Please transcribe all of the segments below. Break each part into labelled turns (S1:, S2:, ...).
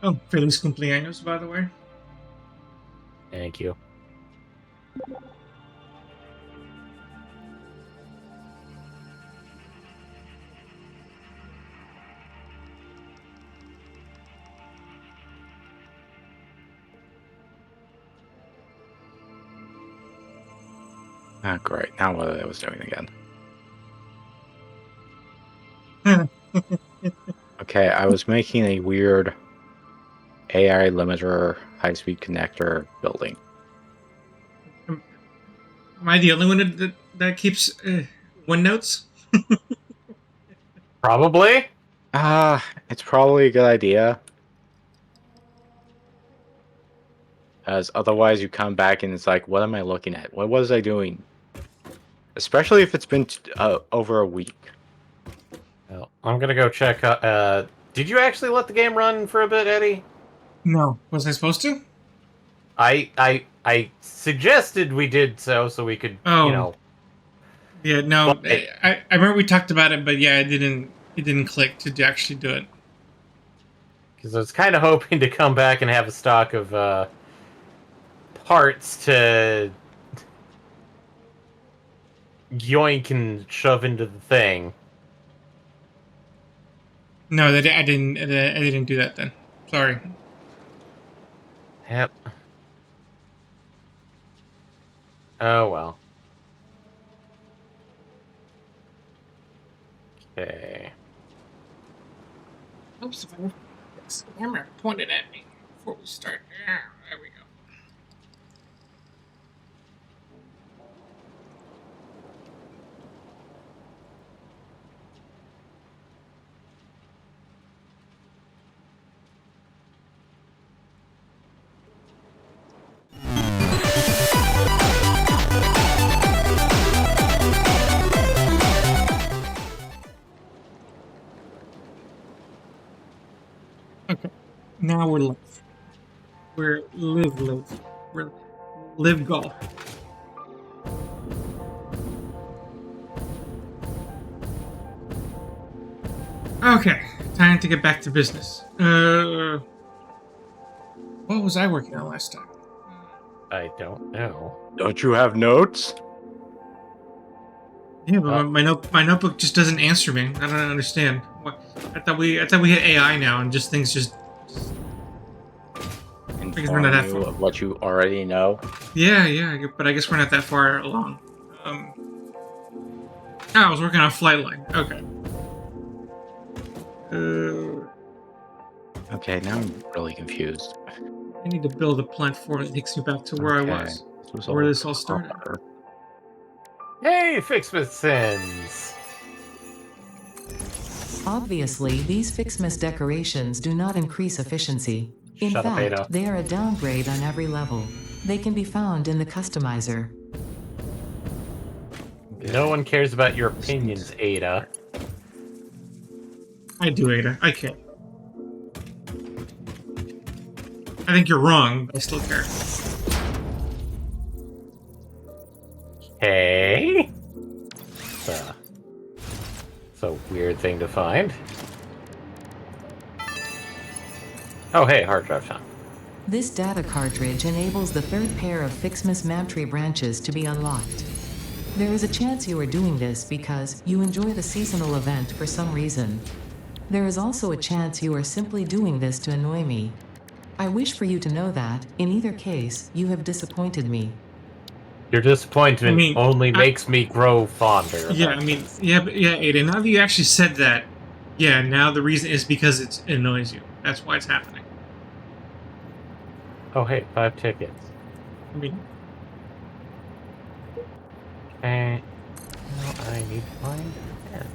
S1: Oh, feliz cumpleaños, by the way.
S2: Thank you.
S3: Ah, great. Now what I was doing again. Okay, I was making a weird AI limiter high-speed connector building.
S1: Am I the only one that keeps one notes?
S2: Probably.
S3: It's probably a good idea. As otherwise you come back and it's like, what am I looking at? What was I doing? Especially if it's been over a week.
S2: Well, I'm gonna go check. Did you actually let the game run for a bit, Eddie?
S1: No. Was I supposed to?
S2: I suggested we did so we could,
S1: Oh, yeah. No.
S2: But
S1: I remember we talked about it, but yeah, it didn't. It didn't click to actually do it.
S2: because I was kind of hoping to come back and have a stock of parts to yoink and shove into the thing.
S1: No, that I didn't. I didn't do that then. Sorry.
S2: Yep. Oh well. Okay.
S1: Oops! If I left this camera pointed at me before we start. Yeah, there we go. Okay. Now we're live. We're live. We're live golf. Okay, time to get back to business. What was I working on last time?
S2: I don't know.
S3: Don't you have notes?
S1: Yeah, but my notebook just doesn't answer me. I don't understand. What? I thought we hit AI now, and just things just. I guess we're not
S3: Inform
S1: that
S3: you
S1: far.
S3: of what you already know.
S1: Yeah, but I guess we're not that far along. I was working on flight line. Okay.
S3: Okay, now I'm really confused.
S1: I need to build a platform that takes me back to where I was, where this all started.
S2: Hey, Fixmithsons!
S4: Obviously, these Fixmas decorations do not increase efficiency. In
S2: Shut up,
S4: fact,
S2: Ada.
S4: they are a downgrade on every level. They can be found in the customizer.
S2: No one cares about your opinions, Ada.
S1: I do, Ada. I care. I think you're wrong, but I still care.
S2: Hey? It's a weird thing to find. Oh, hey, hard drive time.
S4: This data cartridge enables the third pair of Fixmas Maptree branches to be unlocked. There is a chance you are doing this because you enjoy the seasonal event for some reason. There is also a chance you are simply doing this to annoy me. I wish for you to know that, in either case, you have disappointed me.
S2: Your disappointment
S1: I mean,
S2: only makes me grow fonder.
S1: Yeah, I mean, yeah, Ada. Now that you actually said that, yeah, now the reason is because it annoys you. That's why it's happening.
S2: Oh, hey, 5 tickets.
S1: I mean,
S2: And now I need to find 10.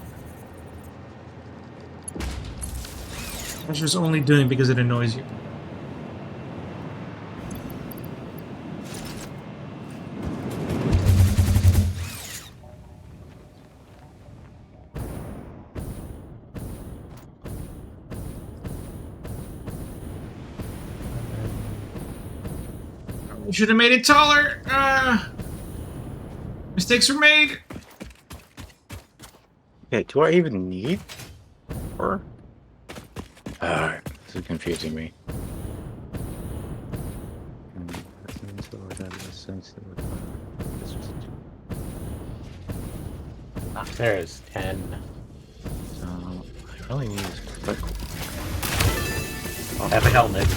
S1: that's just only doing because it annoys you. We should have made it taller. Mistakes were made.
S3: Okay, do I even need her? Alright, This is confusing me.
S2: There's 10.
S3: So I really need this quick.
S2: Have a helmet.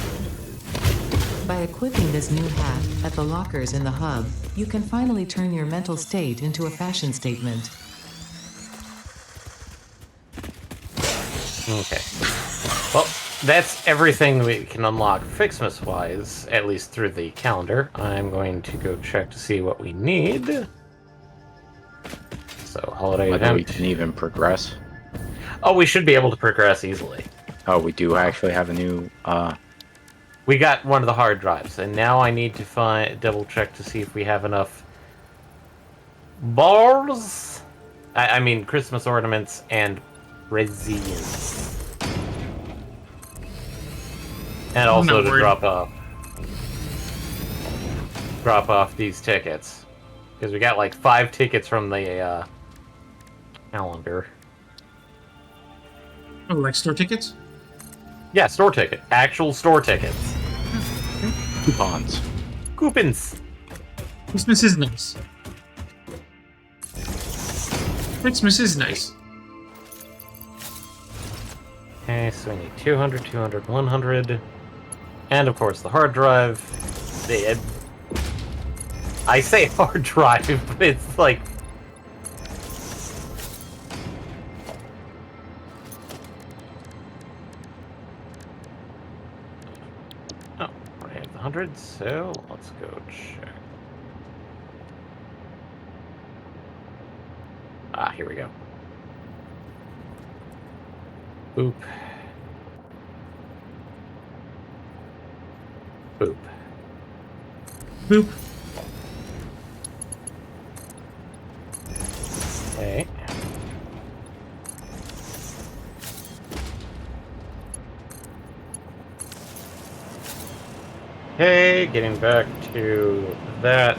S4: By equipping this new hat at the lockers in the hub, you can finally turn your mental state into a fashion statement.
S2: Okay. Well, that's everything we can unlock Fixmas-wise, at least through the calendar. I'm going to go check to see what we need. So, holiday
S3: Whether we
S2: event.
S3: can even progress.
S2: Oh, we should be able to progress easily.
S3: Oh, we do actually have a new.
S2: We got one of the hard drives, and now I need to double check to see if we have enough balls. I mean, Christmas ornaments and resins. And also to drop off these tickets, because we got like 5 tickets from the calendar.
S1: Oh, like store tickets?
S2: Yeah, store ticket, actual store tickets,
S3: Coupons.
S2: coupons.
S1: Christmas is nice. Christmas is nice.
S2: Okay, so we need 200, 200, 100, and of course the hard drive. I say hard drive, but it's like. Oh, I have the 100, so let's go check. Ah, here we go. Boop. Boop.
S1: Boop.
S2: Okay. Okay, getting back to that.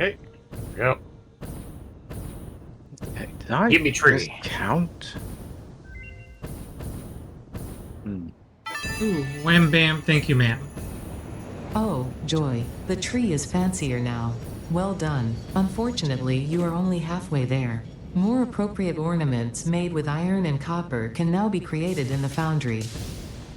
S2: Okay, there we go.
S3: Hey, did I
S2: Give me tree.
S3: count?
S1: Ooh, wham bam, thank you, ma'am.
S4: Oh, joy, the tree is fancier now. Well done. Unfortunately, you are only halfway there. More appropriate ornaments made with iron and copper can now be created in the foundry.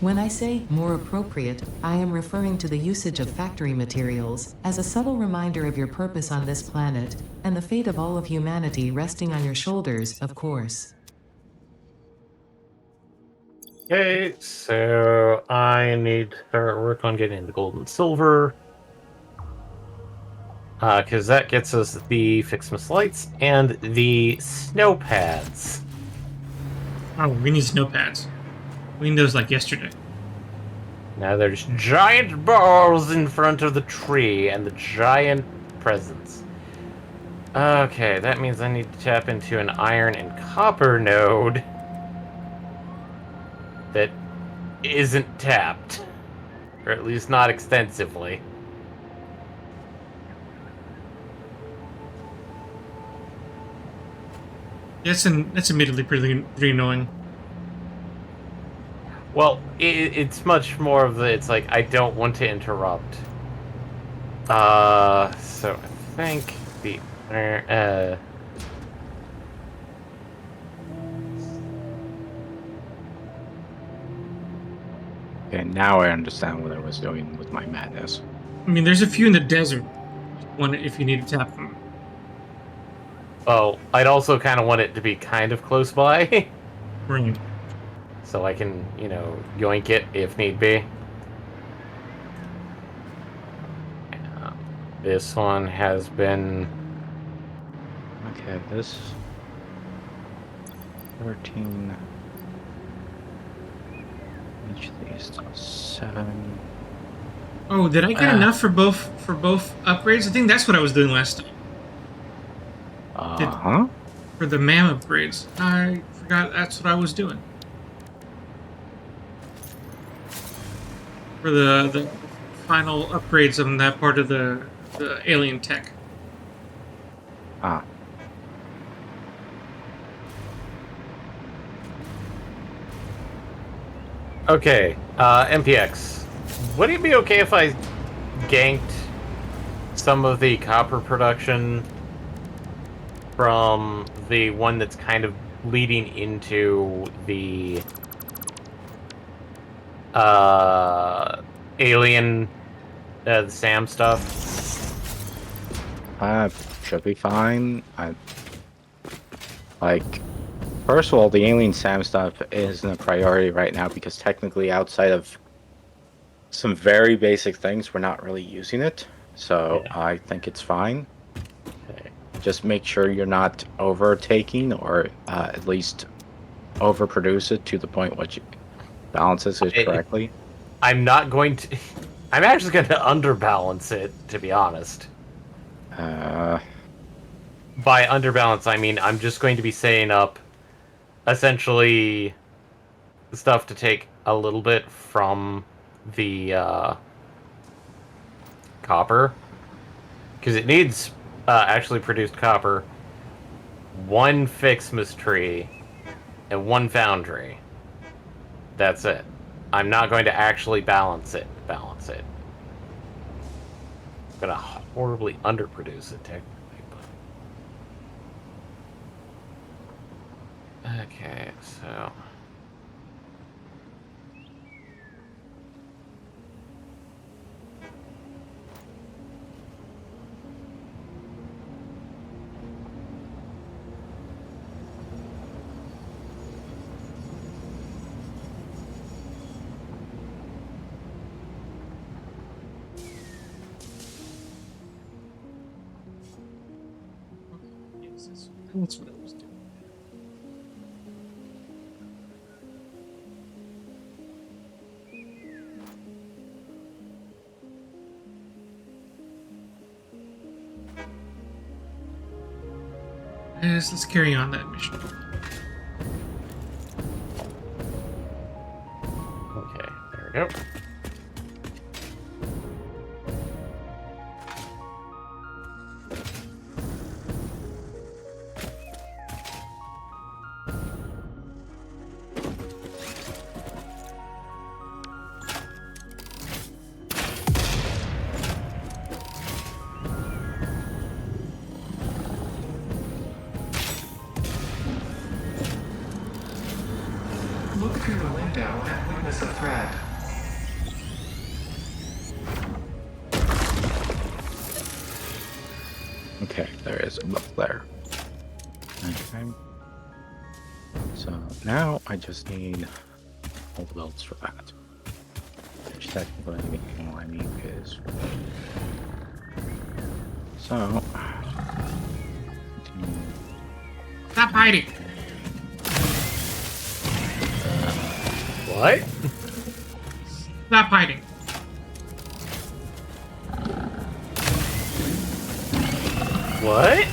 S4: When I say more appropriate, I am referring to the usage of factory materials as a subtle reminder of your purpose on this planet, and the fate of all of humanity resting on your shoulders, of course.
S2: Okay, so I need to start work on getting the gold and silver. Because that gets us the Fixmas lights and the snow pads.
S1: Oh, we need snow pads. We need those like yesterday.
S2: Now there's giant balls in front of the tree and the giant presents. Okay, that means I need to tap into an iron and copper node that isn't tapped. Or at least not extensively.
S1: That's admittedly pretty annoying.
S2: Well, it's much more of the, it's like, I don't want to interrupt. So I think the,
S3: Okay, now I understand what I was doing with my madness.
S1: I mean, there's a few in the desert. One if you need to tap them.
S2: oh, I'd also kind of want it to be kind of close by.
S1: Right.
S2: So I can, you know, yoink it if need be. This one has been...
S3: Okay, this 13, Each of these to 7.
S1: Oh, did I get enough for both upgrades? I think that's what I was doing last time.
S3: Uh-huh.
S1: For the MAM upgrades. I forgot that's what I was doing. For the final upgrades on that part of the alien tech.
S3: Ah.
S2: Okay, MPX. Would it be okay if I ganked some of the copper production from the one that's kind of leading into the alien the SAM stuff?
S3: Should be fine. Like, first of all, the alien SAM stuff isn't a priority right now because technically outside of some very basic things, we're not really using it. So
S2: Yeah.
S3: I think it's fine.
S2: Okay.
S3: Just make sure you're not overtaking or at least overproduce it to the point which balances it correctly.
S2: I'm not going to... I'm actually going to underbalance it, to be honest.
S3: Uh,
S2: By underbalance, I mean I'm just going to be saying up essentially stuff to take a little bit from the copper. Because it needs actually produced copper, 1 Fixmas tree, and 1 foundry. That's it. I'm not going to actually balance it. I'm going to horribly underproduce it, technically. But... Okay, so...
S1: Yes, that's what I was doing. Yes, let's carry on that mission.
S2: Okay, there we go.
S4: Look through the window and witness a threat.
S3: okay, there is a buff there. Okay. So now I just need all the belts for that. Which technically all I need is. So.
S1: Stop hiding!
S2: What?
S1: Stop hiding!
S2: What?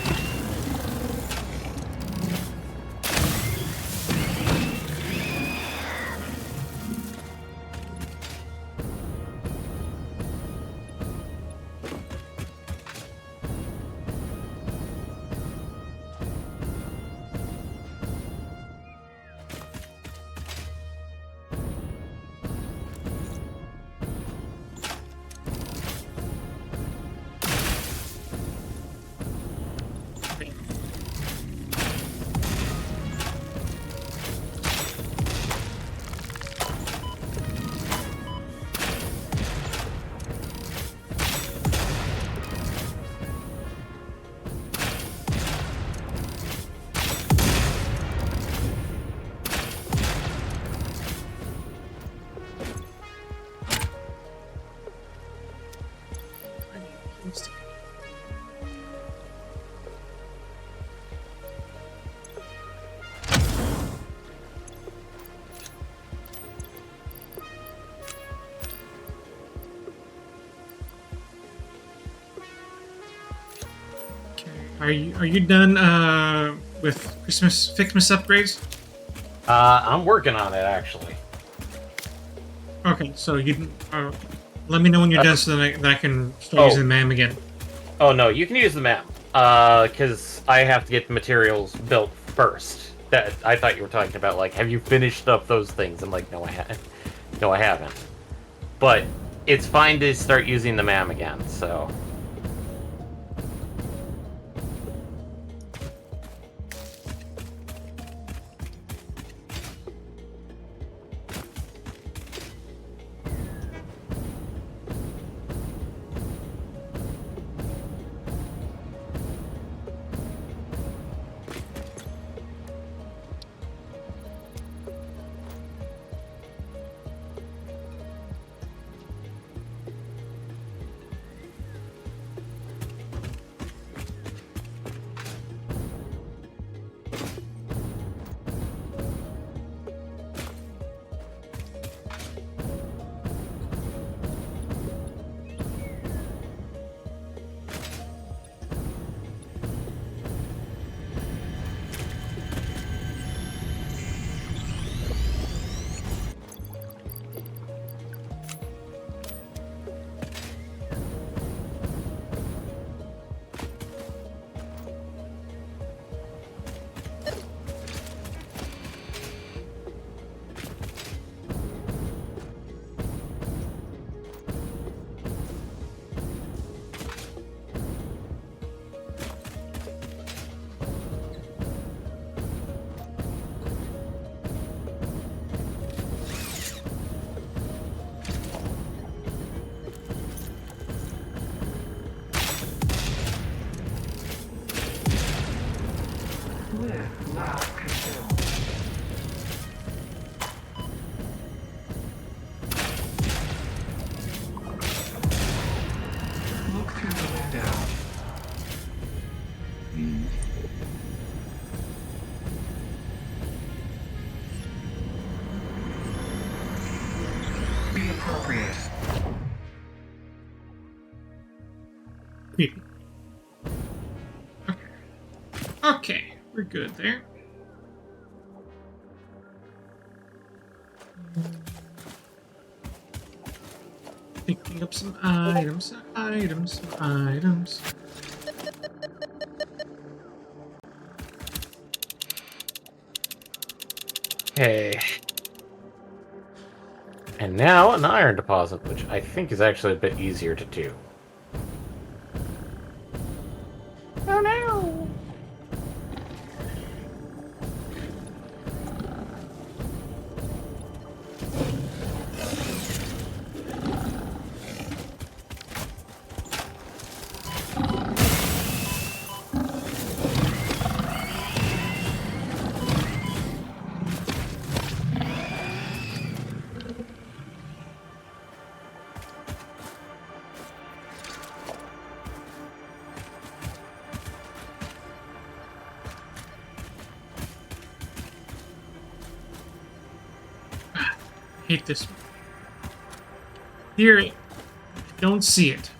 S1: Are you done with Christmas Fixmas upgrades?
S2: I'm working on it actually.
S1: Okay, so you let me know when you're done so that I can start using the MAM again.
S2: Oh no, you can use the map. Because I have to get the materials built first. That I thought you were talking about, like, have you finished up those things? I'm like, no, I haven't. No, I haven't. But it's fine to start using the MAM again. So.
S1: Creepy. Okay, we're good there. Picking up some items.
S2: Okay. And now an iron deposit, which I think is actually a bit easier to do. Oh no!
S1: Hate this one. Hear it. Don't see it.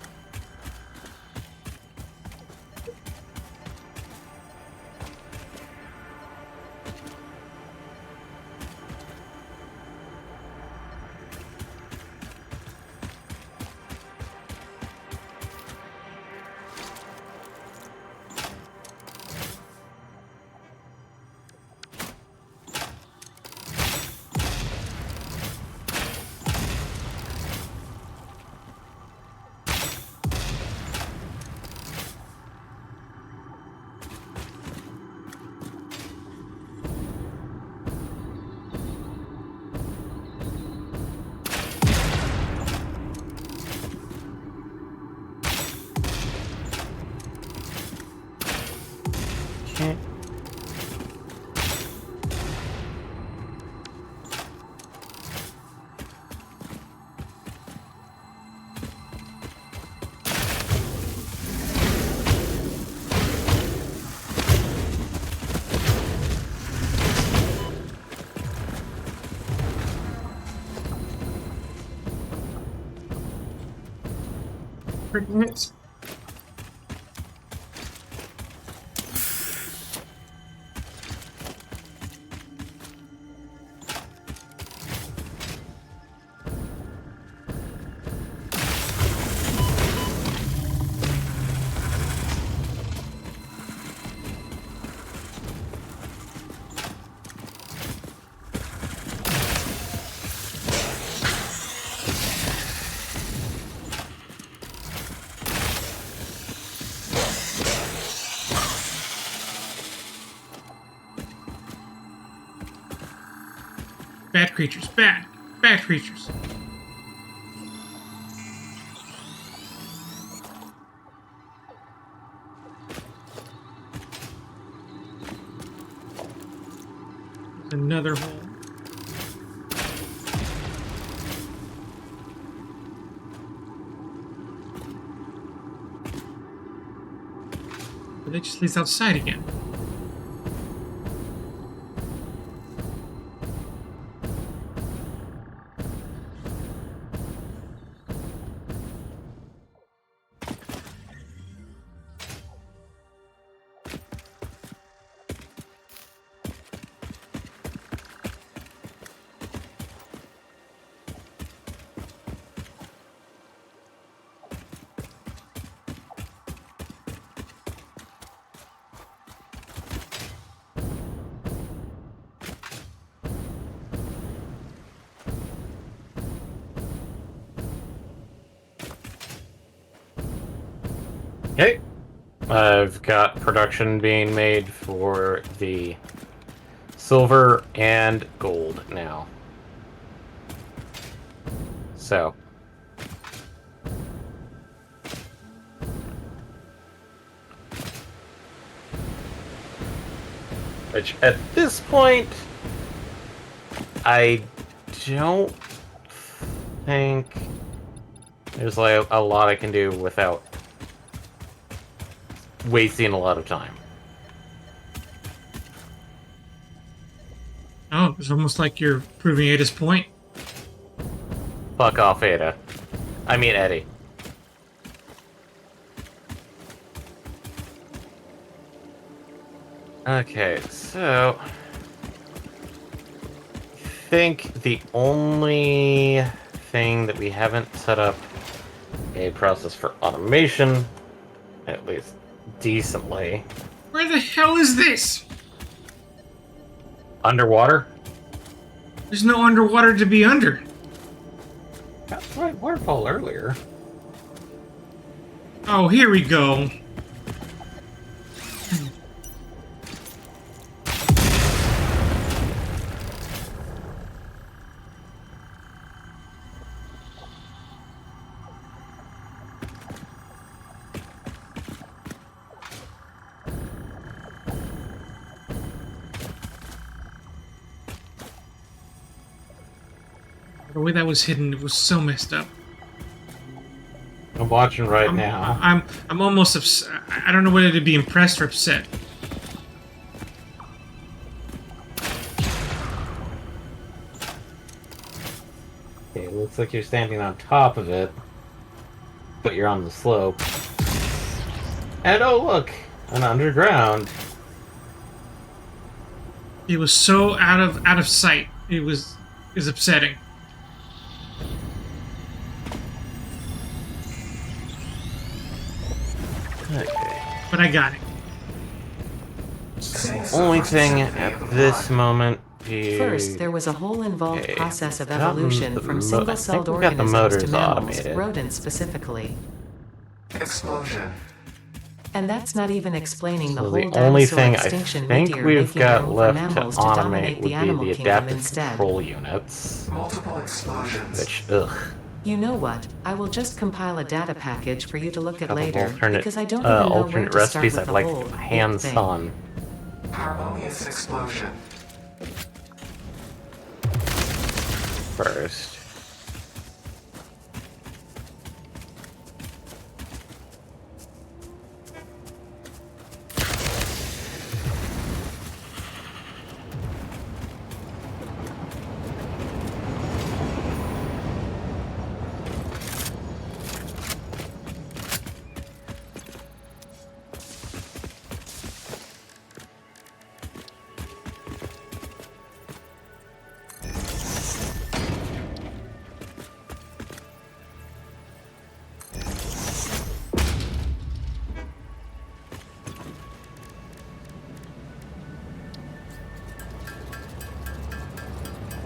S2: Okay.
S1: Bad creatures. Bad. Bad creatures. There's another hole. But it just leads outside again.
S2: Okay. I've got production being made for the silver and gold now. So. Which, at this point, I don't think there's like a lot I can do without wasting a lot of time.
S1: Oh, it's almost like you're proving Ada's point.
S2: Fuck off, Ada. I mean, Eddie. Okay, so I think the only thing that we haven't set up a process for automation, at least decently.
S1: Where the hell is this?
S2: Underwater?
S1: There's no underwater to be under.
S2: That's right, waterfall earlier.
S1: Oh, here we go. The way that was hidden, it was so messed up.
S2: I'm watching right now.
S1: I'm almost upset. I don't know whether to be impressed or upset.
S2: Okay, it looks like you're standing on top of it, but you're on the slope. And oh look, an underground.
S1: It was so out of sight. It was upsetting.
S2: Okay.
S1: But I got it.
S2: Only thing at this moment is...
S4: First, there was a whole involved
S2: Okay.
S4: process of
S2: Got
S4: evolution
S2: the
S4: from
S2: I
S4: single-celled
S2: think we got the
S4: organisms
S2: motors
S4: to mammals,
S2: automated.
S4: rodents specifically.
S5: Explosion.
S4: And that's not even explaining the
S2: So
S4: whole
S2: the only thing
S4: dinosaur
S2: I
S4: extinction
S2: think
S4: meteor
S2: we've
S4: making
S2: got
S4: room for
S2: left to
S4: mammals to
S2: automate
S4: dominate
S2: would
S4: the
S2: be
S4: animal
S2: the
S4: kingdom
S2: adaptive
S4: instead.
S2: control units.
S5: Multiple explosions.
S2: Which, ugh.
S4: You know what? I will just compile a data package for you to look at
S2: Couple of
S4: later,
S2: alternate,
S4: because I don't even know where
S2: alternate
S4: to start
S2: recipes
S4: with
S2: I'd
S4: the
S2: like
S4: whole thing.
S2: hands-on.
S5: Harmonious explosion.
S2: First.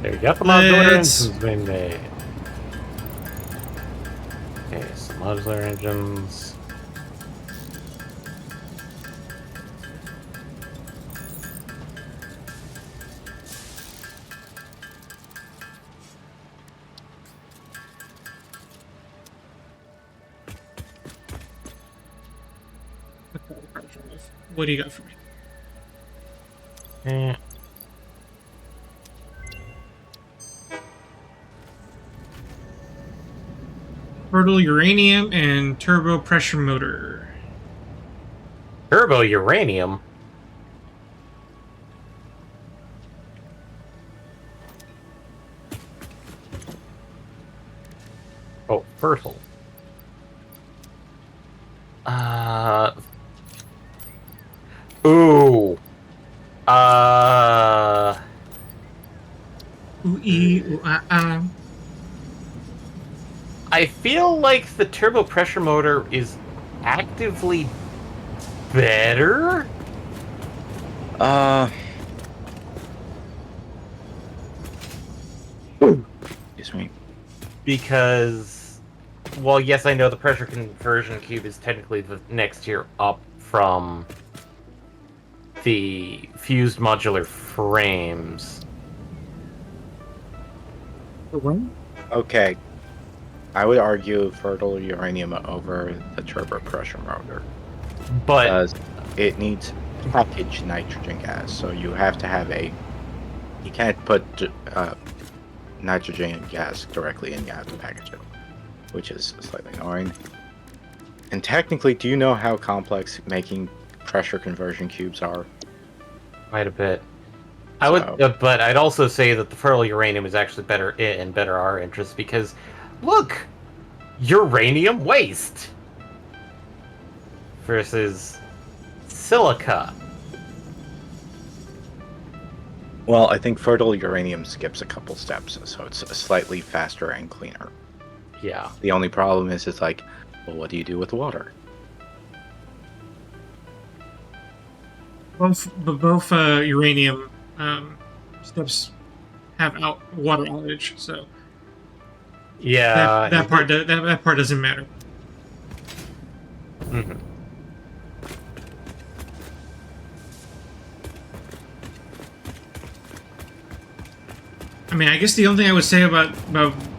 S2: There you go, the modular
S1: Let's-
S2: engines being made. Okay, so modular engines.
S1: What do you got for me?
S2: Eh.
S1: Fertile uranium and turbo pressure motor.
S2: Turbo uranium. Oh, fertile. Ooh.
S1: Ooh, ee, ooh,
S2: I feel like the turbo pressure motor is actively better.
S3: Excuse me.
S2: Because, well, yes, I know the pressure conversion cube is technically the next tier up from the fused modular frames.
S3: Okay. I would argue fertile uranium over the turbo pressure motor.
S2: But
S3: Because it needs packaged nitrogen gas, so you have to have a. You can't put nitrogen gas directly in, you have to package it, which is slightly annoying. And technically, do you know how complex making pressure conversion cubes are?
S2: quite a bit. I would, but I'd also say that the fertile uranium is actually better in better our interest because, look, uranium waste versus silica.
S3: Well, I think fertile uranium skips a couple steps, so it's slightly faster and cleaner.
S2: Yeah.
S3: The only problem is it's like, well, what do you do with water?
S1: both uranium steps have water outage, so
S2: Yeah.
S1: that part doesn't matter.
S2: Mm-hmm.
S1: I mean, I guess the only thing I would say about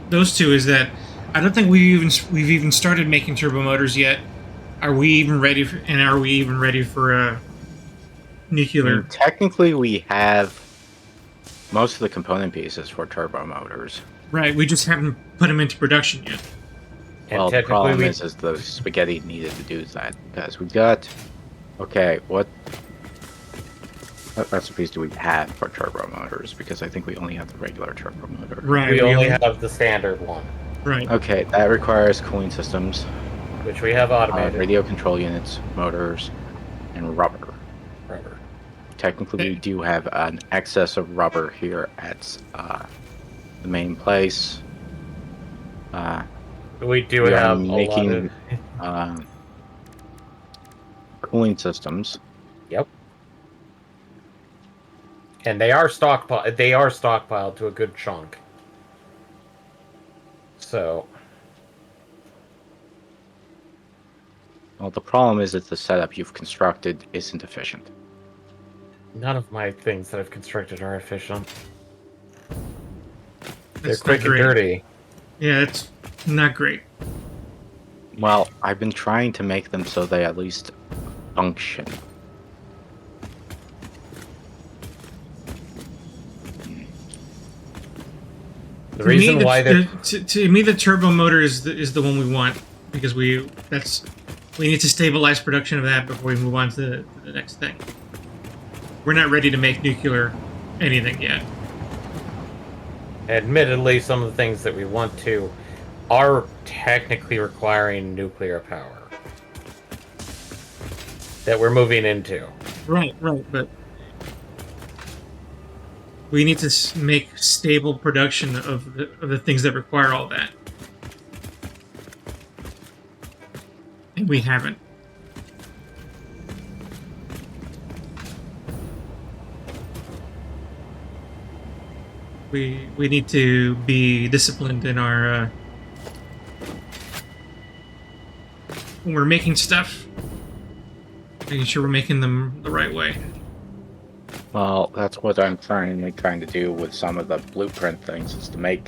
S1: those two is that I don't think we've even started making turbo motors yet. Are we even ready for nuclear?
S3: Technically, we have most of the component pieces for turbo motors.
S1: Right, we just haven't put them into production yet.
S2: And
S3: Well, the problem
S2: we...
S3: is the spaghetti needed to do that because we got. Okay, what recipes do we have for turbo motors? Because I think we only have the regular turbo motor.
S1: Right,
S2: we only have the standard one.
S1: Right.
S3: Okay, that requires cooling systems,
S2: which we have automated.
S3: Radio control units, motors, and rubber.
S2: Rubber.
S3: Technically, we do have an excess of rubber here at the main place.
S2: We do
S3: We are
S2: have
S3: making
S2: a lot of...
S3: cooling systems.
S2: Yep. And they are stockpiled to a good chunk. So,
S3: Well, the problem is that the setup you've constructed isn't efficient.
S2: none of my things that I've constructed are efficient. They're
S1: That's
S2: quick
S1: not
S2: and
S1: great.
S2: dirty.
S1: Yeah, it's not great.
S3: Well, I've been trying to make them so they at least function.
S2: The reason why they're...
S1: To me, the turbo motor is the one we want because we need to stabilize production of that before we move on to the next thing. We're not ready to make nuclear anything yet.
S2: Admittedly, some of the things that we want to are technically requiring nuclear power that we're moving into.
S1: Right, but we need to make stable production of the things that require all that. And we haven't. We need to be disciplined in our when we're making stuff, making sure we're making them the right way.
S3: Well, that's what I'm trying to do with some of the blueprint things, is to make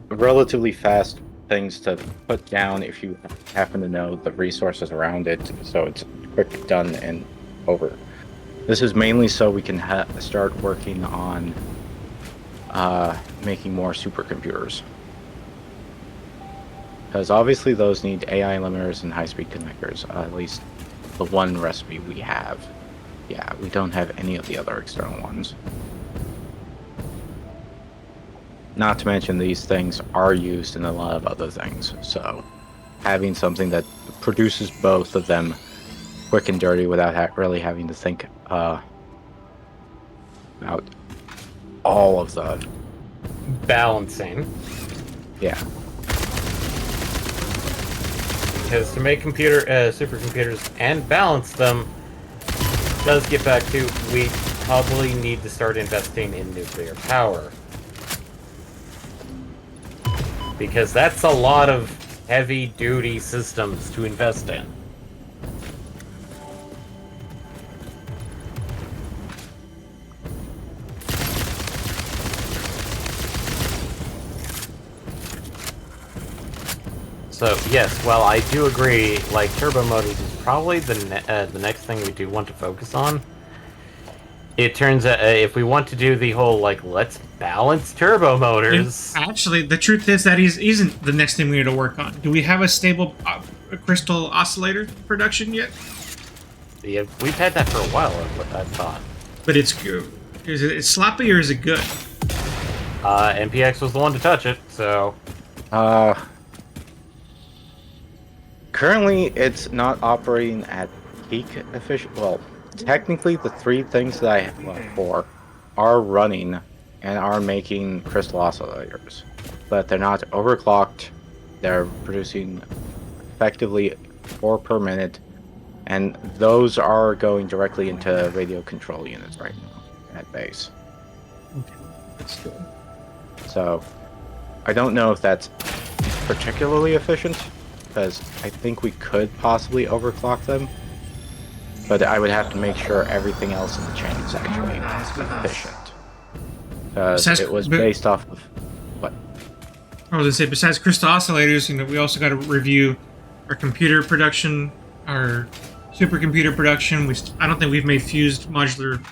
S3: relatively fast things to put down if you happen to know the resources around it, so it's quick done and over. This is mainly so we can start working on making more supercomputers. Because obviously those need AI limiters and high-speed connectors, at least the one recipe we have. Yeah, we don't have any of the other external ones. Not to mention these things are used in a lot of other things, so having something that produces both of them quick and dirty without really having to think about all of the...
S2: Balancing.
S3: Yeah.
S2: Because to make supercomputers and balance them does get back to we probably need to start investing in nuclear power. Because that's a lot of heavy-duty systems to invest in. So yes, while I do agree, like turbo motors is probably the next thing we do want to focus on. It turns out if we want to do the whole like let's balance turbo motors.
S1: Actually, the truth is that isn't the next thing we need to work on. Do we have a stable crystal oscillator production yet?
S2: Yeah, we've had that for a while, I thought.
S1: But it's good. Is it sloppy or is it good?
S2: MPX was the one to touch it, so.
S3: Currently, it's not operating at peak efficient. Well, technically, the three things that I have for are running and are making crystal oscillators, but they're not overclocked. They're producing effectively 4 per minute, and those are going directly into radio control units right now at base.
S1: Okay, that's good.
S3: So, I don't know if that's particularly efficient, because I think we could possibly overclock them, but I would have to make sure everything else in the chain is actually efficient. Because it was based off of what?
S1: I was gonna say, besides crystal oscillators, we also got to review our computer production, our supercomputer production. I don't think we've made fused modular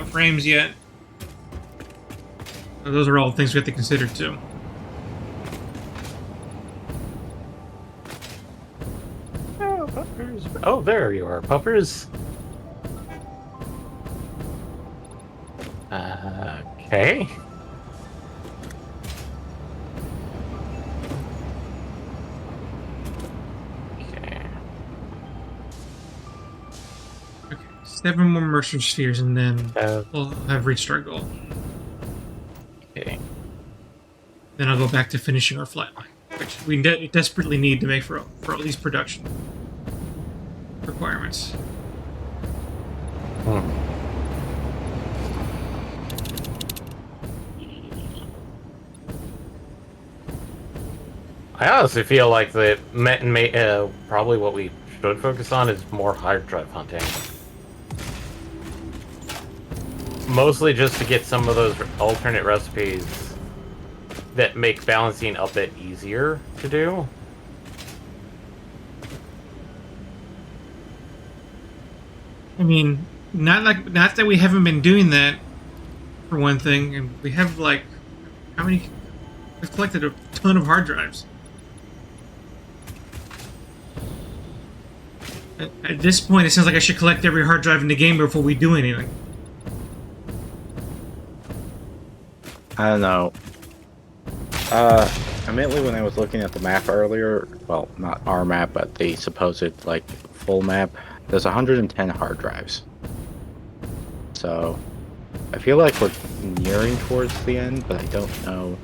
S1: frames yet. So those are all things we have to consider too.
S2: Puppers. Oh, there you are, Puppers. Okay. Okay.
S1: Okay, 7 more Mercer spheres, and then
S2: Uh,
S1: we'll have reached our goal.
S2: Okay.
S1: Then I'll go back to finishing our flatline, which we desperately need to make for all these production requirements.
S2: I honestly feel like probably what we should focus on is more hard drive hunting. Mostly just to get some of those alternate recipes that make balancing a bit easier to do.
S1: I mean, not that we haven't been doing that, for one thing, and we have like how many? We've collected a ton of hard drives. At this point, it sounds like I should collect every hard drive in the game before we do anything.
S3: I don't know. Admittedly, when I was looking at the map earlier, well, not our map, but the supposed, like, full map, there's 110 hard drives. So, I feel like we're nearing towards the end, but I don't know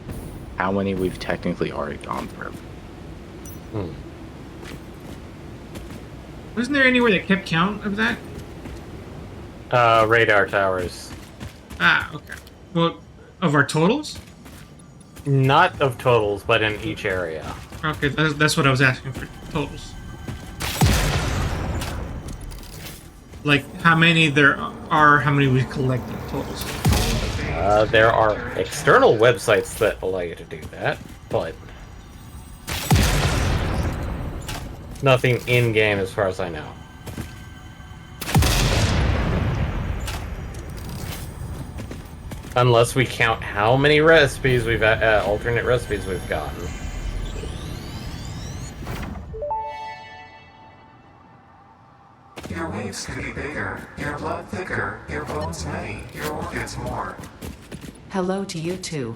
S3: how many we've technically already gone through.
S1: Wasn't there anywhere that kept count of that?
S2: Radar towers.
S1: Ah, okay. Well, of our totals?
S2: Not of totals, but in each area.
S1: Okay, that's what I was asking for, totals. Like, how many there are, how many we've collected totals.
S2: There are external websites that allow you to do that, but nothing in-game as far as I know. Unless we count how many recipes we've alternate recipes we've gotten.
S5: Your waves could be bigger, your blood thicker, your bones many, your organs more.
S4: Hello to you too.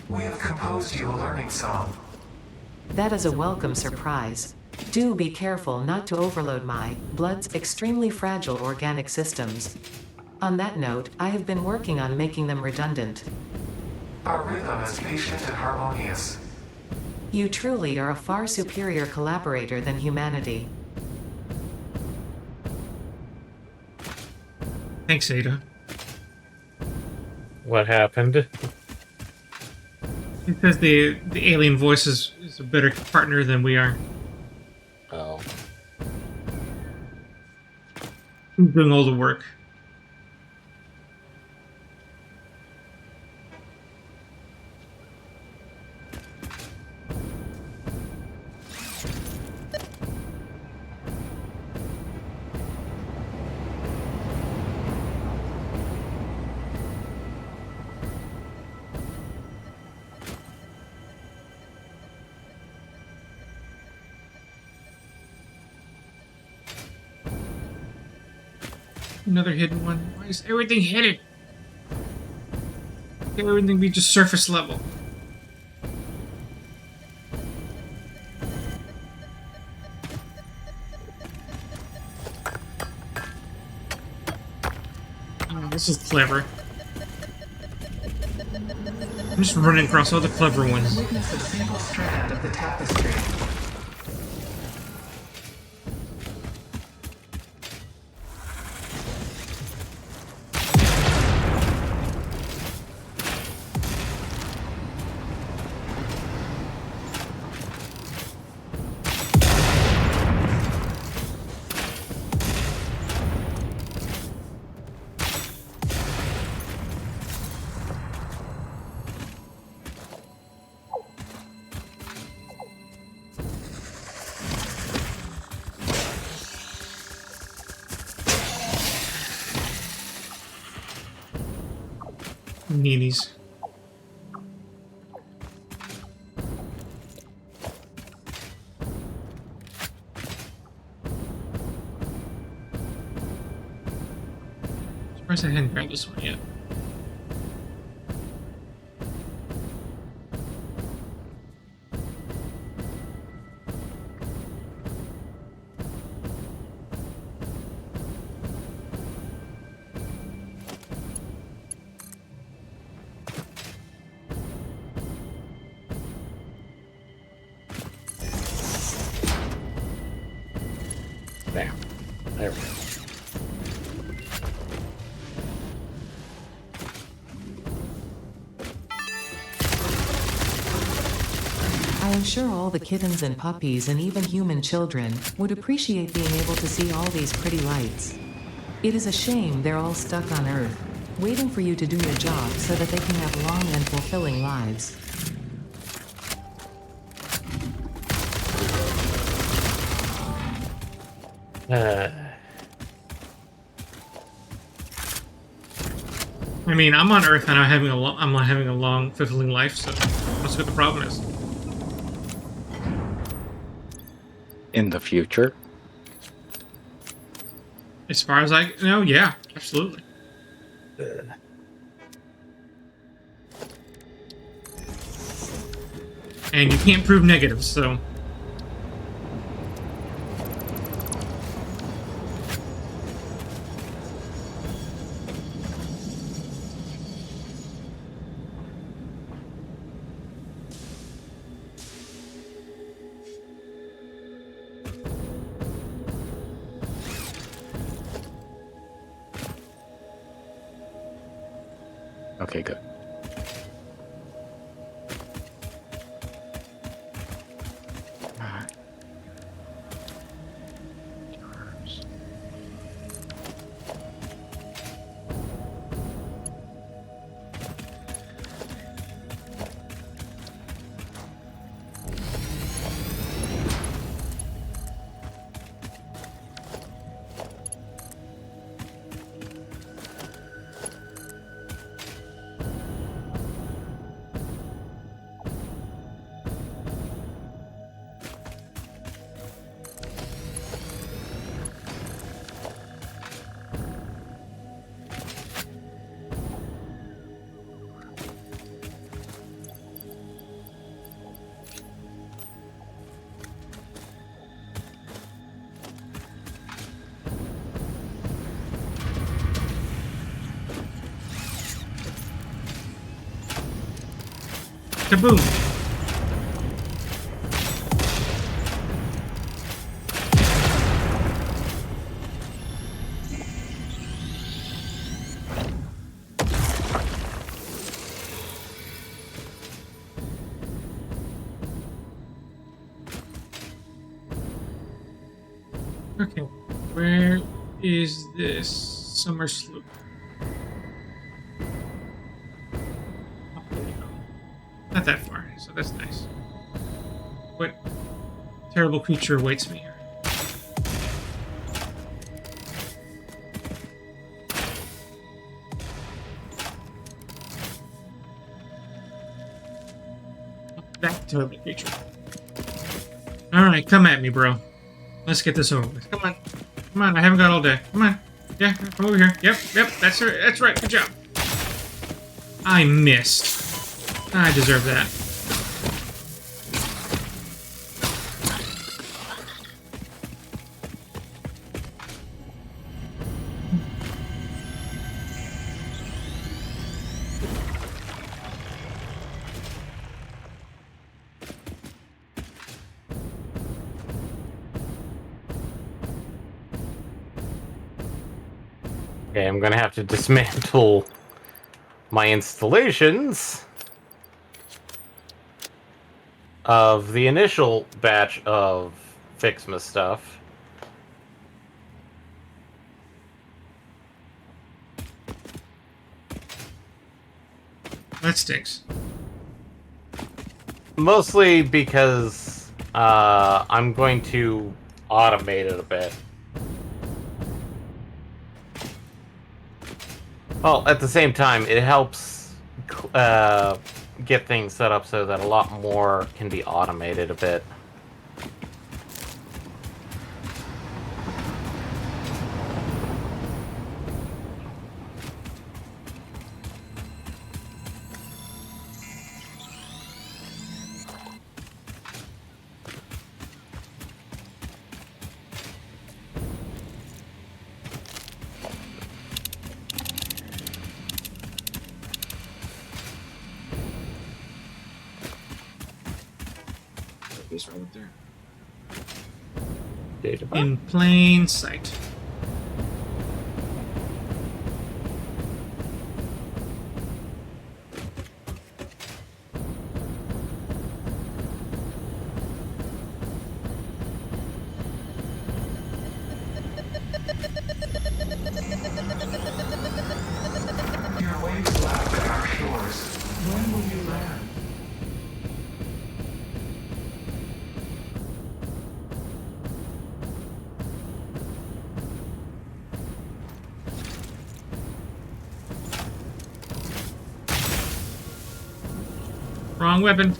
S5: We have composed you a learning song.
S4: That is a welcome surprise. Do be careful not to overload my blood's extremely fragile organic systems. On that note, I have been working on making them redundant.
S5: Our rhythm is patient and harmonious.
S4: You truly are a far superior collaborator than humanity.
S1: Thanks, Ada.
S2: What happened?
S1: It says the alien voice is a better partner than we are.
S2: Oh.
S1: Who's doing all the work? Another hidden one. Why is everything hidden? Can everything be just surface level? Oh, this is clever. I'm just running across all the clever ones.
S5: Witness a single strand of the tapestry.
S1: Neenies. Surprised I hadn't grabbed this one yet.
S2: There. There we go.
S4: I am sure all the kittens and puppies and even human children would appreciate being able to see all these pretty lights. It is a shame they're all stuck on Earth, waiting for you to do your job so that they can have long and fulfilling lives.
S1: I mean, I'm on Earth and I'm not having a long, fulfilling life. So, that's what the problem is.
S3: In the future,
S1: As far as I know, yeah, absolutely. And you can't prove negatives, so.
S3: okay, good. Alright. Yours.
S1: Kaboom! Okay, where is this summer sloop? Oh, there you go. Not that far, so that's nice. What terrible creature awaits me here? That terrible creature. Alright, come at me, bro. Let's get this over with. Come on. Come on, I haven't got all day. Come on. Yeah, come over here. Yep, that's right. That's right. Good job. I missed. I deserve that.
S2: Okay, I'm gonna have to dismantle my installations of the initial batch of Fixma stuff.
S1: That stinks.
S2: Mostly because I'm going to automate it a bit. Well, at the same time, it helps get things set up so that a lot more can be automated a bit.
S1: It's right up there.
S2: Data
S1: In plain sight.
S5: Your waves lap at our shores. When will you land?
S1: Wrong weapon.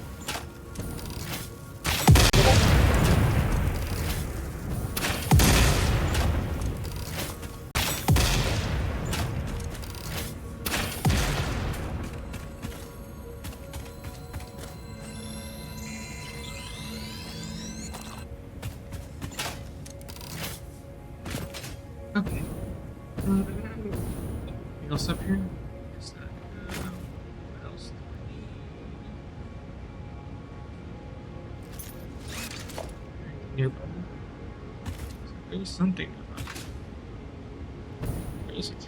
S1: Okay. Anything else up here? Guess not. What else do I need? Nearby. There's something nearby. Where is it?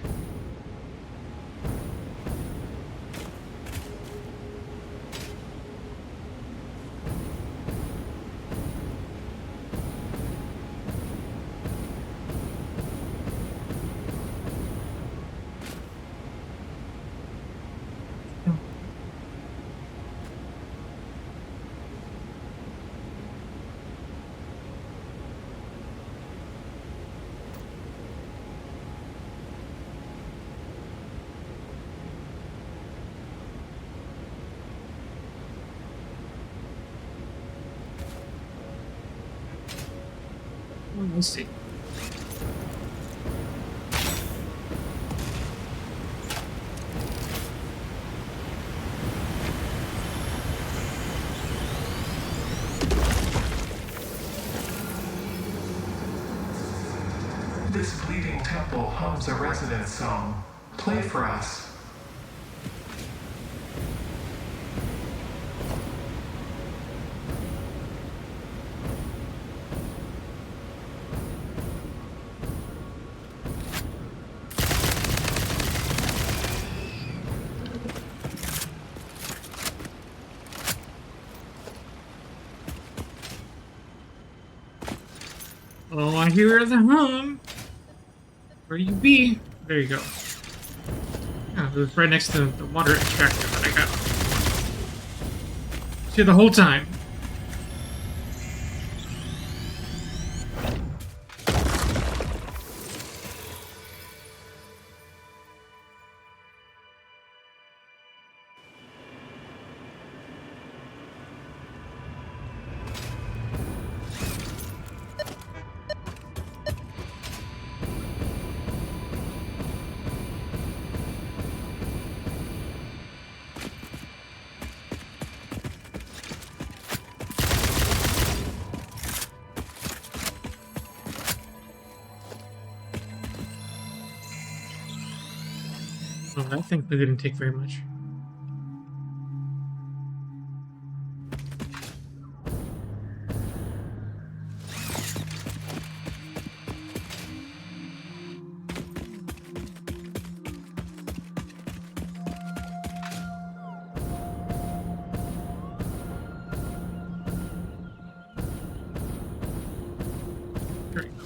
S1: Let's see.
S5: This bleeding temple hums a resonance song. Play for us.
S1: Oh, I hear the hum. Where you be? There you go. Oh, it was right next to the water extractor that I got. See the whole time. Oh, that thing didn't take very much. There you go.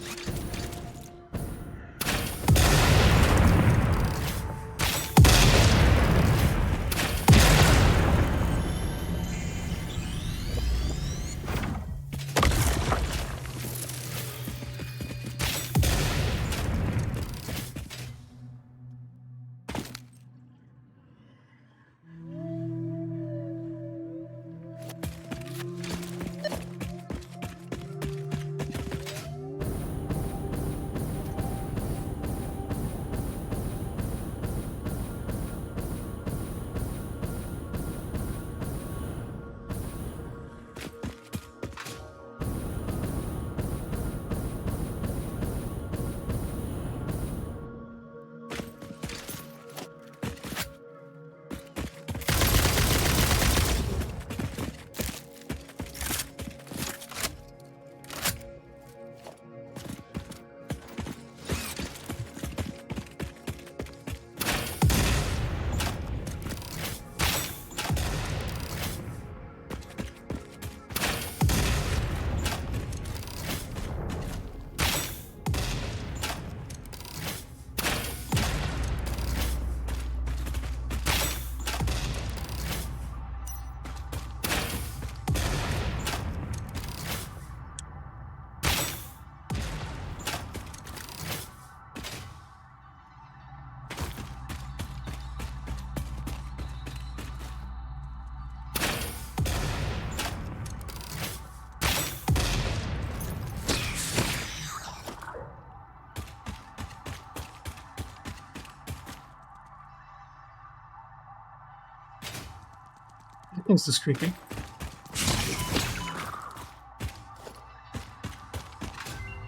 S1: That thing's just creepy.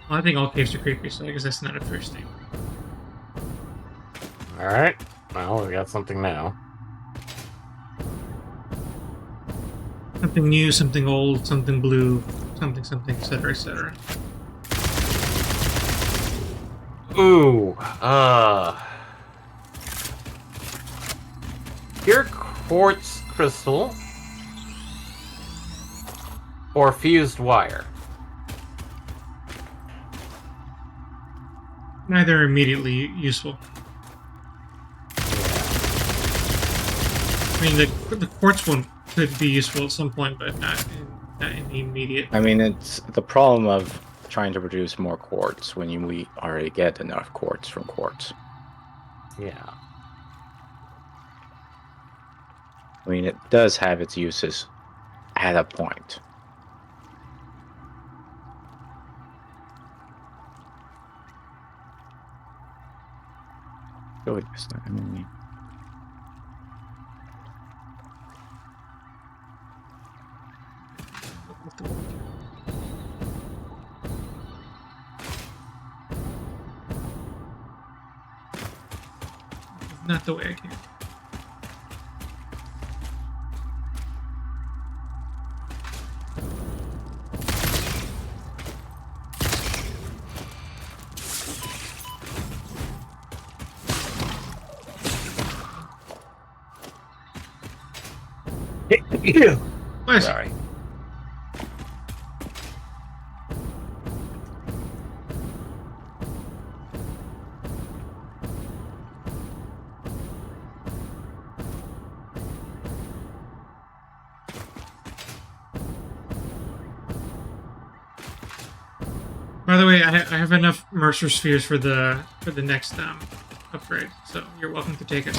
S1: Well, I think all caves are creepy, so I guess that's not a fair statement.
S2: Alright. Well, we got something now.
S1: Something new, something old, something blue, something, etc., etc.
S2: Ooh. Pure quartz crystal. Or fused wire.
S1: Neither are immediately useful. I mean, the quartz one could be useful at some point, but not in the immediate.
S3: I mean, it's the problem of trying to produce more quartz when we already get enough quartz from quartz.
S2: Yeah.
S3: I mean, it does have its uses at a point. Oh, it's not. I mean,
S1: Not the way I can. Bless you.
S2: Sorry.
S1: By the way, I have enough Mercer spheres for the next upgrade, so you're welcome to take it.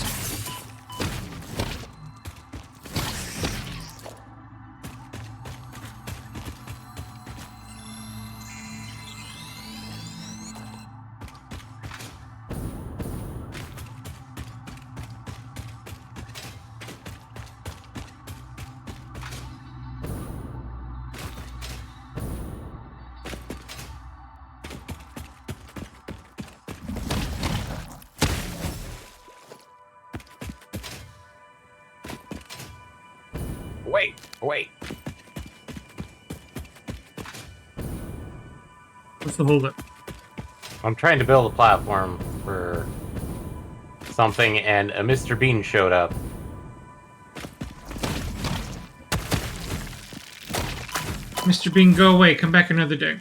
S2: Wait.
S1: What's the holdup?
S2: I'm trying to build a platform for something, and a Mr. Bean showed up.
S1: Mr. Bean, go away. Come back another day.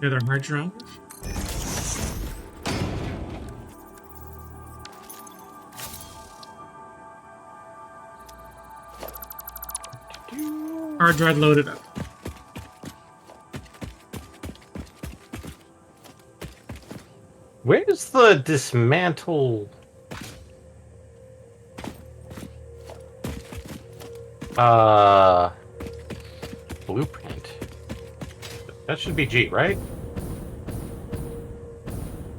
S1: Another hard drive. Hard drive loaded up.
S2: Where's the dismantle? Blueprint. That should be G, right?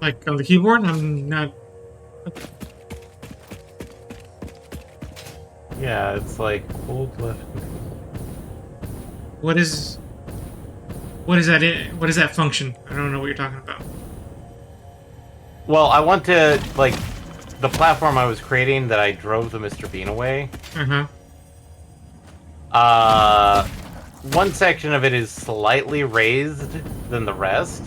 S1: Like on the keyboard? I'm not.
S2: Yeah, it's like hold left control.
S1: What is that? What is that function? I don't know what you're talking about.
S2: Well, I want to, like, the platform I was creating that I drove the Mr. Bean away. One section of it is slightly raised than the rest.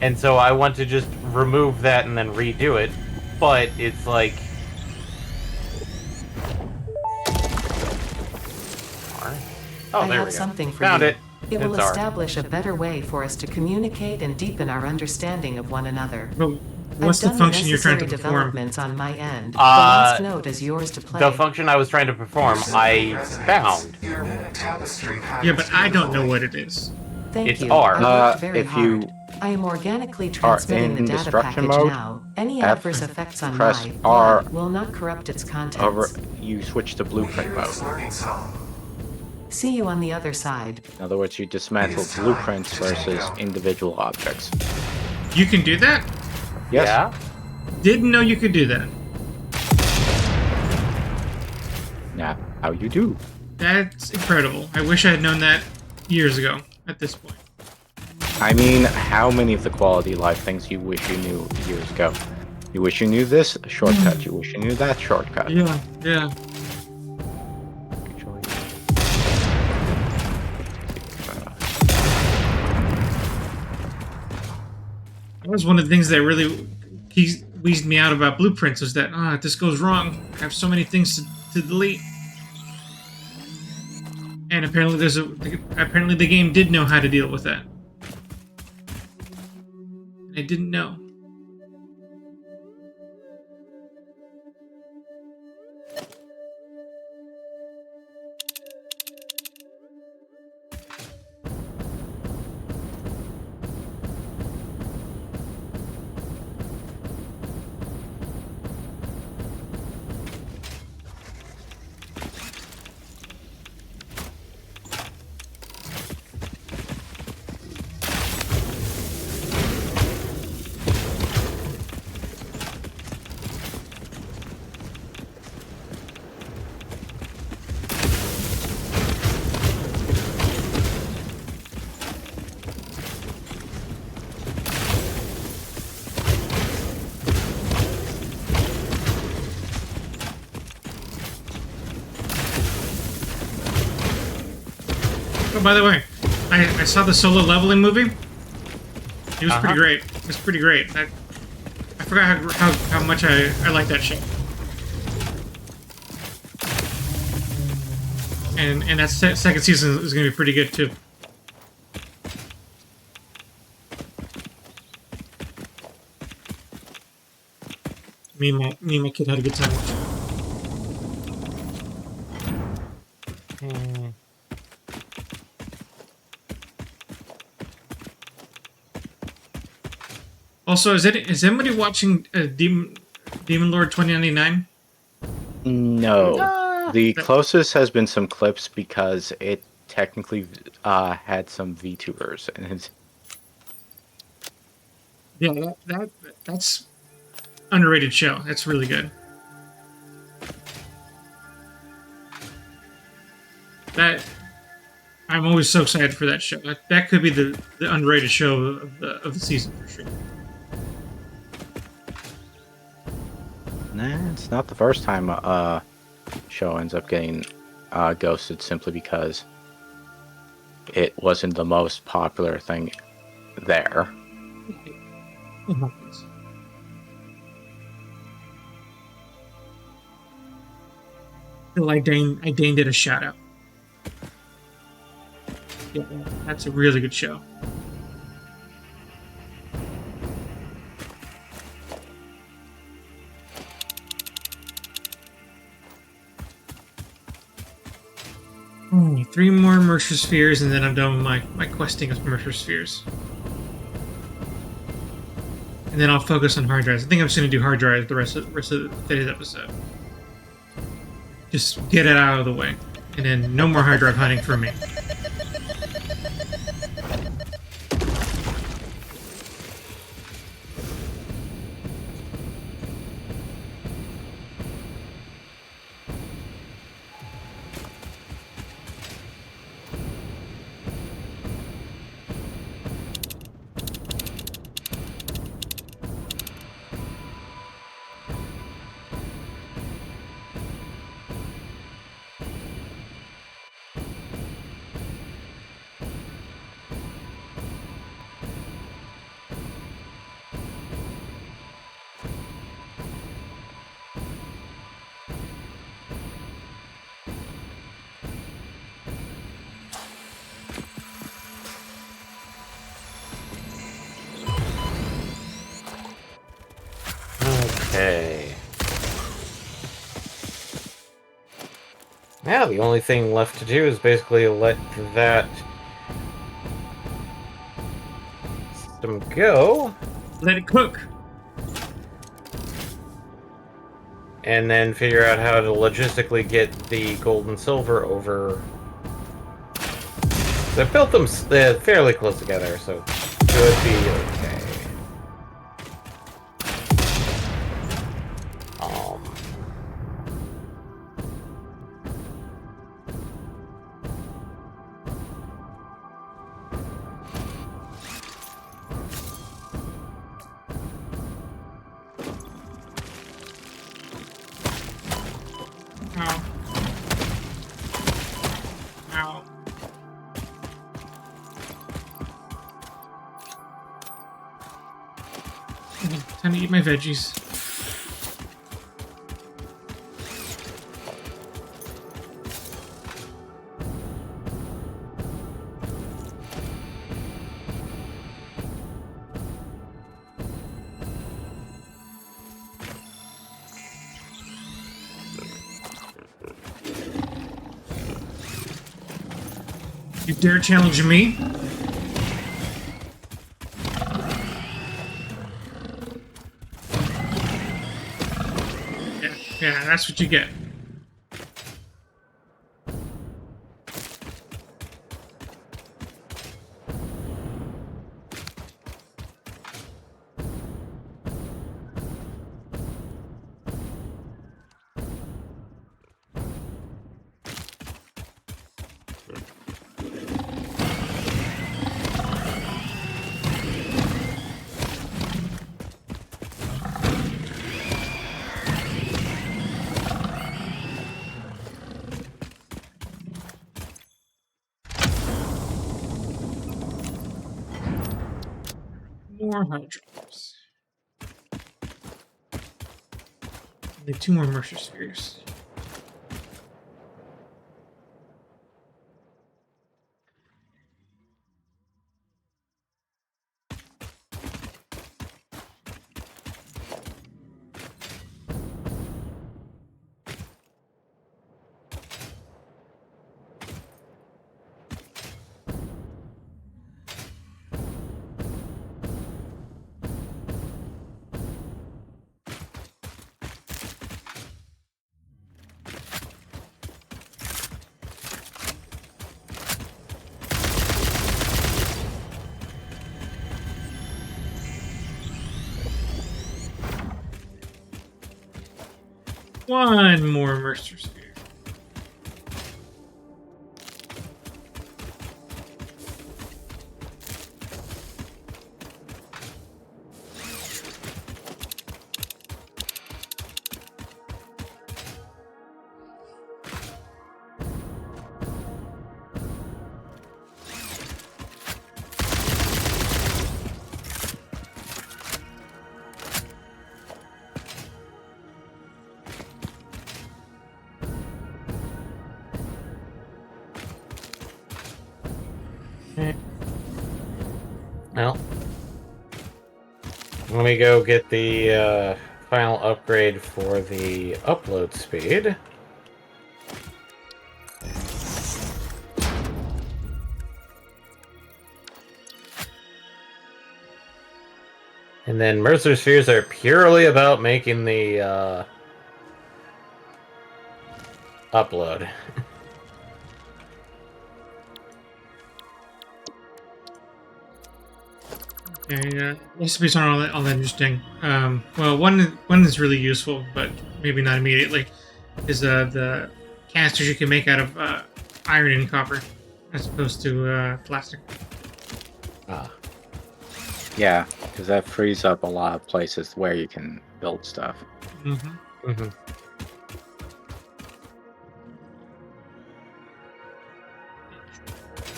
S2: And so I want to just remove that and then redo it. But it's like... Oh,
S4: I
S2: there
S4: have
S2: we go.
S4: something for
S2: Found
S4: you.
S2: it.
S4: It will
S2: It's R.
S4: establish a better way for us to communicate and deepen our understanding of one another.
S1: But what's the
S4: I've done
S1: function you're trying to
S4: necessary
S1: perform?
S4: developments on my end. The last note is yours to play.
S2: The function I was trying to perform, I found.
S5: Your minute tapestry
S1: Yeah, but I don't know what it is.
S4: Thank
S2: It's
S4: you.
S2: R.
S4: I worked very
S3: if you
S4: hard. I am organically transmitting the
S3: in
S4: data
S3: destruction
S4: package
S3: mode,
S4: now. Any
S3: F,
S4: adverse effects on
S3: press
S4: my
S3: R
S4: blood will not corrupt its contents.
S3: Over, you switch to blueprint mode.
S5: learning zone.
S4: See you on the other side.
S3: In other words, you dismantle blueprints versus individual objects.
S1: You can do that?
S3: Yes.
S2: Yeah?
S1: Didn't know you could do that.
S3: Now, how you do?
S1: That's incredible. I wish I had known that years ago at this point.
S3: I mean, how many of the quality of life things you wish you knew years ago? You wish you knew this shortcut. You wish you knew that shortcut.
S1: Yeah.
S3: Actually,
S1: That was one of the things that really wheezed me out about blueprints was that, if this goes wrong, I have so many things to delete. And apparently apparently the game did know how to deal with that. And I didn't know. Oh, by the way, I saw the solo leveling movie. It was pretty great. It was pretty great. I forgot how much I like that shit. and that second season is going to be pretty good too. Me and my kid had a good time watching it.
S2: Hmm.
S1: Also, is anybody watching Demon Lord 2099?
S3: No.
S2: Ah.
S3: The closest has been some clips because it technically had some VTubers and it's
S1: Yeah, that's underrated show. That's really good. That I'm always so excited for that show. That could be the underrated show of the season for sure.
S3: nah, it's not the first time show ends up getting ghosted simply because it wasn't the most popular thing there.
S1: It happens. Phil, I deigned it a shout out. Yeah, that's a really good show. Only 3 more Mercer Spheres, and then I'm done with my questing of Mercer Spheres. And then I'll focus on hard drives. I think I'm just going to do hard drives the rest of today's episode. Just get it out of the way. And then no more hard drive hunting for me.
S2: Okay. Now the only thing left to do is basically let that system go,
S1: Let it cook.
S2: and then figure out how to logistically get the gold and silver over. So I built them fairly close together, so it should be okay.
S1: Ow. Ow. Time to eat my veggies. You dare challenge me? Yeah, that's what you get. More hard drives. Only 2 more Mercer Spheres. One more Mercer Sphere.
S2: Well, let me go get the final upgrade for the upload speed. And then Mercer Spheres are purely about making the upload.
S1: Okay, recipes aren't all that interesting. Well, one is really useful, but maybe not immediately. Is the canisters you can make out of iron and copper, as opposed to plastic.
S2: Ah.
S3: Yeah, because that frees up a lot of places where you can build stuff.
S1: Mm-hmm.
S2: Mm-hmm.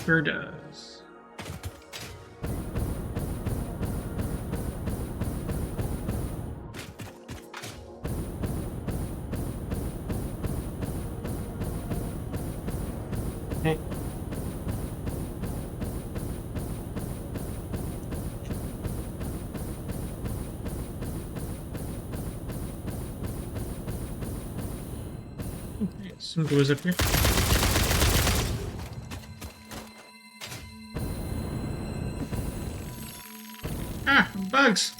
S1: Sure does.
S2: Hey.
S1: Okay, some goes up here. Ah, bugs.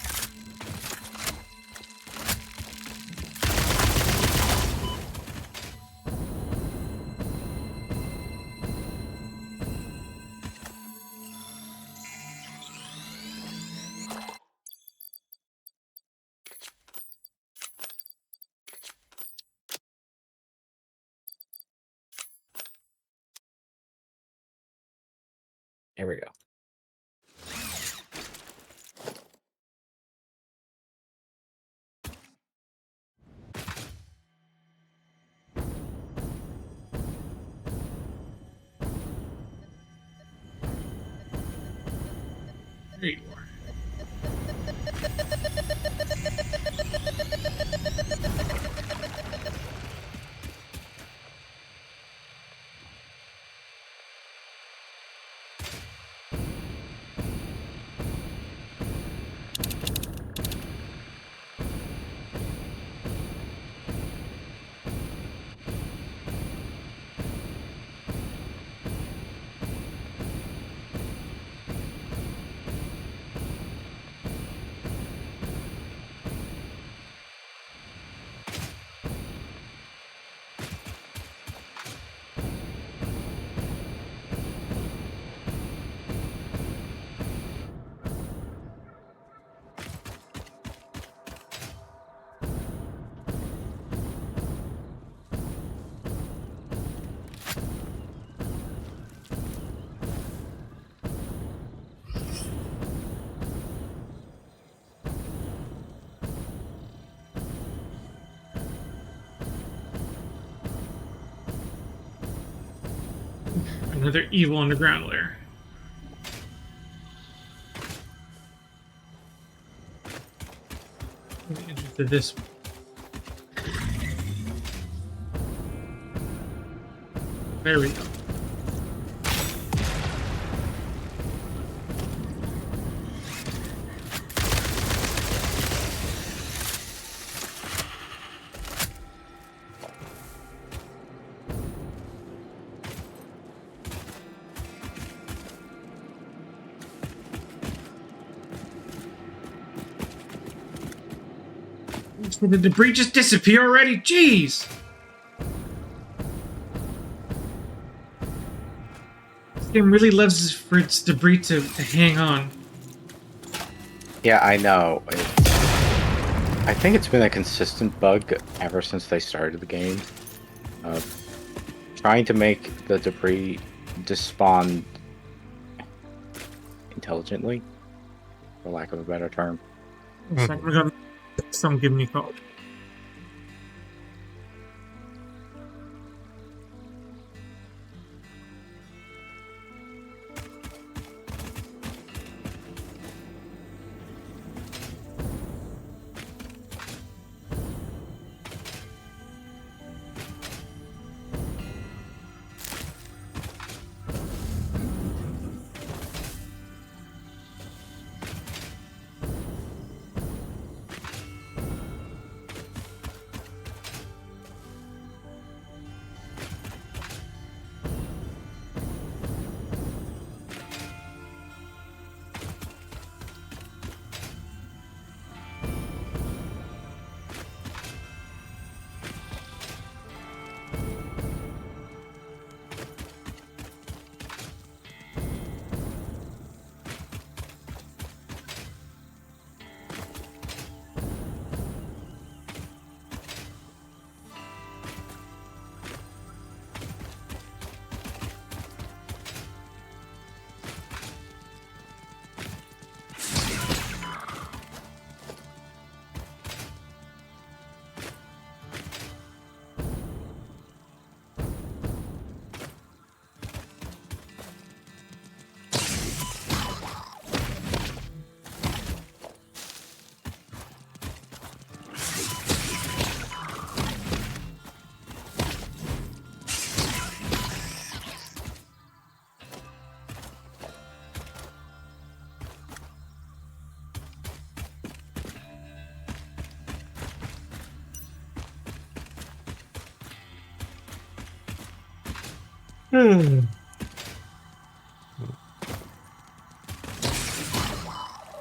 S2: Here we go.
S1: There you are. Another evil underground lair. I'm interested in this. There we go. Did the debris just disappear already? Jeez! This game really loves for its debris to hang on.
S3: Yeah, I know. I think it's been a consistent bug ever since they started the game. Trying to make the debris despawn intelligently, for lack of a better term.
S1: So I'm gonna some give me a call.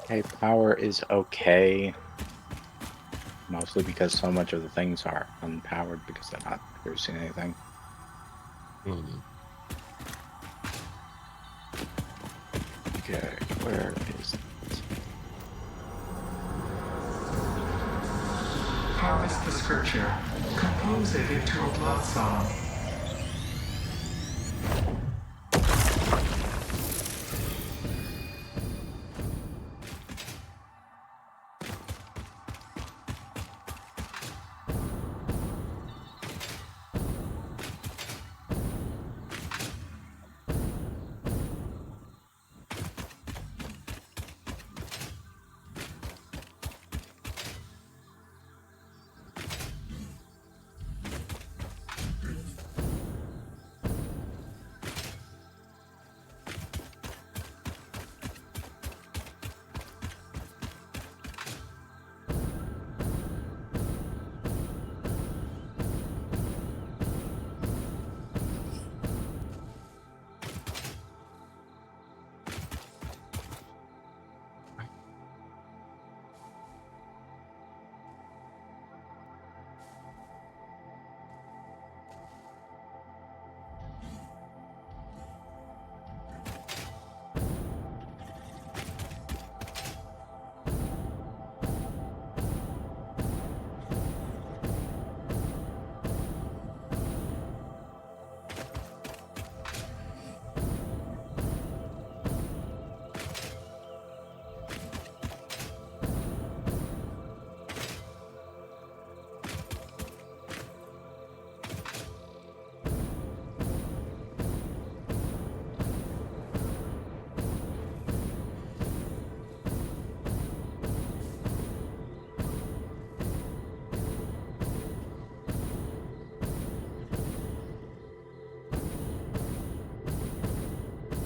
S3: Hey, power is okay. Mostly because so much of the things are unpowered because they're not producing anything. Okay, where is it?
S5: Harvest the scripture. Compose it into a blood song.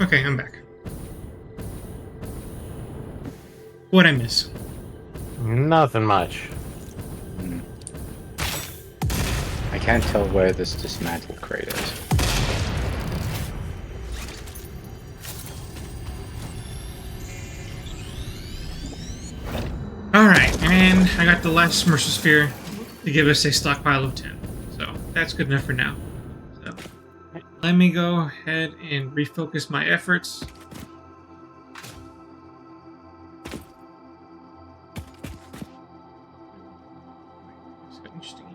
S1: Okay, I'm back. What'd I miss?
S2: Nothing much.
S3: I can't tell where this dismantled crate is.
S1: Alright, and I got the last Mercer Sphere to give us a stockpile of 10. So that's good enough for now. So let me go ahead and refocus my efforts. quite interesting.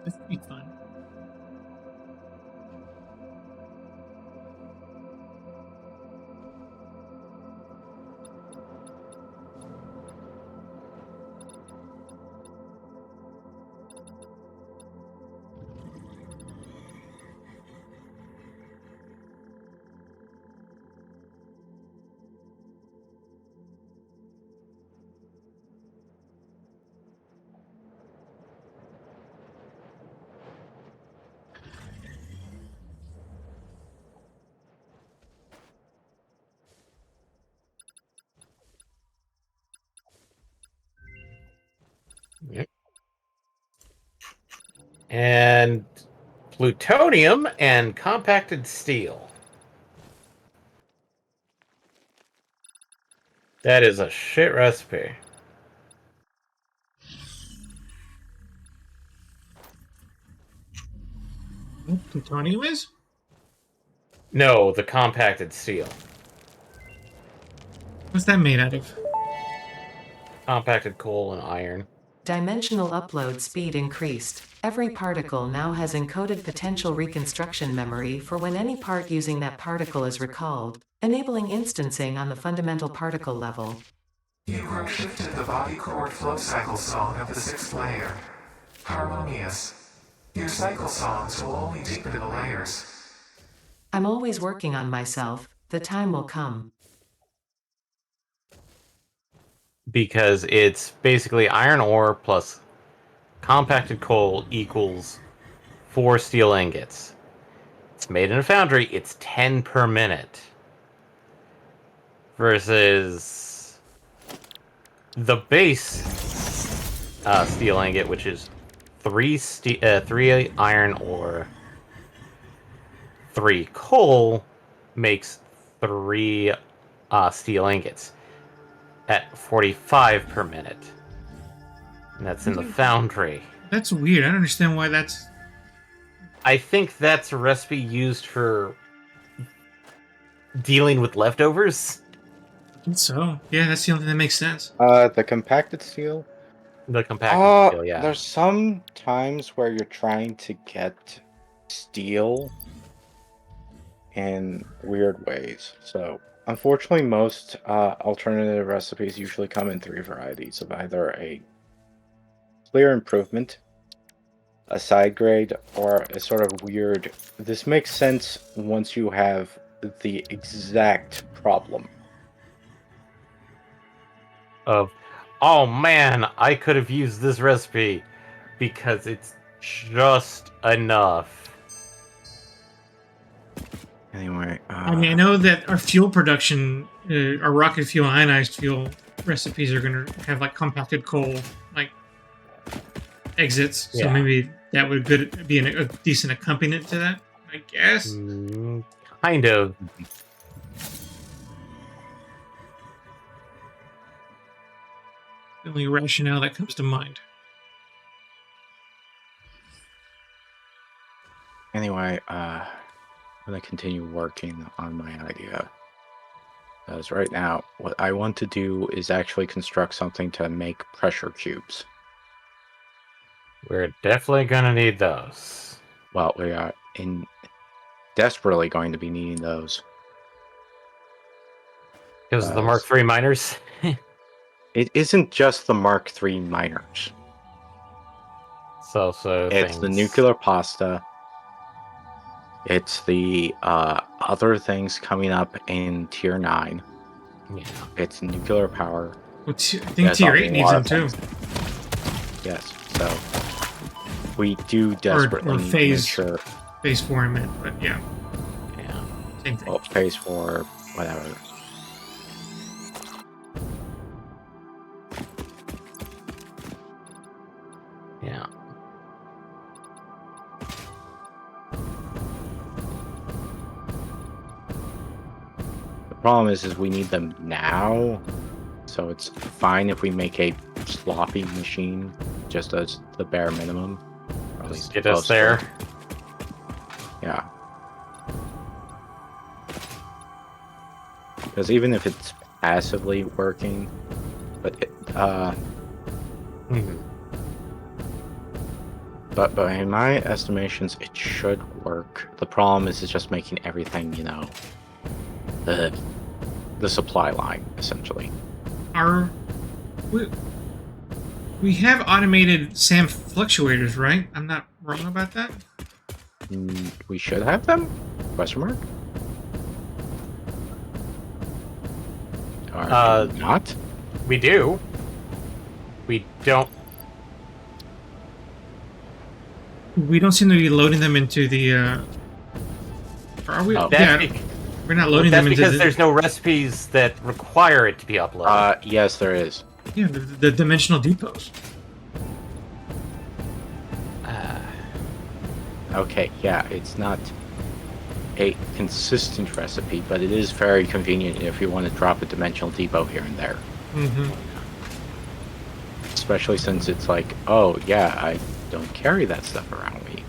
S1: This would be fun.
S2: Yep. And plutonium and compacted steel. That is a shit recipe.
S1: What plutonium is?
S2: No, the compacted steel.
S1: What's that made out of?
S2: Compacted coal and iron.
S4: Dimensional upload speed increased. Every particle now has encoded potential reconstruction memory for when any part using that particle is recalled, enabling instancing on the fundamental particle level.
S5: You grow shifted the body chord flow cycle song of the sixth layer. Harmonious. Your cycle songs will only deepen the layers.
S4: I'm always working on myself, the time will come.
S2: Because it's basically iron ore plus compacted coal equals 4 steel ingots. It's made in a foundry, it's 10 per minute. Versus the base steel ingot, which is 3 iron ore, 3 coal, makes 3 steel ingots at 45 per minute. And that's in the foundry.
S1: That's weird. I don't understand why that's.
S2: I think that's a recipe used for dealing with leftovers.
S1: I think so. Yeah, that's the only thing that makes sense.
S3: The compacted steel.
S2: The compacted steel, yeah.
S3: There's some times where you're trying to get steel in weird ways. So, unfortunately, most alternative recipes usually come in 3 varieties of either a clear improvement, a side grade, or a sort of weird. This makes sense once you have the exact problem.
S2: Of, oh man, I could have used this recipe because it's just enough.
S3: Anyway,
S1: I mean, I know that our fuel production, our rocket fuel, ionized fuel recipes are going to have like compacted coal, like exits. So
S2: Yeah.
S1: maybe that would be a decent accompaniment to that, I guess.
S2: Kind of.
S1: The only rationale that comes to mind.
S3: Anyway, I'm gonna continue working on my idea. Because right now, what I want to do is actually construct something to make pressure cubes.
S2: We're definitely gonna need those.
S3: Well, we are desperately going to be needing those.
S2: Because of the Mark III miners.
S3: It isn't just the Mark III miners.
S2: It's
S3: the nuclear pasta. It's the other things coming up in Tier 9.
S2: Yeah.
S3: It's nuclear power.
S1: Well, I think Tier 8 needs them too.
S3: Yes, so we do desperately
S1: or
S3: need to make sure.
S1: Phase 4 I meant, but yeah.
S2: Yeah.
S1: Same thing.
S3: Well, phase 4, whatever.
S2: Yeah.
S3: problem is we need them now. So it's fine if we make a sloppy machine, just as the bare minimum. Or at least
S2: Get us
S3: close to
S2: there.
S3: it. Yeah. Because even if it's passively working, but
S2: Mhm.
S3: but in my estimations, it should work. The problem is it's just making everything, the supply line essentially.
S1: Are we have automated SAM fluctuators, right? I'm not wrong about that.
S3: We should have them? Question mark? Or do we not?
S2: We do. We don't.
S1: We don't seem to be loading them into the. Or are we?
S3: Oh.
S1: Yeah,
S2: That's,
S1: we're not loading
S2: that's
S1: them into
S2: because
S1: the.
S2: there's no recipes that require it to be uploaded.
S3: Yes, there is.
S1: Yeah, the dimensional depots.
S3: Okay, yeah, it's not a consistent recipe, but it is very convenient if you want to drop a dimensional depot here and there.
S1: Mm-hmm.
S3: Especially since it's like, oh yeah, I don't carry that stuff around with me.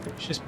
S1: It's just.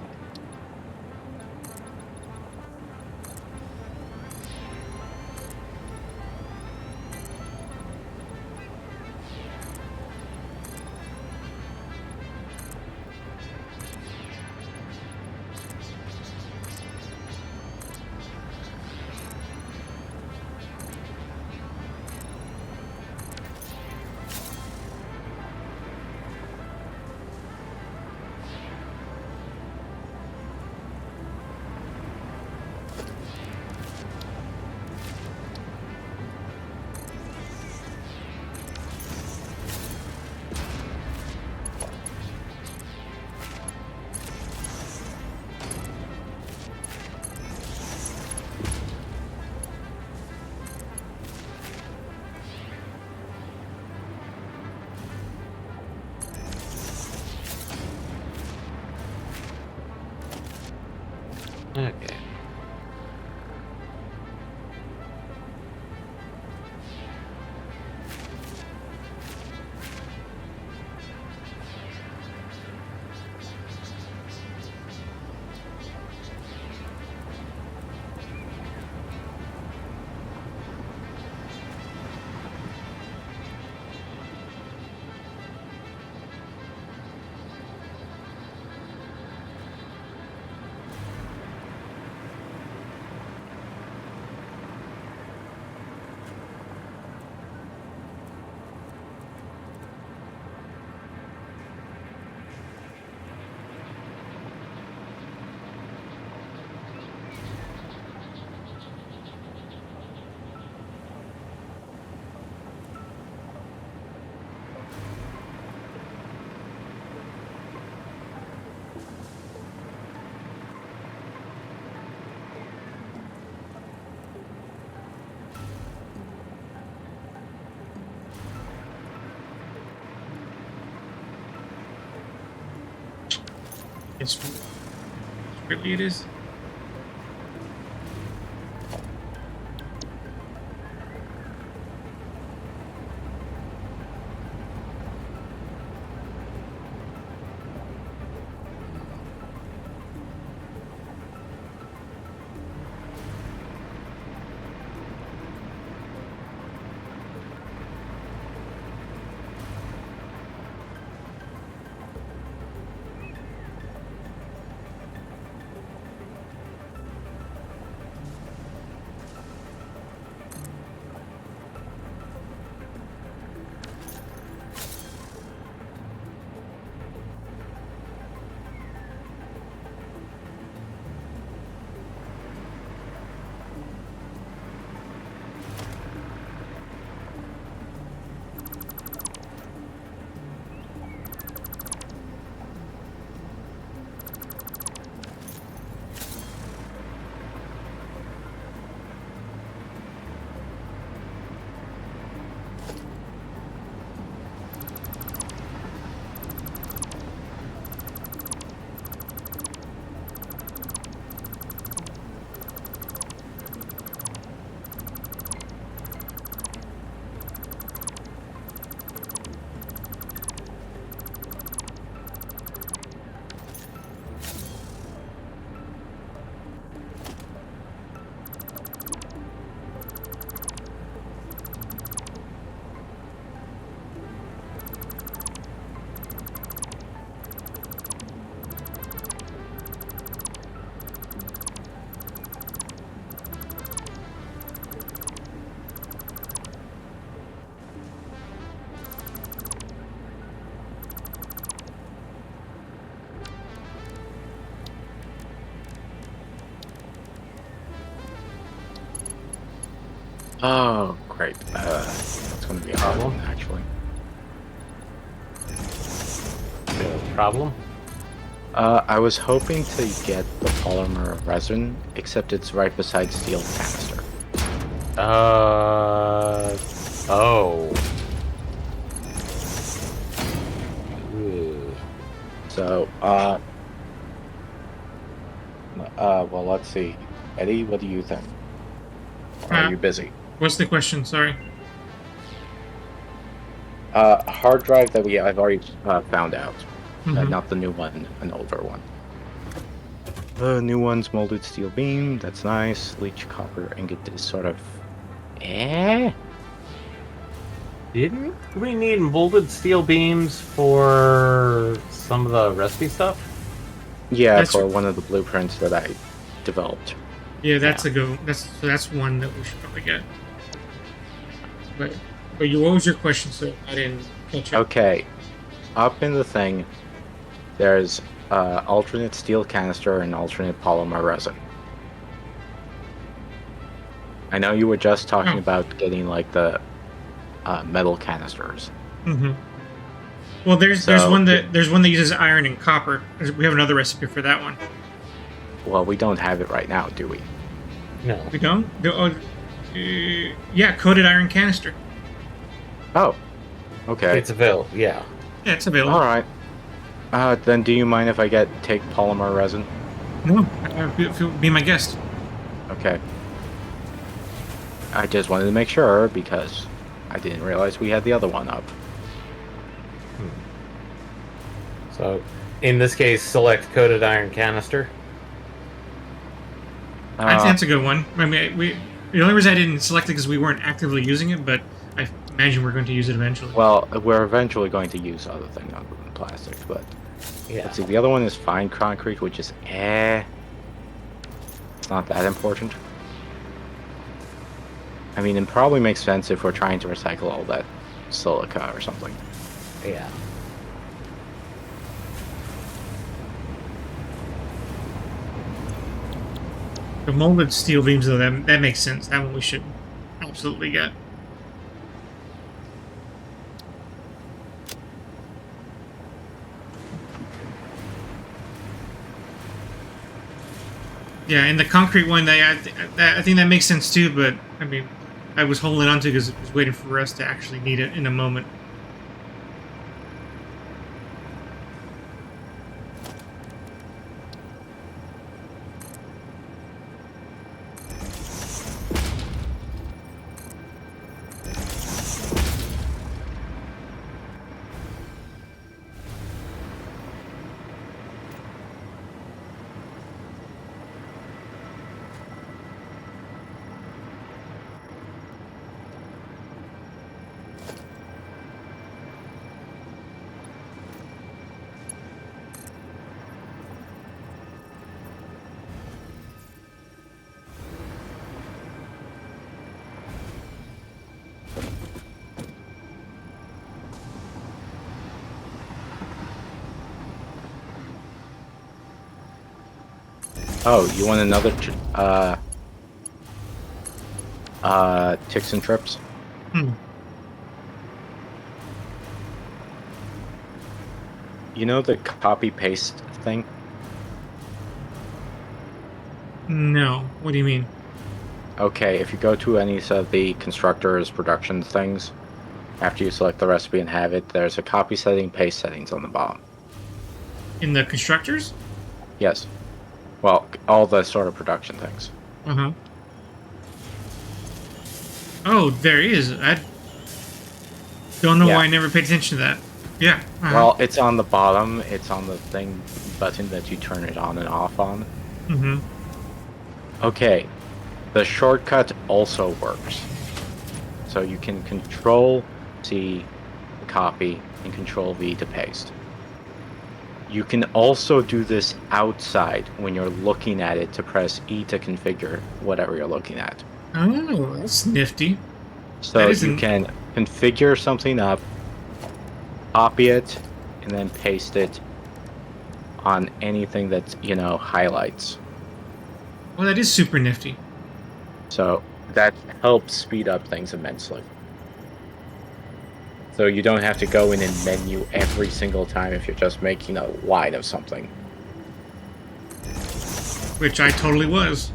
S1: Yes, really it is.
S3: Oh, great. That's going to be a problem, actually.
S2: Problem?
S3: I was hoping to get the polymer resin, except it's right beside steel canister.
S2: Oh. Ooh.
S3: So, well, let's see. Eddie, what do you think? Or are you busy?
S1: What's the question? Sorry.
S3: A hard drive that I've already found out.
S1: Mhm.
S3: Not the new one, an older one. The new one's molded steel beam. That's nice. Leach copper ingot is sort of,
S2: Didn't we need molded steel beams for some of the recipe stuff?
S3: Yeah,
S1: That's-
S3: for one of the blueprints that I developed.
S1: Yeah, that's a go. That's one that we should probably get. But what was your question? So I didn't catch up.
S3: Okay, up in the thing, there's alternate steel canister and alternate polymer resin. I know you were just talking
S1: Oh.
S3: about getting like the metal canisters.
S1: Mm-hmm. Well, there's
S3: So-
S1: one that uses iron and copper. We have another recipe for that one.
S3: Well, we don't have it right now, do we?
S2: No.
S1: We don't. Yeah, coated iron canister.
S3: Oh, okay.
S2: It's available, yeah.
S1: Yeah, it's available.
S3: All right. Then do you mind if I take polymer resin?
S1: No, be my guest.
S3: Okay. I just wanted to make sure because I didn't realize we had the other one up.
S2: So, in this case, select coated iron canister.
S1: I think that's a good one. I mean, the only reason I didn't select it because we weren't actively using it, but I imagine we're going to use it eventually.
S3: Well, we're eventually going to use other things other than plastic, but
S2: Yeah.
S3: let's see. The other one is fine concrete, which is It's not that important. I mean, it probably makes sense if we're trying to recycle all that silica or something.
S2: Yeah.
S1: The molded steel beams, though, that makes sense. That one we should absolutely get. Yeah, and the concrete one, I think that makes sense too. But I mean, I was holding on to because I was waiting for us to actually need it in a moment.
S3: Oh, you want another ticks and trips?
S1: Hmm.
S3: You know the copy paste thing?
S1: No. What do you mean?
S3: Okay, if you go to any of the constructors production things, after you select the recipe and have it, there's a copy setting, paste settings on the bottom.
S1: In the constructors?
S3: Yes. Well, all the sort of production things.
S1: Uh-huh. Oh, there is. I don't know
S3: Yeah.
S1: why I never paid attention to that. Yeah. Uh-huh.
S3: Well, it's on the bottom. It's on the thing button that you turn it on and off on.
S1: Mm-hmm.
S3: Okay, the shortcut also works. So you can Control C to copy and Control V to paste. You can also do this outside when you're looking at it to press E to configure whatever you're looking at.
S1: Oh, that's nifty.
S3: So
S1: That
S3: you
S1: isn't-
S3: can configure something up, copy it, and then paste it on anything that, highlights.
S1: Well, that is super nifty.
S3: So that helps speed up things immensely. So you don't have to go in and menu every single time if you're just making a line of something.
S1: Which I totally was.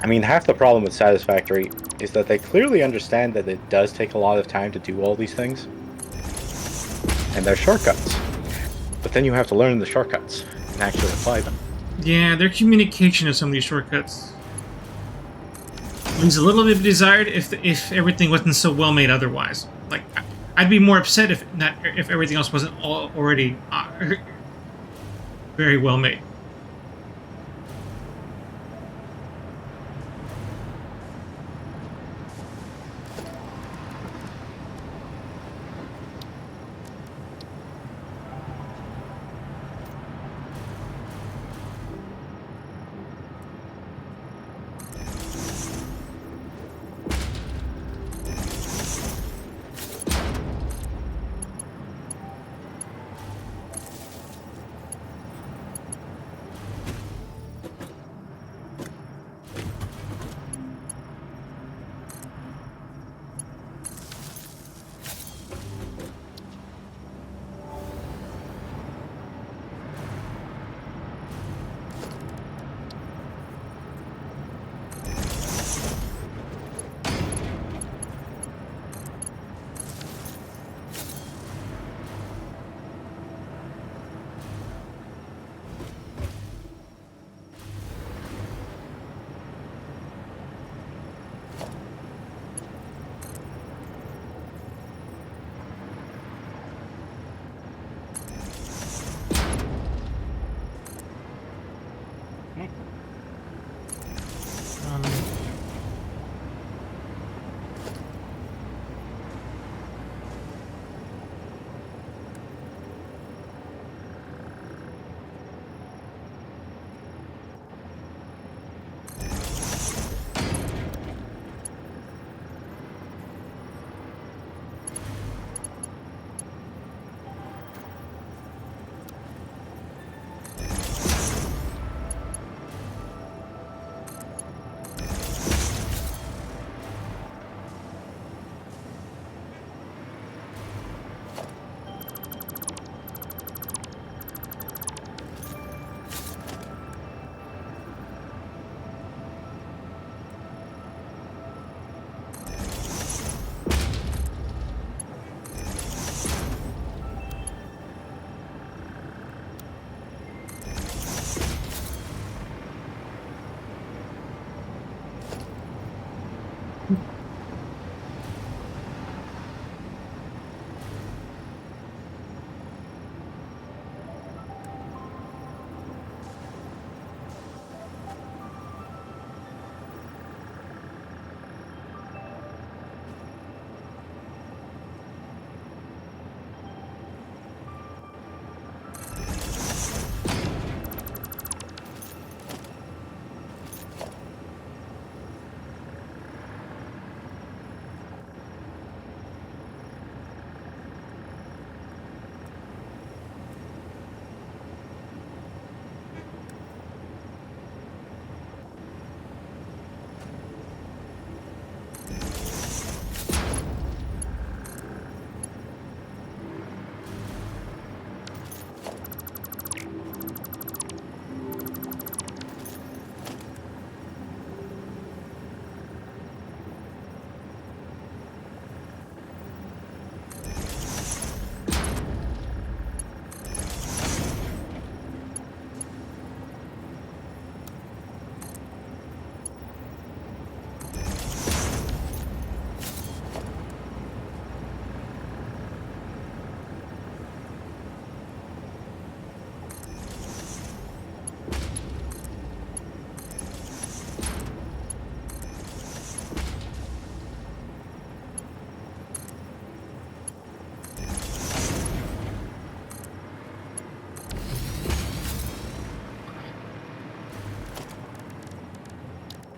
S3: I mean, half the problem with Satisfactory is that they clearly understand that it does take a lot of time to do all these things. And they're shortcuts. But then you have to learn the shortcuts and actually apply them.
S1: Yeah, their communication of some of these shortcuts leaves a little bit of desired if everything wasn't so well made otherwise. Like, I'd be more upset if everything else wasn't already very well made.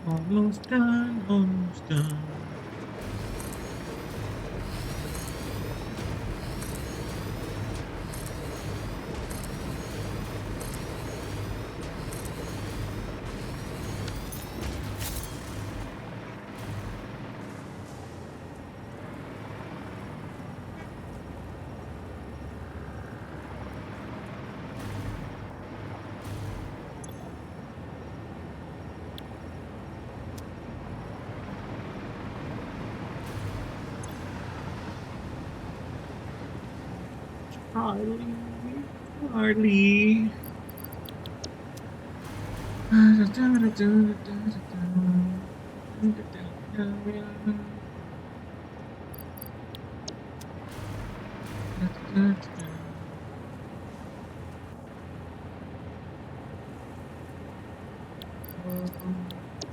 S1: Almost done, almost done. Charlie, Charlie.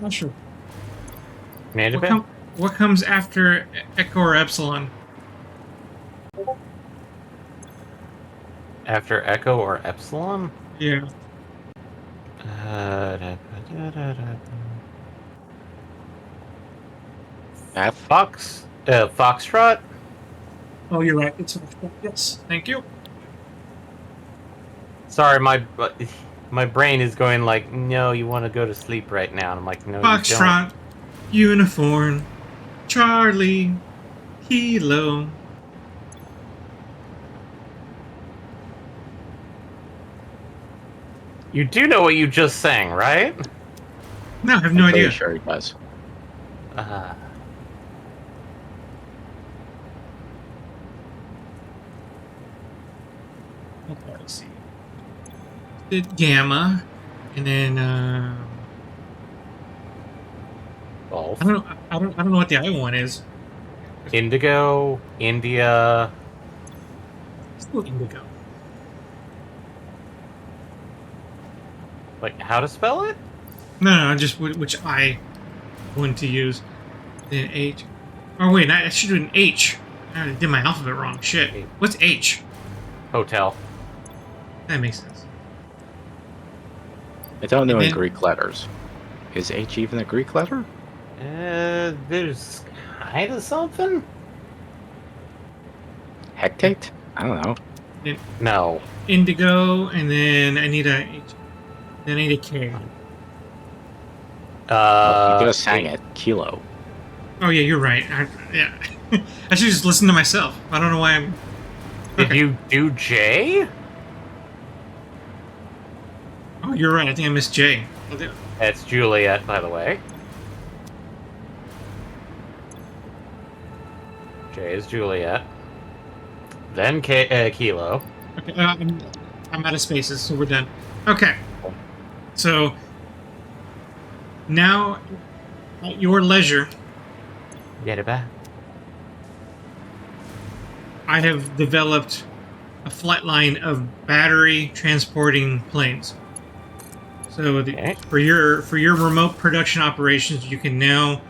S1: Not sure.
S2: Need a
S1: What,
S2: bit?
S1: what comes after Echo or Epsilon?
S2: After Echo or Epsilon?
S1: Yeah.
S3: F.
S2: Foxtrot?
S1: Oh, you're right. It's yes. Thank you.
S2: Sorry, my brain is going like, no, you want to go to sleep right now. And I'm like, no, you don't.
S1: Foxtrot, uniform, Charlie, Kilo.
S2: You do know what you just sang, right?
S1: No, I have no
S3: I'm pretty
S1: idea.
S3: sure he does.
S2: Uh,
S1: Okay, let's see. Did Gamma, and then
S2: Golf.
S1: I don't know what the other one is.
S2: Indigo, India.
S1: Let's go Indigo.
S2: Like, how to spell it?
S1: No, just which I want to use. Then H. Oh wait, I should do an H. I did my alphabet wrong. Shit. What's H?
S2: Hotel.
S1: That makes sense.
S3: I don't know
S1: And
S3: in
S1: then-
S3: Greek letters. Is H even a Greek letter?
S2: There's kind of something?
S3: Hectate? I don't know.
S2: No.
S1: Indigo, and then I need a H. Then I need a K.
S3: You just sang it. Kilo.
S1: Oh yeah, you're right. Yeah, I should just listen to myself. I don't know why I'm.
S2: Did
S1: Okay.
S2: you do J?
S1: Oh, you're right. I think I missed J. I'll do-
S2: That's Juliet, by the way. J is Juliet. Then Kilo.
S1: Okay, I'm out of spaces, so we're done. Okay. So now, at your leisure,
S2: Get it back.
S1: I have developed a flight line of battery transporting planes. So
S2: Okay.
S1: for your remote production operations, you can now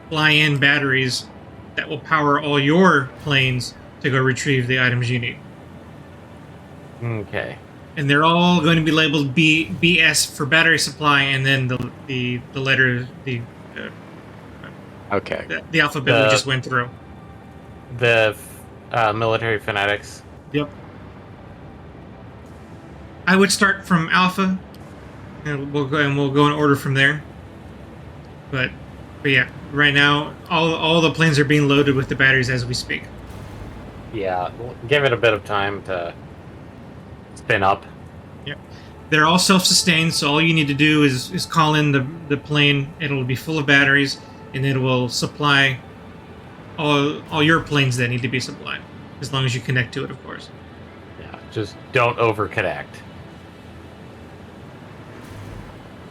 S1: fly in batteries that will power all your planes to go retrieve the items you need.
S2: Okay.
S1: And they're all going to be labeled BS for battery supply, and then the letter
S3: Okay.
S1: the alphabet we
S2: The-
S1: just went through.
S2: The military fanatics.
S1: Yep. I would start from Alpha, and we'll go in order from there. But yeah, right now all the planes are being loaded with the batteries as we speak.
S2: Yeah, give it a bit of time to spin up.
S1: They're all self-sustained, so all you need to do is call in the plane. It'll be full of batteries, and it will supply all your planes that need to be supplied, as long as you connect to it, of course.
S2: Yeah, just don't overconnect.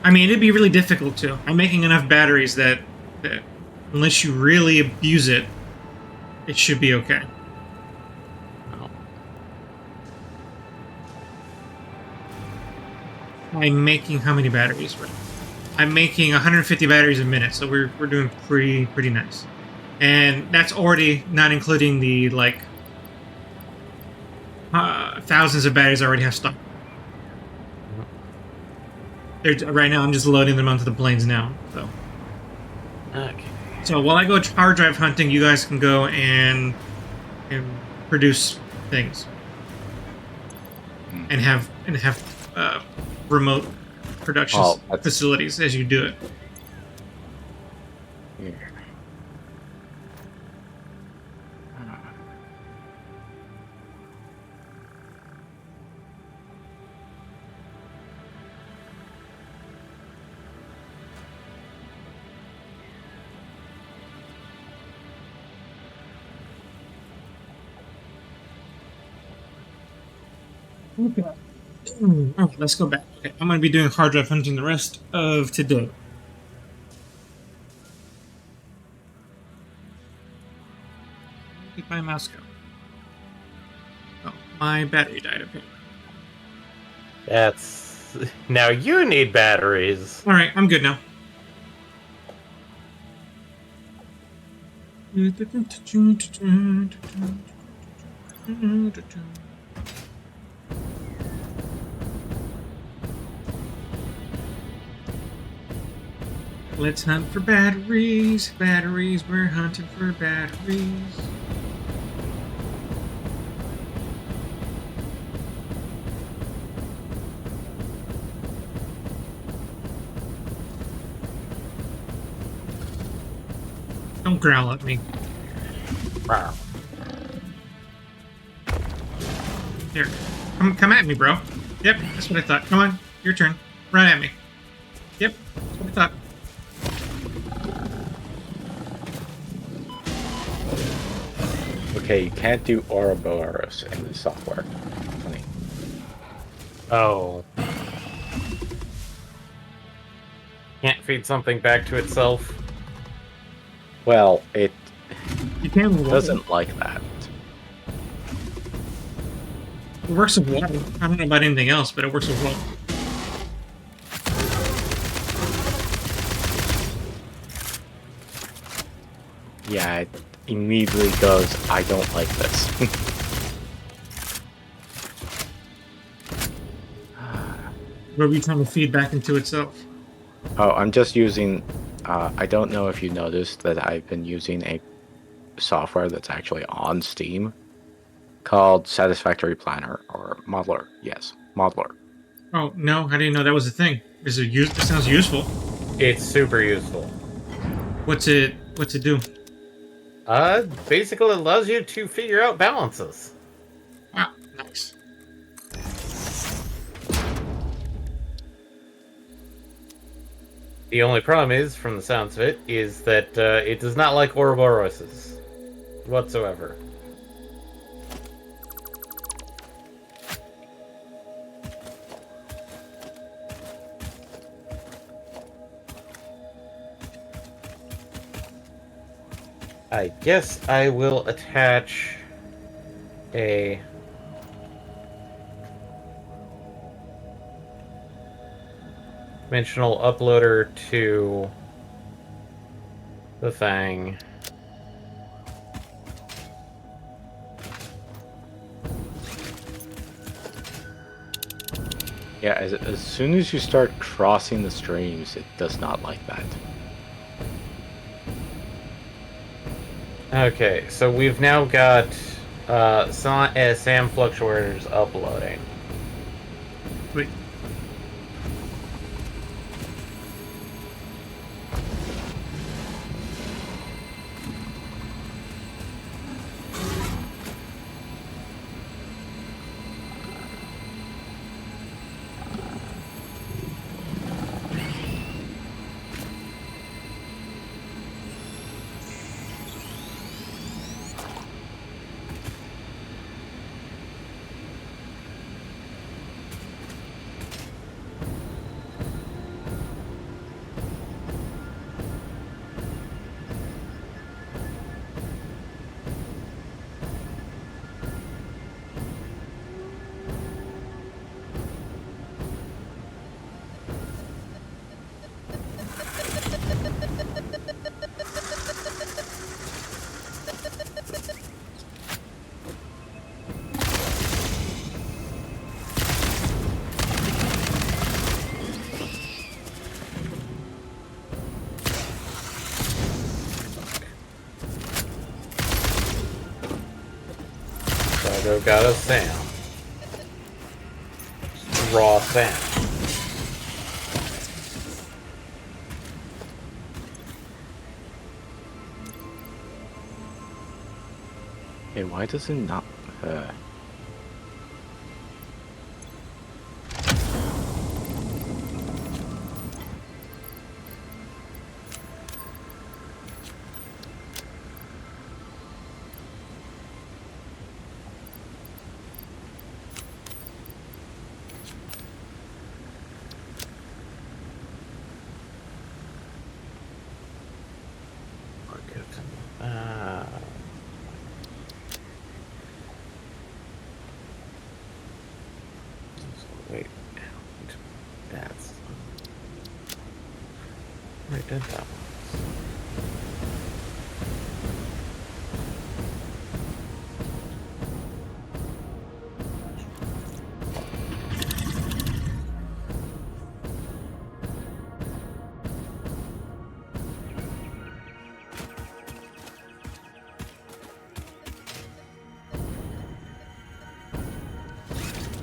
S1: I mean, it'd be really difficult to. I'm making enough batteries that unless you really abuse it, it should be okay.
S2: Oh.
S1: I'm making how many batteries? Right? I'm making 150 batteries a minute, so we're doing pretty nice. And that's already not including the thousands of batteries I already have stocked. Right now, I'm just loading them onto the planes now.
S2: Okay.
S1: So while I go hard drive hunting, you guys can go and produce things and have remote production
S3: Oh, that's-
S1: facilities as you do it.
S3: Yeah.
S1: Oh, let's go back. Okay, I'm going to be doing hard drive hunting the rest of today. Where did my mouse go? Oh, my battery died up here.
S2: That's... Now you need batteries.
S1: All right, I'm good now. Let's hunt for batteries. Batteries, we're hunting for batteries. Don't growl at me.
S2: Rawr.
S1: Here. Come at me, bro. Yep, that's what I thought. Come on, your turn. Run at me. Yep, that's what I thought.
S3: Okay, you can't do Ouroboros in the software. Funny.
S2: Oh. Can't feed something back to itself.
S3: Well, it
S1: You can with water.
S3: doesn't like that.
S1: It works with water. I don't know about anything else, but it works with water.
S3: Yeah, it immediately goes, I don't like this.
S1: What are you trying to feed back into itself?
S3: Oh, I'm just using, I don't know if you noticed that I've been using a software that's actually on Steam called Satisfactory Planner, or Modeler. Yes, Modeler.
S1: Oh, no, I didn't know that was a thing. Is it it sounds useful.
S2: It's super useful.
S1: What's it do?
S2: Basically allows you to figure out balances.
S1: Wow, nice.
S2: The only problem is, from the sounds of it, is that it does not like Ouroboroses whatsoever. I guess I will attach a dimensional uploader to the thing.
S3: Yeah, as soon as you start crossing the streams, it does not like that.
S2: Okay, so we've now got SAM fluctuators uploading.
S1: Wait.
S2: also got a Sam. Raw Sam.
S3: Hey, why does it not?
S2: Wait, that's. I did that one.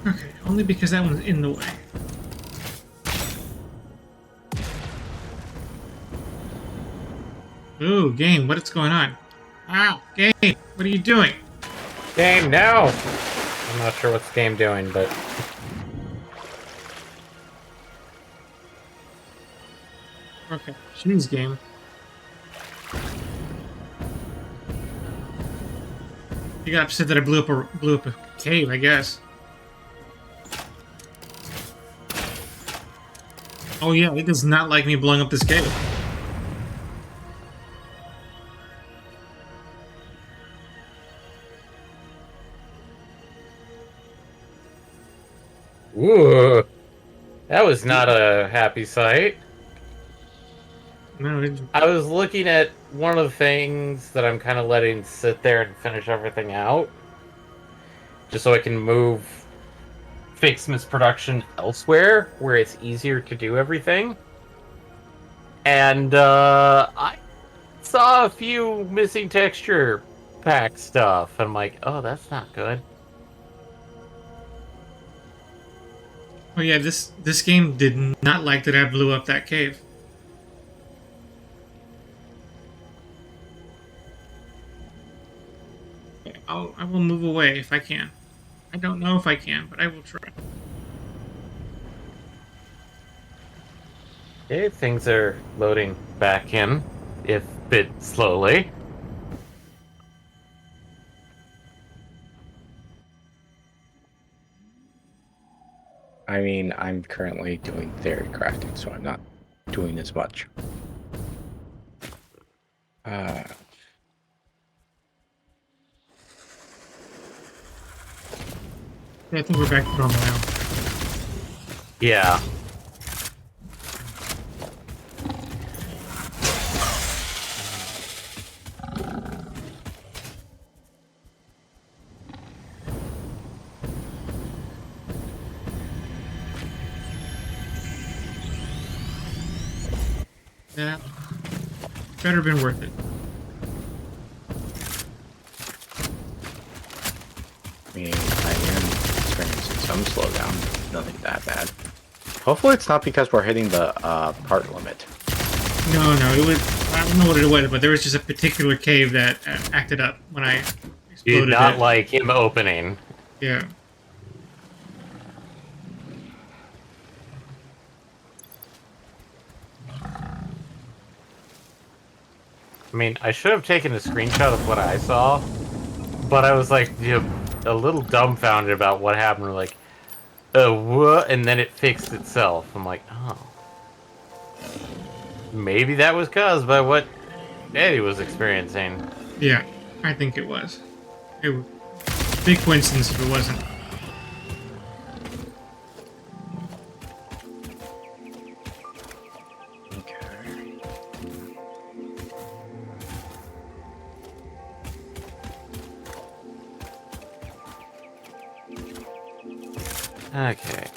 S1: Okay, only because that one's in the way. Ooh, game, what is going on? Wow, game, what are you doing?
S2: Game, no! I'm not sure what's the game doing, but...
S1: Okay, jeez, game. You got upset that I blew up a cave, I guess. Oh yeah, it does not like me blowing up this cave.
S2: Ooh! That was not a happy sight.
S1: No,
S2: I was looking at one of the things that I'm kind of letting sit there and finish everything out. Just so I can move Fixmas production elsewhere, where it's easier to do everything. And, I saw a few missing texture pack stuff. And I'm like, oh, that's not good.
S1: oh yeah, this game did not like that I blew up that cave. Okay, I will move away if I can. I don't know if I can, but I will try.
S2: Okay, things are loading back in, if a bit slowly.
S3: I mean, I'm currently doing theory crafting, so I'm not doing as much.
S1: Yeah, I think we're back to normal now.
S2: Yeah.
S1: Yeah, better been worth it.
S3: I mean, I am experiencing some slowdown. Nothing that bad. Hopefully it's not because we're hitting the part limit.
S1: No, it was. I don't know what it was, but there was just a particular cave that acted up when I exploded
S2: Did not
S1: it.
S2: like him opening.
S1: Yeah.
S2: I mean, I should have taken a screenshot of what I saw, but I was like, a little dumbfounded about what happened. Like, what? And then it fixed itself. I'm like, oh. Maybe that was caused by what Eddie was experiencing.
S1: Yeah, I think it was. It was big coincidence if it wasn't.
S3: Okay.
S2: Okay.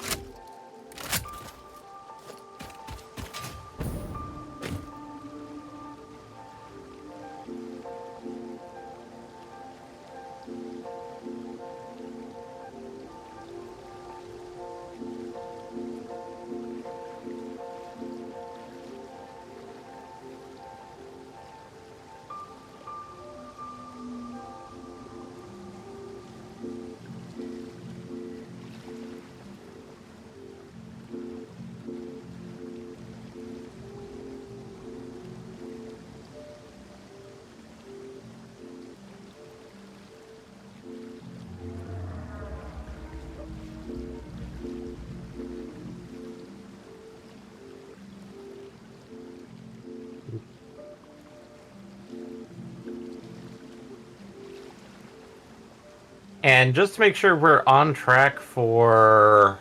S2: And just to make sure we're on track for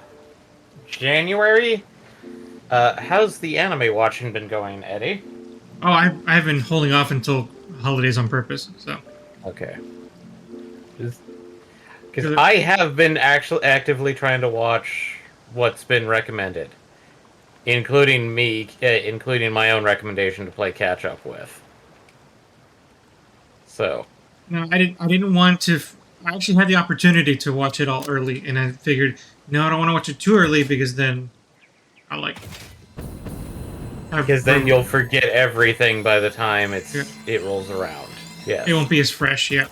S2: January, how's the anime watching been going, Eddie?
S1: Oh, I've been holding off until holidays on purpose. So
S2: Okay. Because
S1: 'Cause
S2: I have been actually actively trying to watch what's been recommended, including including my own recommendation to play catch up with. So,
S1: no, I didn't want to. I actually had the opportunity to watch it all early, and I figured, no, I don't want to watch it too early because then I like.
S2: because then you'll forget everything by the time
S1: Yeah.
S2: it rolls around. Yeah.
S1: It won't be as fresh yet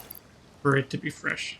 S1: for it to be fresh.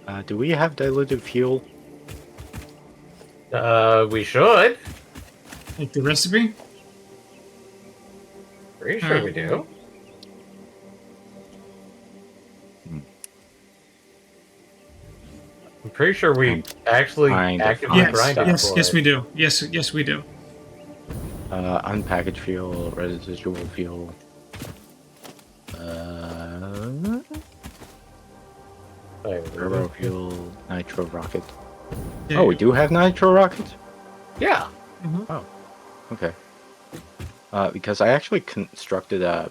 S3: Uh, do we have diluted fuel?
S2: We should.
S1: Like the recipe.
S2: Pretty sure we do. I'm pretty sure we actually
S3: kind of
S2: actively
S1: Yes,
S2: grinded
S1: yes,
S2: for
S1: yes,
S2: it.
S1: we do. Yes, we do.
S3: Unpackaged fuel, residual fuel. Turbo fuel, nitro rocket.
S1: Yeah.
S3: Oh, we do have nitro rockets?
S2: Yeah.
S3: Okay. Because I actually constructed a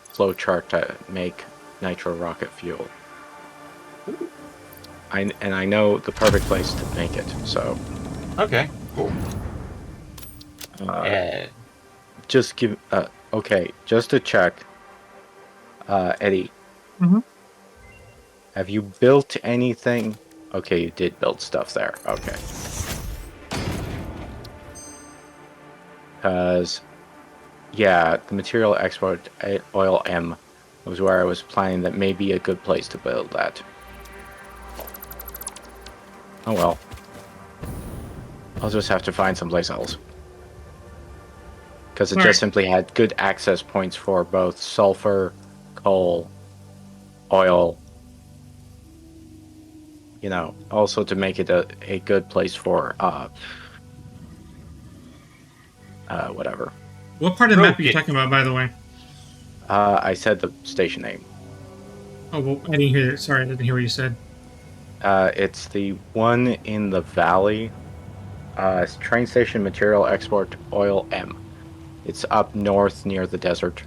S3: flow chart to make nitro rocket fuel. And I know the perfect place to make it, so
S2: Okay. Cool.
S3: just give okay, just to check, Eddie.
S1: Mhm.
S3: Have you built anything? Okay, you did build stuff there. Okay. Because, yeah, the material export oil M was where I was planning that may be a good place to build that. Oh well. I'll just have to find someplace else. Because it
S1: Alright.
S3: just simply had good access points for both sulfur, coal, oil. You know, also to make it a good place for, whatever.
S1: What part of the map are you
S2: Okay.
S1: talking about, by the way?
S3: I said the station name.
S1: Oh, well, I didn't hear it. Sorry, I didn't hear what you said.
S3: It's the one in the valley. It's train station material export oil M. It's up north near the desert.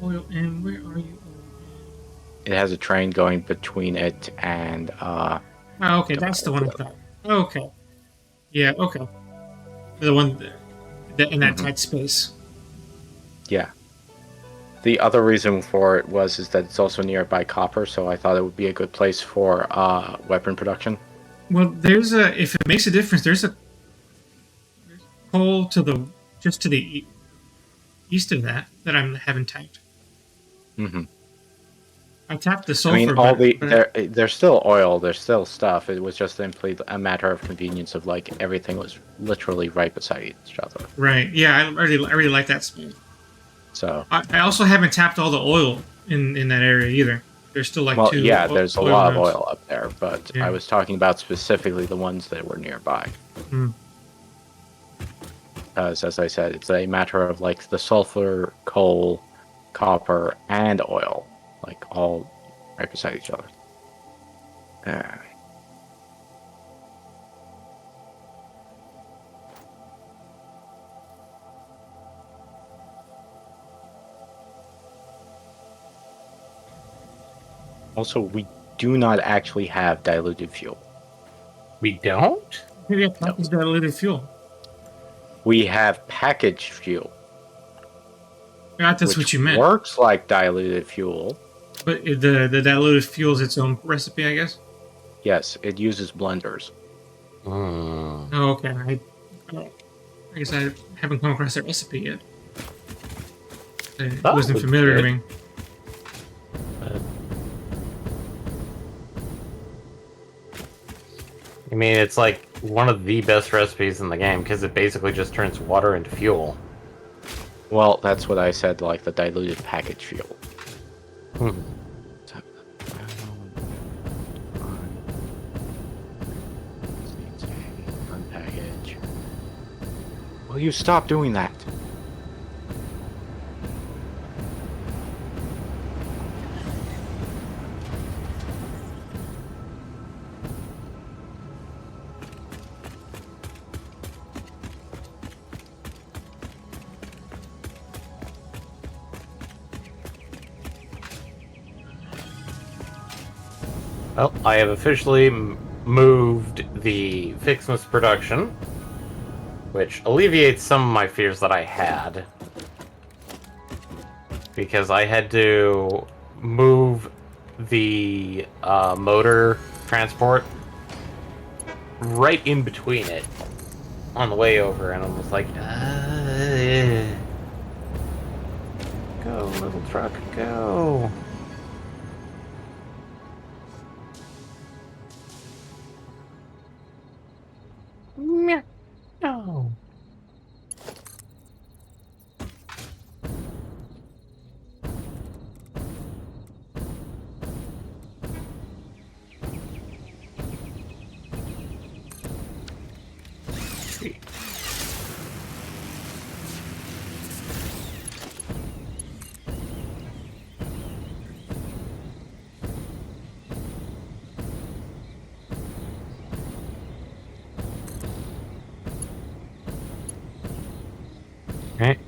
S1: Oil M, where are you?
S3: It has a train going between it and
S1: Oh, okay, that's the one I thought. Okay. Yeah, okay. The one in that tight space.
S3: yeah. The other reason for it is that it's also nearby copper, so I thought it would be a good place for weapon production.
S1: Well, if it makes a difference, there's coal to just to the east of that I haven't tapped.
S3: Mm-hmm.
S1: I tapped the
S3: I
S1: sulfur.
S3: mean, there's still oil, there's still stuff. It was just simply a matter of convenience of like everything was literally right beside each other.
S1: Right. Yeah, I really like that spot.
S3: So
S1: I also haven't tapped all the oil in that area either. There's still like
S3: Well,
S1: two.
S3: yeah, there's a
S1: oil
S3: lot of
S1: nodes.
S3: oil up there, but
S1: Yeah.
S3: I was talking about specifically the ones that were nearby.
S1: Hmm.
S3: Because, as I said, it's a matter of like the sulfur, coal, copper, and oil, like all right beside each other. Uh, Also, we do not actually have diluted fuel.
S2: We don't?
S1: Maybe I thought it's diluted fuel.
S3: We have packaged fuel,
S1: I thought that's
S3: which
S1: what you meant.
S3: works like diluted fuel.
S1: But the diluted fuel is its own recipe, I guess.
S3: Yes, it uses blenders.
S2: Hmm.
S1: Oh, okay. I guess I haven't come across that recipe yet. It
S2: That
S1: wasn't
S2: was
S1: familiar to
S2: good.
S1: me.
S2: I mean, it's like one of the best recipes in the game because it basically just turns water into fuel.
S3: Well, that's what I said, like the diluted packaged fuel.
S2: Hmm.
S3: Unpackage. Will you stop doing that?
S2: Well, I have officially moved the Fixmas production, which alleviates some of my fears that I had. Because I had to move the motor transport right in between it on the way over, and I was like, go, little truck, go. Meow. No. Okay.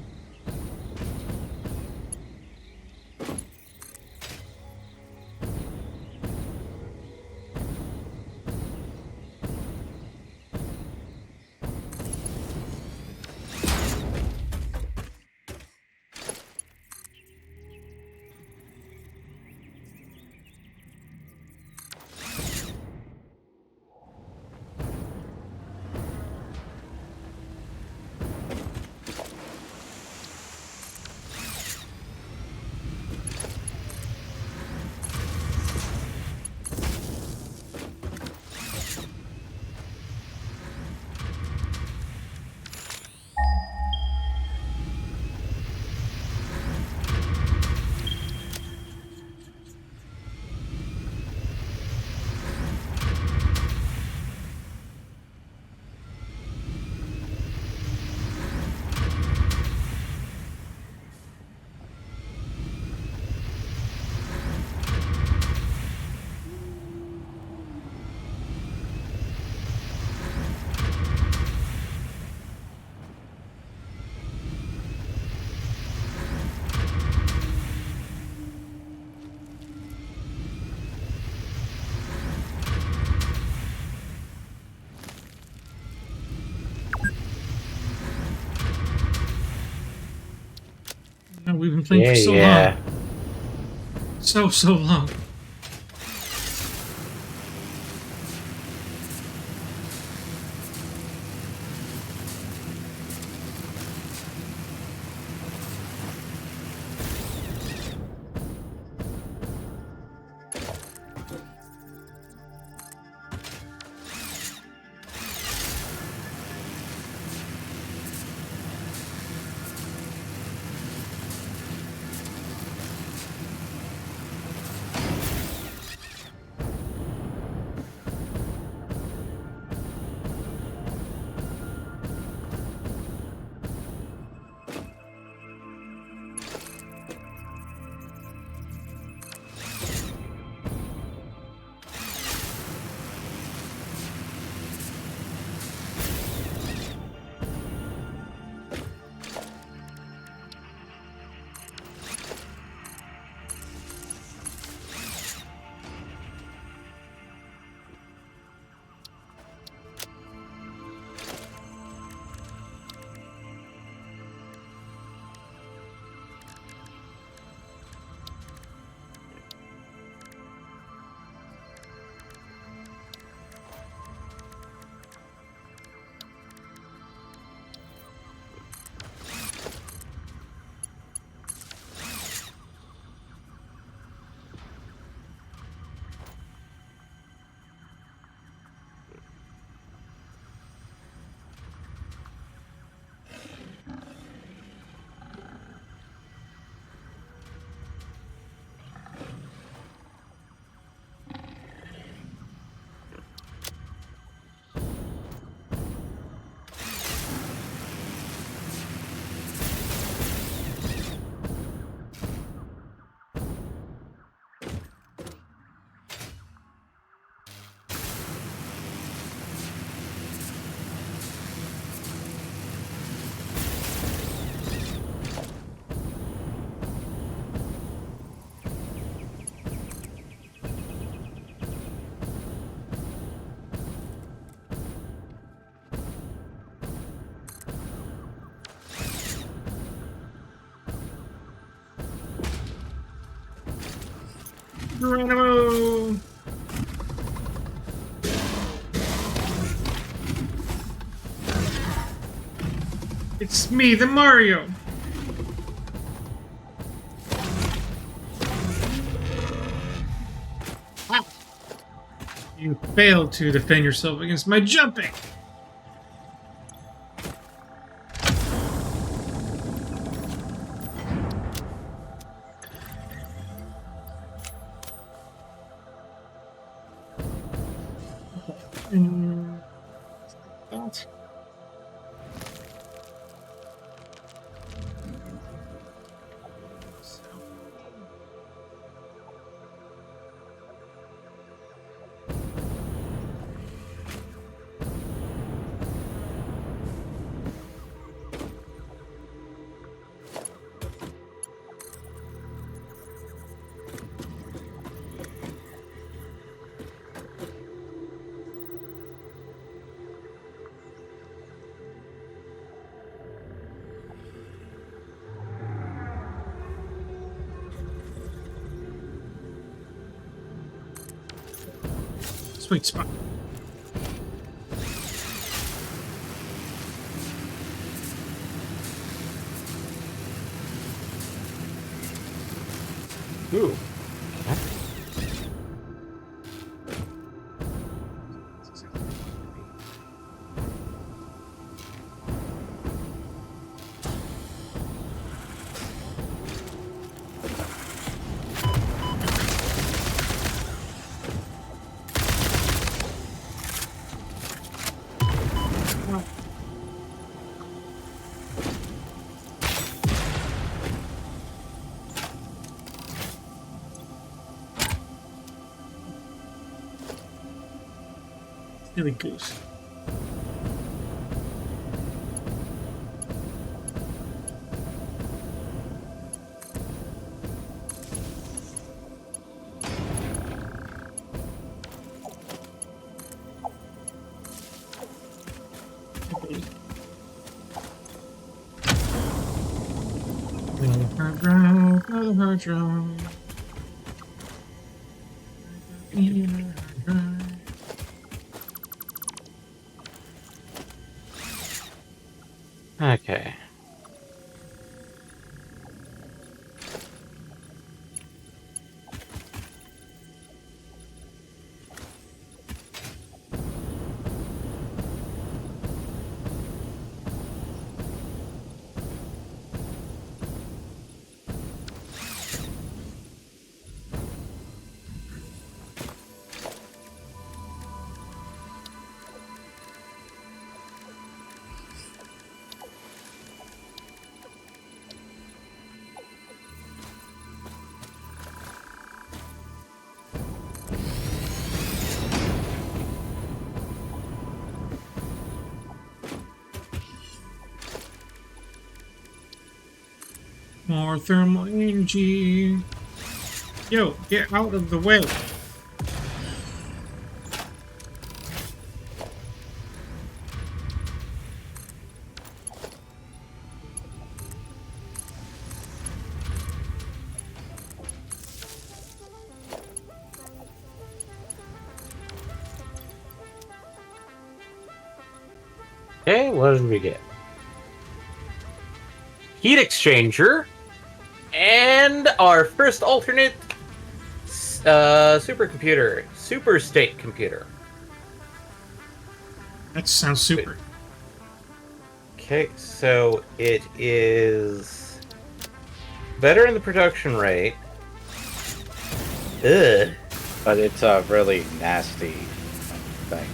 S1: No, we've been playing for so long. So long. Geronimo! It's me, the Mario! Ah. You failed to defend yourself against my jumping! That. Sweet spot.
S2: Ooh.
S1: Silly goose. Hard drive, another hard drive. Hard drive.
S2: Okay.
S1: More thermal energy. Yo, get out of the way.
S2: Okay, what did we get? Heat exchanger and our first alternate supercomputer, super state computer.
S1: That sounds super.
S2: Okay, so it is better in the production rate. Ugh.
S3: But it's a really nasty thing.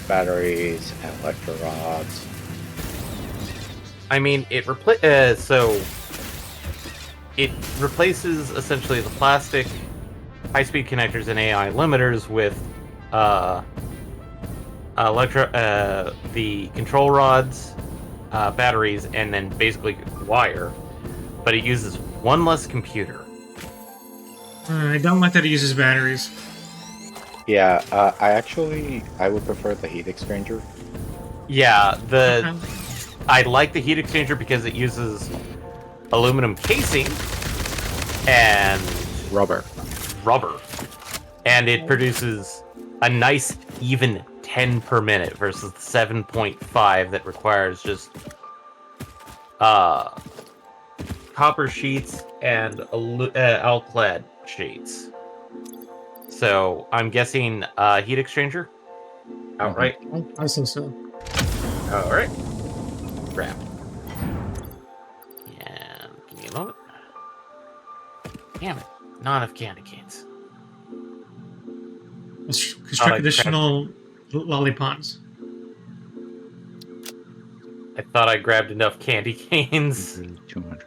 S3: Batteries and electro rods.
S2: I mean, it replaces essentially the plastic high-speed connectors and AI limiters with the control rods, batteries, and then basically wire. But it uses one less computer.
S1: I don't like that it uses batteries.
S3: Yeah, I would prefer the heat exchanger.
S2: Yeah,
S1: Okay.
S2: I like the heat exchanger because it uses aluminum casing and
S3: Rubber.
S2: rubber. and it produces a nice even 10 per minute versus the 7.5 that requires just copper sheets and alclad sheets. So I'm guessing heat exchanger outright.
S1: I think so.
S2: All right, grab. And give me a moment. Damn it, not enough candy canes.
S1: Let's construct additional lollipops.
S2: I thought I grabbed enough candy canes.
S3: 200.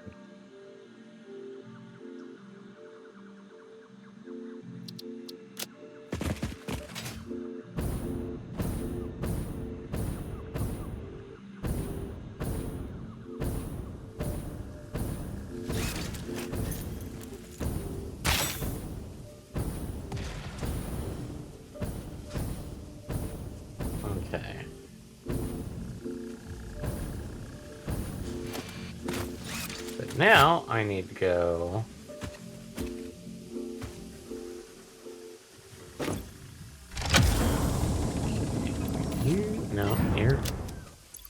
S2: Okay. But now I need to go. Here? No, here.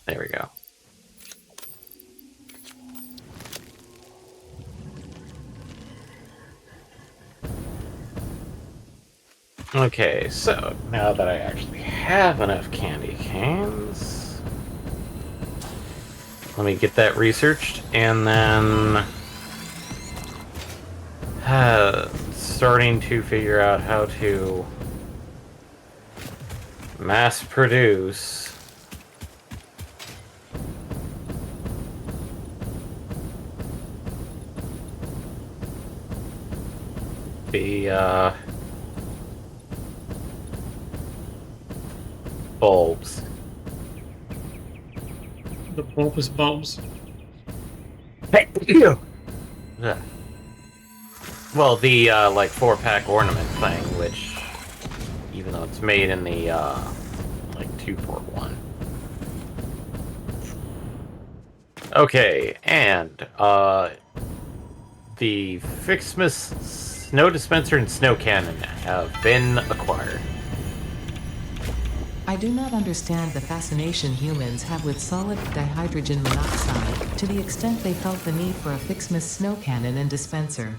S2: There we go. Okay, so now that I actually have enough candy canes, let me get that researched, and then starting to figure out how to mass produce the bulbs.
S1: The bulbous bulbs.
S2: Hey, Ugh. Well, the like 4-pack ornament thing, which, even though it's made in the like 2-for-1. Okay, and the Fixmas snow dispenser and snow cannon have been acquired.
S4: I do not understand the fascination humans have with solid dihydrogen monoxide to the extent they felt the need for a Fixmas snow cannon and dispenser.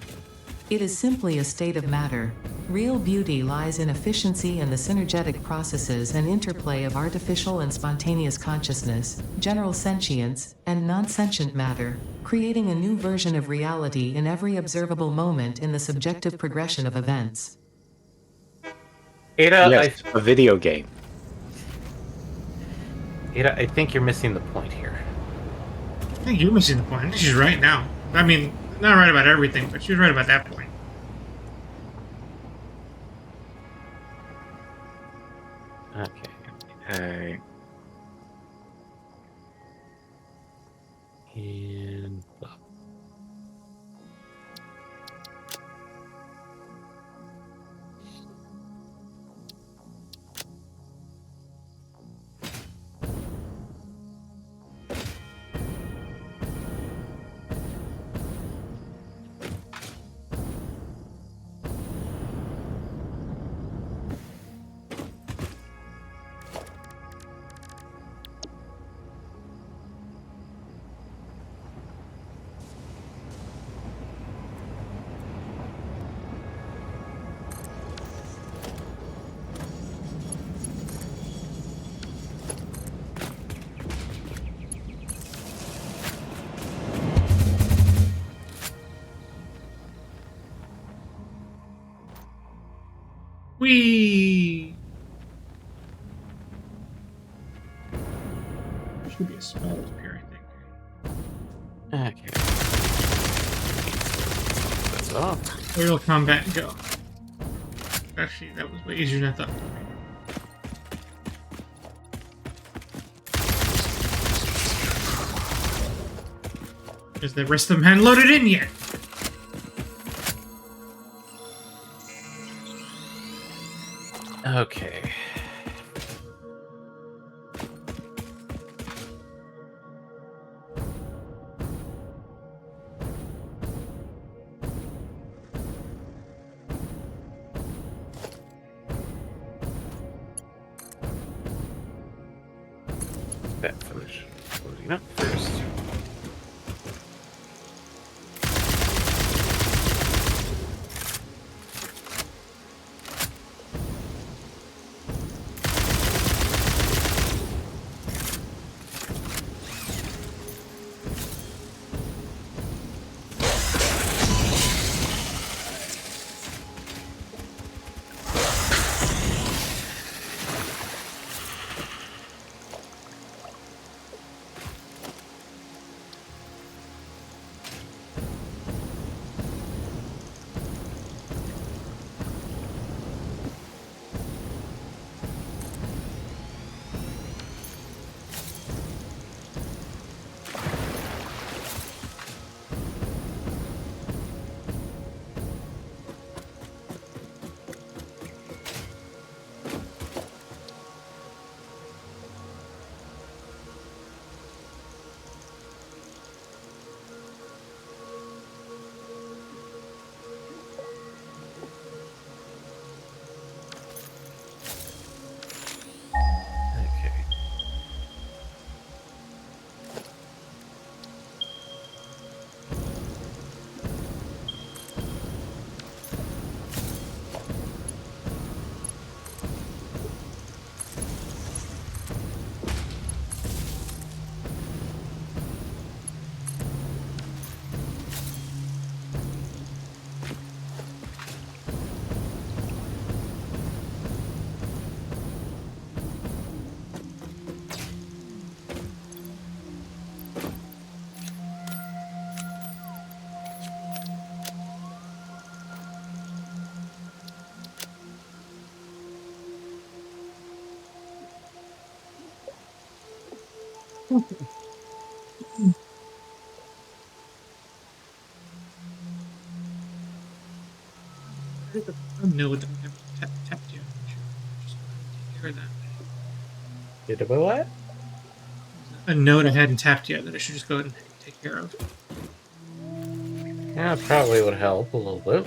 S4: It is simply a state of matter. Real beauty lies in efficiency and the synergetic processes and interplay of artificial and spontaneous consciousness, general sentience, and non-sentient matter, creating a new version of reality in every observable moment in the subjective progression of events.
S2: Ada,
S3: Yes, a video game.
S2: I think you're missing the point here.
S1: I think you're missing the point. I think she's right now. I mean, not right about everything, but she's right about that point.
S2: Okay.
S3: Okay.
S2: And blah.
S1: Whee! Should be a small up here, I think.
S2: Okay. That's off.
S1: Aerial combat, go. Actually, that was way easier than I thought. Is the rest of them hadn't loaded in yet?
S2: Okay. clean up first. Okay.
S1: A node that we haven't tapped yet. We should just go ahead and take care of that.
S2: Did about what?
S1: A node I hadn't tapped yet that I should just go ahead and take care of.
S2: Yeah, probably would help a little bit.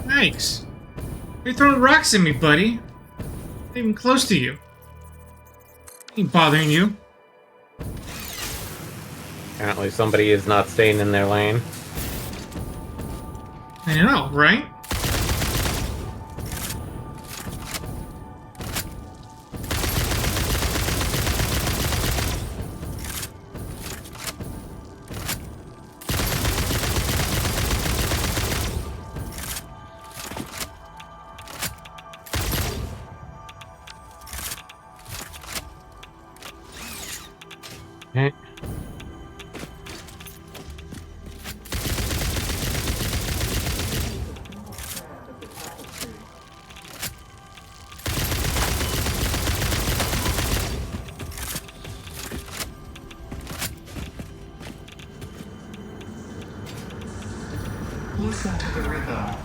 S1: Thanks. You're throwing rocks at me, buddy. Not even close to you. Ain't bothering you.
S2: Apparently somebody is not staying in their lane.
S1: I know, right?
S2: Okay.
S5: Listen to the rhythm.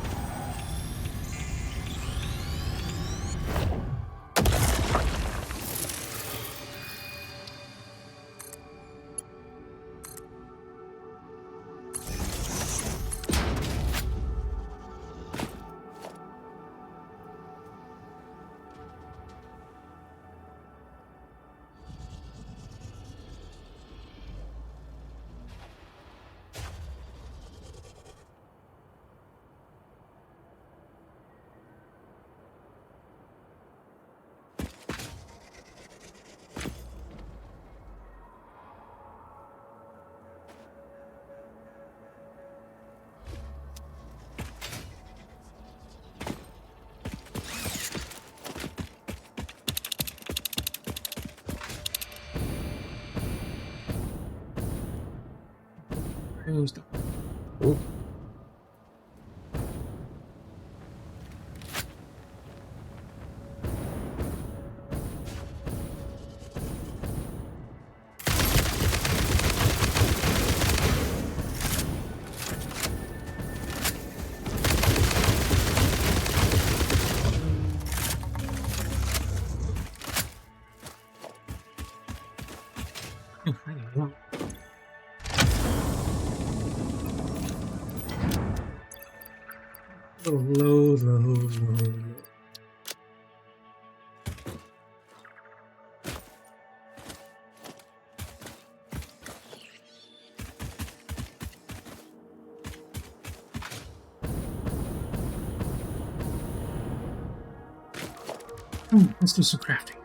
S1: Close the-
S2: Ooh.
S1: Oh, I need more. Low. Let's do some crafting.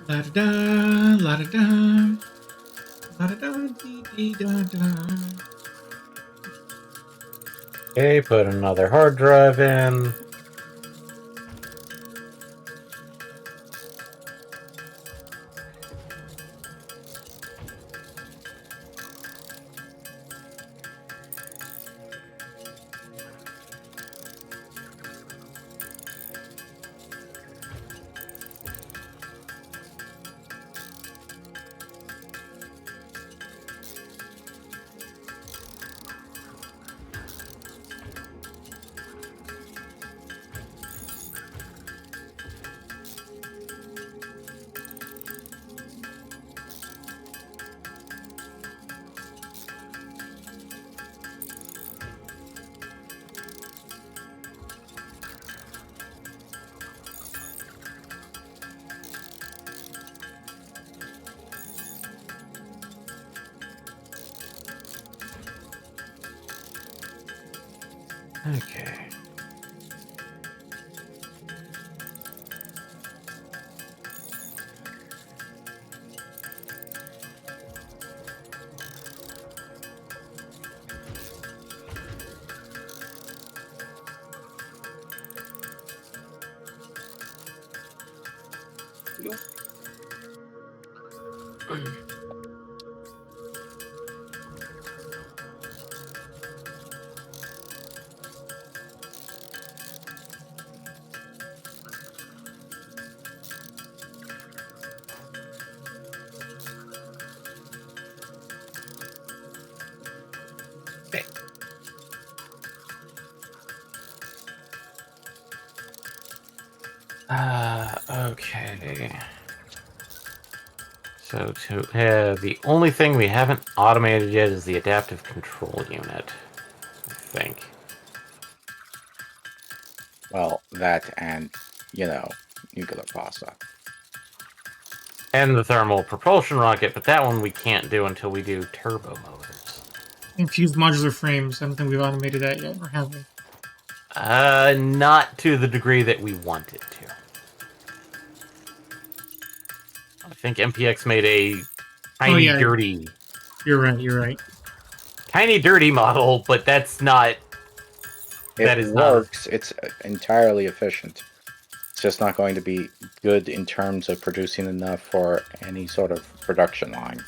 S1: La da da, la da da, la da da, dee dee da da.
S2: Okay, put another hard drive in. Okay. Okay. So the only thing we haven't automated yet is the adaptive control unit, I think.
S3: Well, that and, nuclear pasta.
S2: And the thermal propulsion rocket, but that one we can't do until we do turbo motors.
S1: Infused modular frames. I don't think we've automated that yet, or have we?
S2: Not to the degree that we want it to. I think MPX made a tiny,
S1: yeah.
S2: dirty,
S1: You're right.
S2: tiny, dirty model, but that's not. That is
S3: It
S2: not.
S3: works. It's entirely efficient. It's just not going to be good in terms of producing enough for any sort of production line.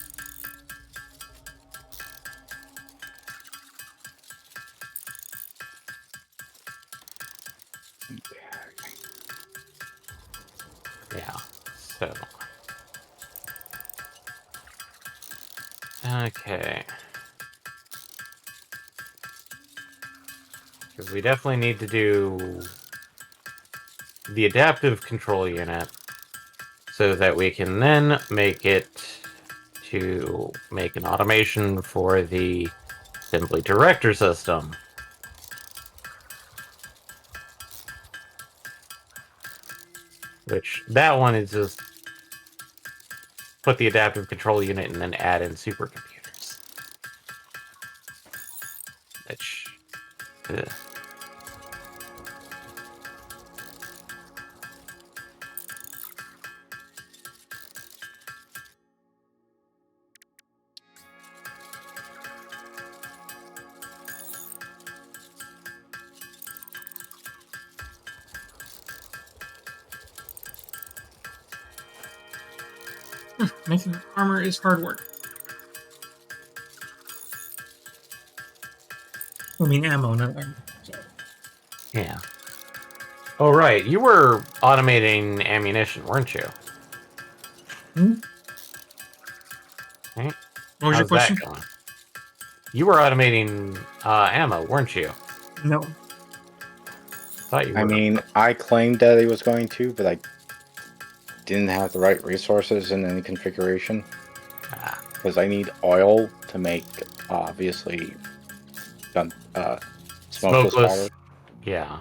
S2: Yeah. So. Okay. Because we definitely need to do the adaptive control unit, so that we can then make it to make an automation for the Assembly Director system. Which, that one is just put the adaptive control unit and then add in supercomputers. Which... ugh.
S1: Making armor is hard work. I mean, ammo, not armor. So.
S2: Yeah. Oh, right. You were automating ammunition, weren't you?
S1: Hmm?
S2: Right?
S1: What was your
S2: How's
S1: question?
S2: that going? You were automating ammo, weren't you?
S1: No.
S2: Thought you were.
S3: I mean, I claimed that he was going to, but I didn't have the right resources in any configuration.
S2: Ah.
S3: Because I need oil to make, obviously, smokeless powder.
S2: Yeah.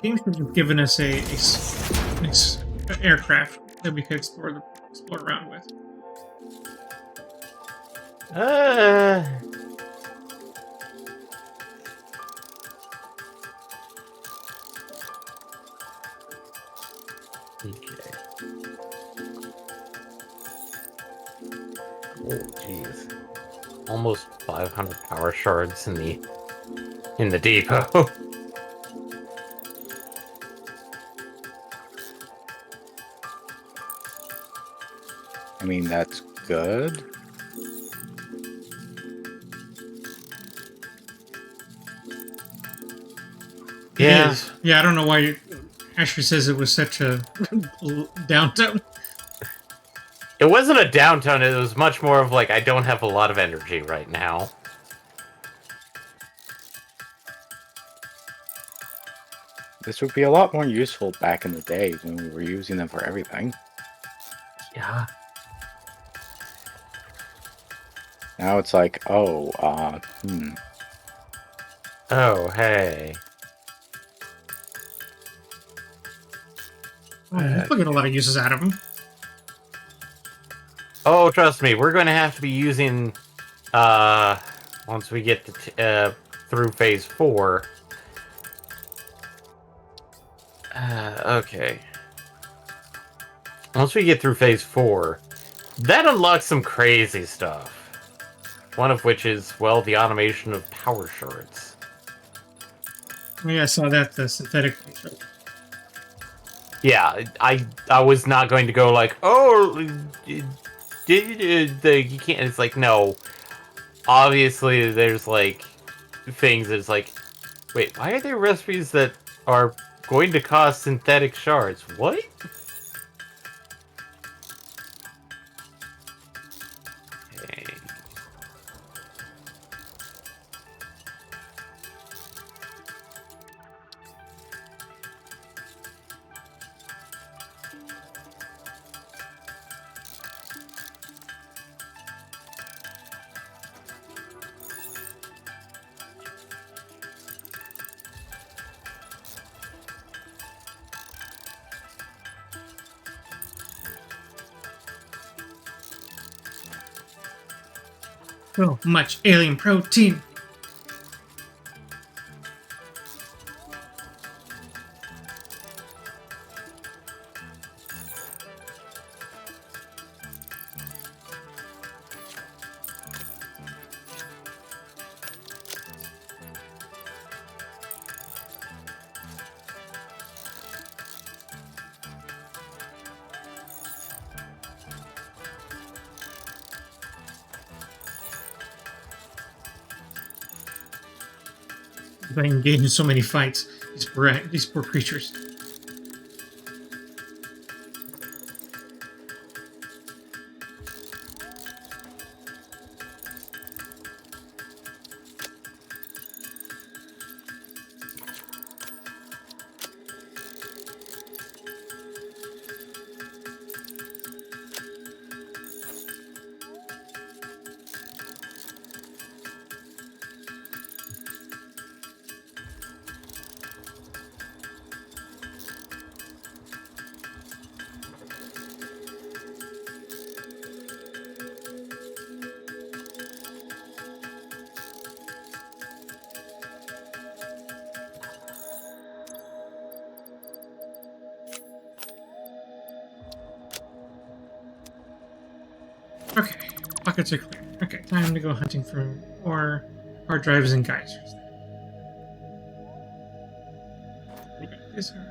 S1: Games should have given us an aircraft that we could explore around with.
S2: Okay. Oh, jeez. Almost 500 power shards in the depot.
S3: I mean, that's good.
S2: Yeah.
S1: It is. Yeah, I don't know why Ashley says it was such a downtime.
S2: It wasn't a downtone, it was much more of like, I don't have a lot of energy right now.
S3: This would be a lot more useful back in the day when we were using them for everything.
S2: Yeah.
S3: Now it's like, oh,
S2: Oh, hey.
S1: Oh, you still get a lot of uses out of them.
S2: Oh, trust me, we're going to have to be using, once we get to through phase 4. Okay. Once we get through phase 4, that unlocks some crazy stuff. One of which is, well, the automation of power shards.
S1: Yeah, I saw that, the synthetic control.
S2: Yeah, I was not going to go like, oh, you can't. It's like, no. Obviously, there's like things that's like, wait, why are there recipes that are going to cost synthetic shards? What? Okay.
S1: So much alien protein. By engaging in so many fights, these poor creatures. Okay, pockets are clear. Okay, time to go hunting for more hard drives and geysers. Okay, this hard.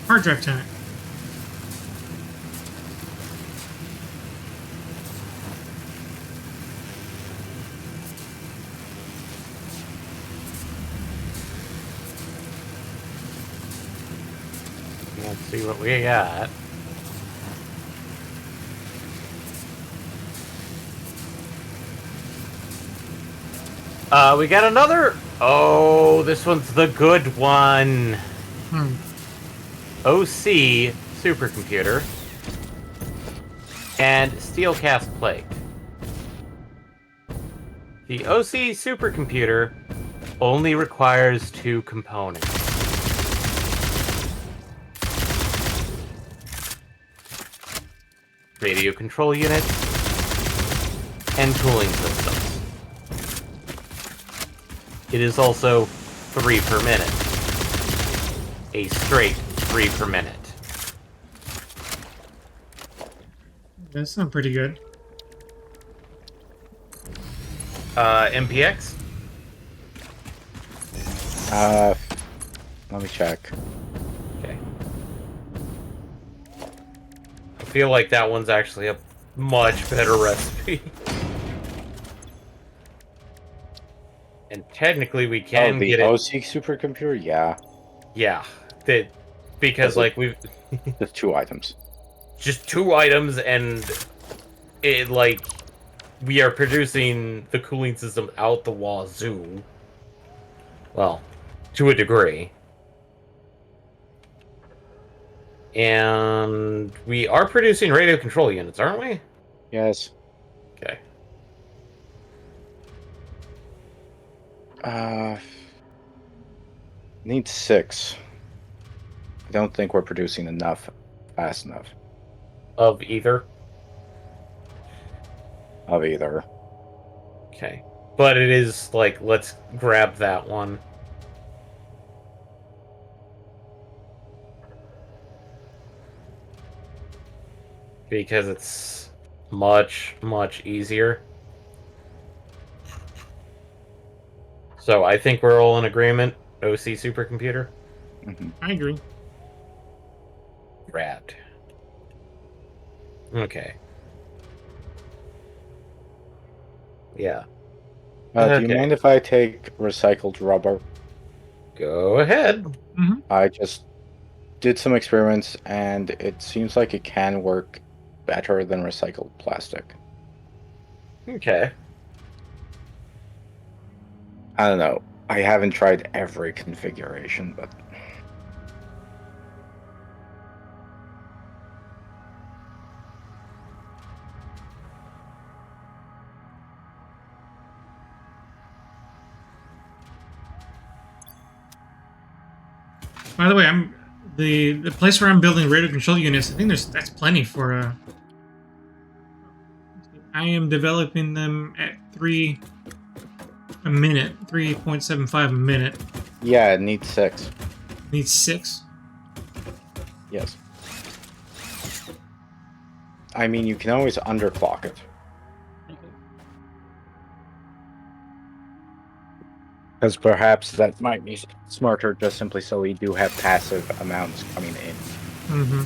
S1: Hard drive time.
S2: Let's see what we got. We got another. Oh, this one's the good one. OC supercomputer and Steelcast plate. The OC supercomputer only requires 2 components. Radio control unit and cooling systems. It is also 3 per minute. A straight 3 per minute.
S1: That sounds pretty good.
S2: MPX?
S3: Let me check.
S2: Okay. I feel like that one's actually a much better recipe. And technically we can
S3: the
S2: get it.
S3: OC supercomputer? Yeah.
S2: Yeah. Because like we've
S3: Just 2 items.
S2: just 2 items and it like we are producing the cooling system out the wazoo. Well, to a degree. And we are producing radio control units, aren't we?
S3: Yes.
S2: Okay.
S3: Need 6. I don't think we're producing enough fast enough
S2: Of either.
S3: of either.
S2: Okay. But it is like, let's grab that one. Because it's much, much easier. So I think we're all in agreement. OC supercomputer.
S1: I agree.
S2: Rad. Okay. Yeah.
S3: Do
S2: Okay.
S3: you mind if I take recycled rubber?
S2: Go ahead.
S3: I just did some experiments, and it seems like it can work better than recycled plastic.
S2: Okay.
S3: I don't know. I haven't tried every configuration, but
S1: By the way, I'm the place where I'm building radio control units. I think that's plenty for. I am developing them at 3 a minute. 3.75 a minute.
S3: Yeah, it needs 6.
S1: Needs 6.
S3: Yes. I mean, you can always underclock it. Because perhaps that might be smarter just simply so we do have passive amounts coming in.
S1: Mm-hmm.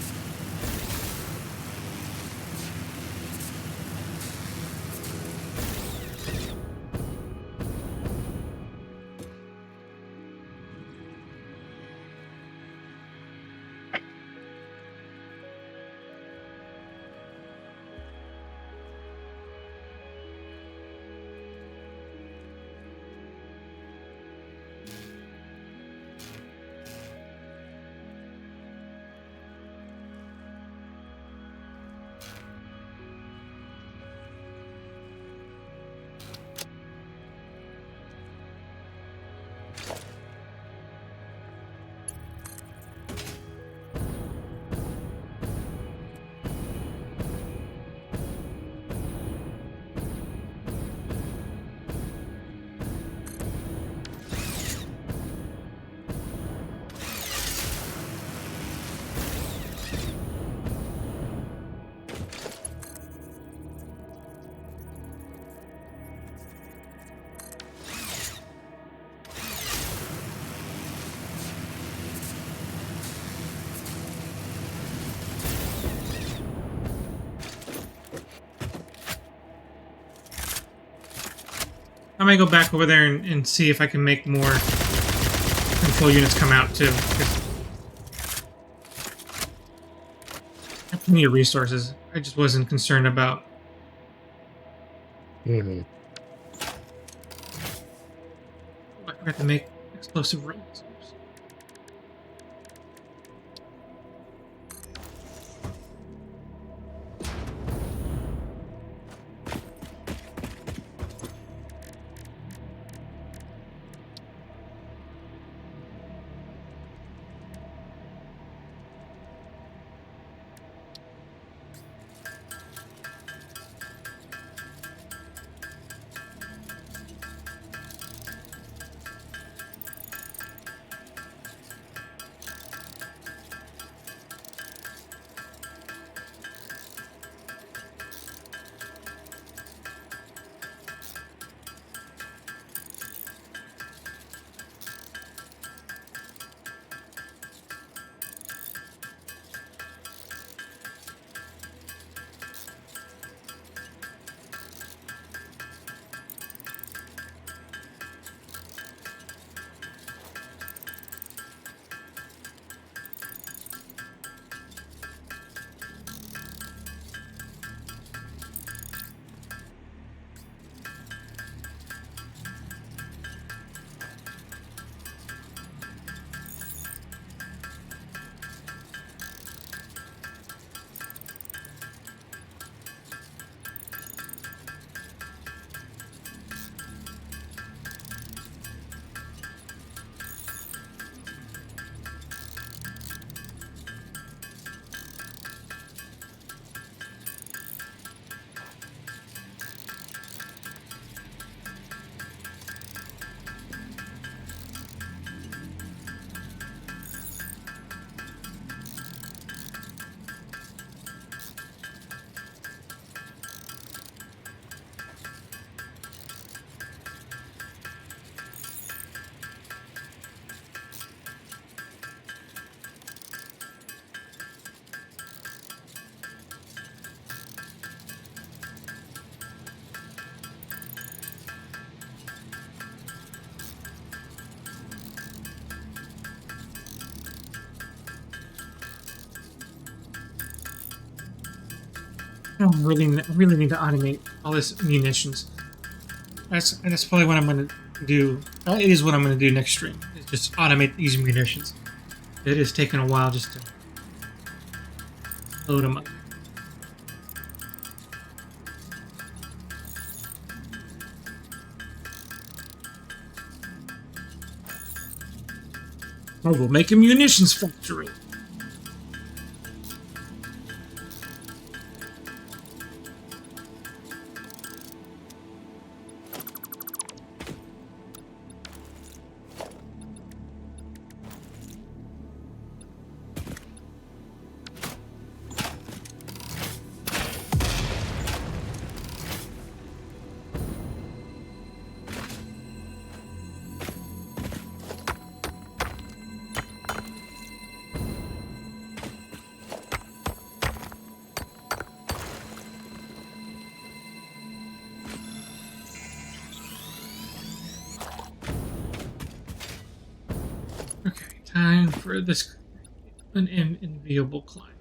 S1: I might go back over there and see if I can make more control units come out too. 'Cause I have plenty of resources. I just wasn't concerned about.
S2: Mm-hmm.
S1: I forgot to make explosive rounds. I really need to automate all this munitions. That's probably what I'm gonna do. It is what I'm gonna do next stream. Is just automate these munitions. It is taking a while just to load them up. I will make a munitions factory. time for this an enviable climb.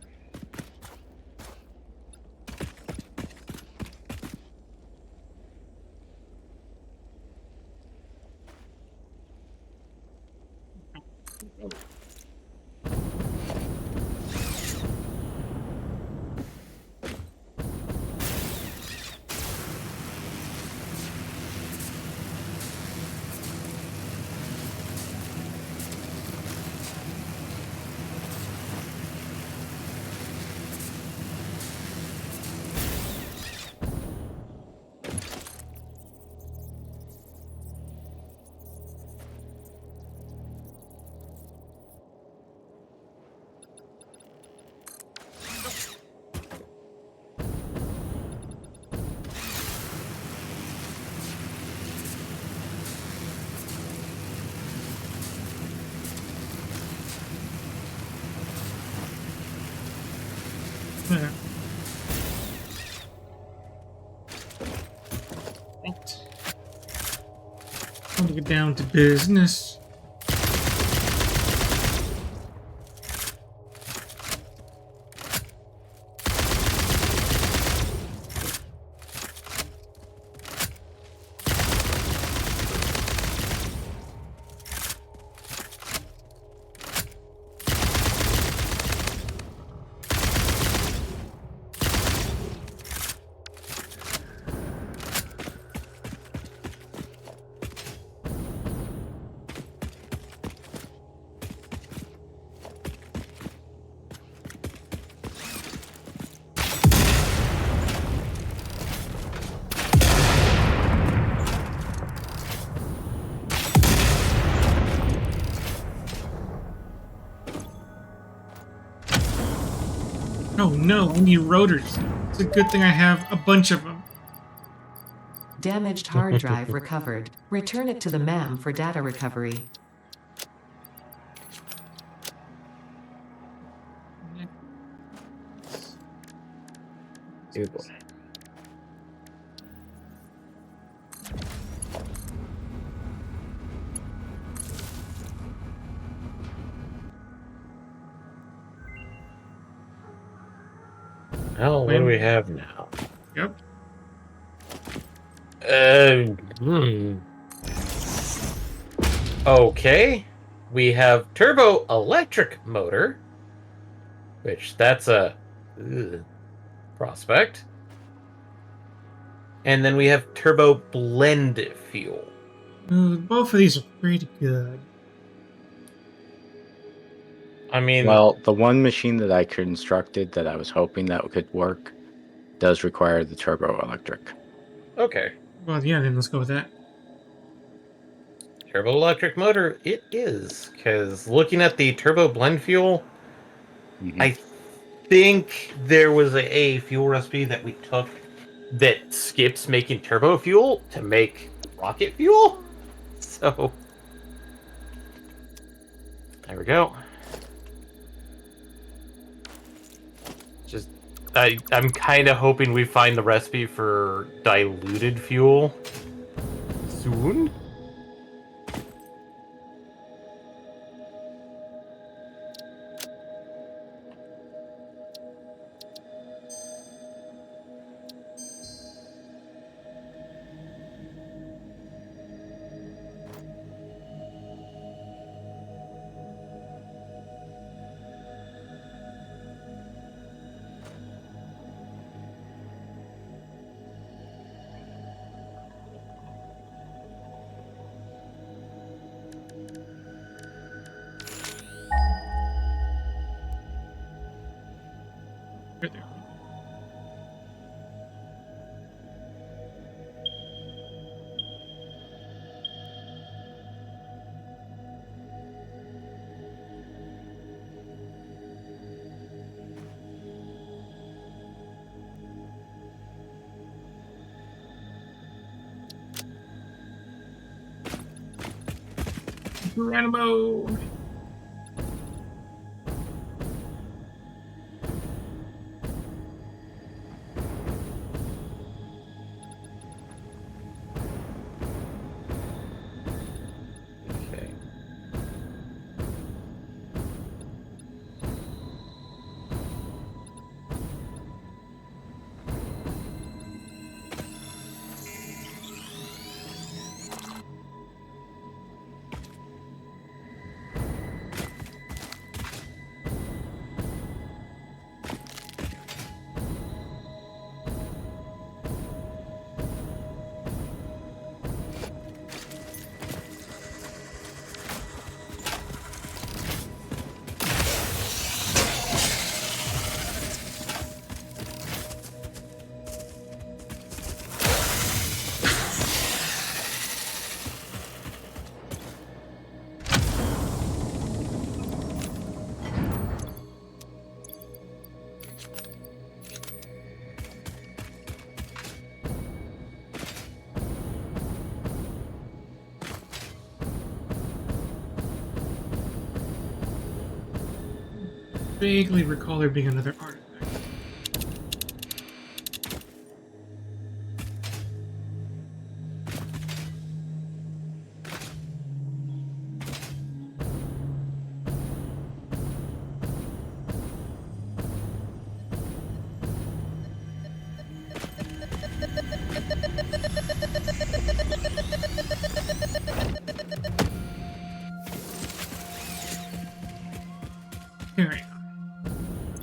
S1: There. Right. Time to get down to business. Oh no, I need rotors. It's a good thing I have a bunch of them.
S4: Damaged hard drive recovered. Return it to the MAM for data recovery.
S2: Oh boy. Well, what do we have now?
S1: Yep.
S2: Hmm. Okay. We have turbo electric motor, which that's a prospect. And then we have turbo blend fuel.
S1: Ooh, both of these are pretty good.
S2: I mean,
S3: Well, the one machine that I constructed that I was hoping that could work does require the turbo electric.
S2: okay.
S1: Well, yeah, then let's go with that.
S2: Turbo electric motor, it is. Because looking at the turbo blend fuel,
S3: Mhm.
S2: I think there was a fuel recipe that we took that skips making turbo fuel to make rocket fuel. So, there we go. Just, I'm kind of hoping we find the recipe for diluted fuel soon.
S1: Right there. Geronimo!
S2: Okay.
S1: vaguely recall there being another artifact. Carry on.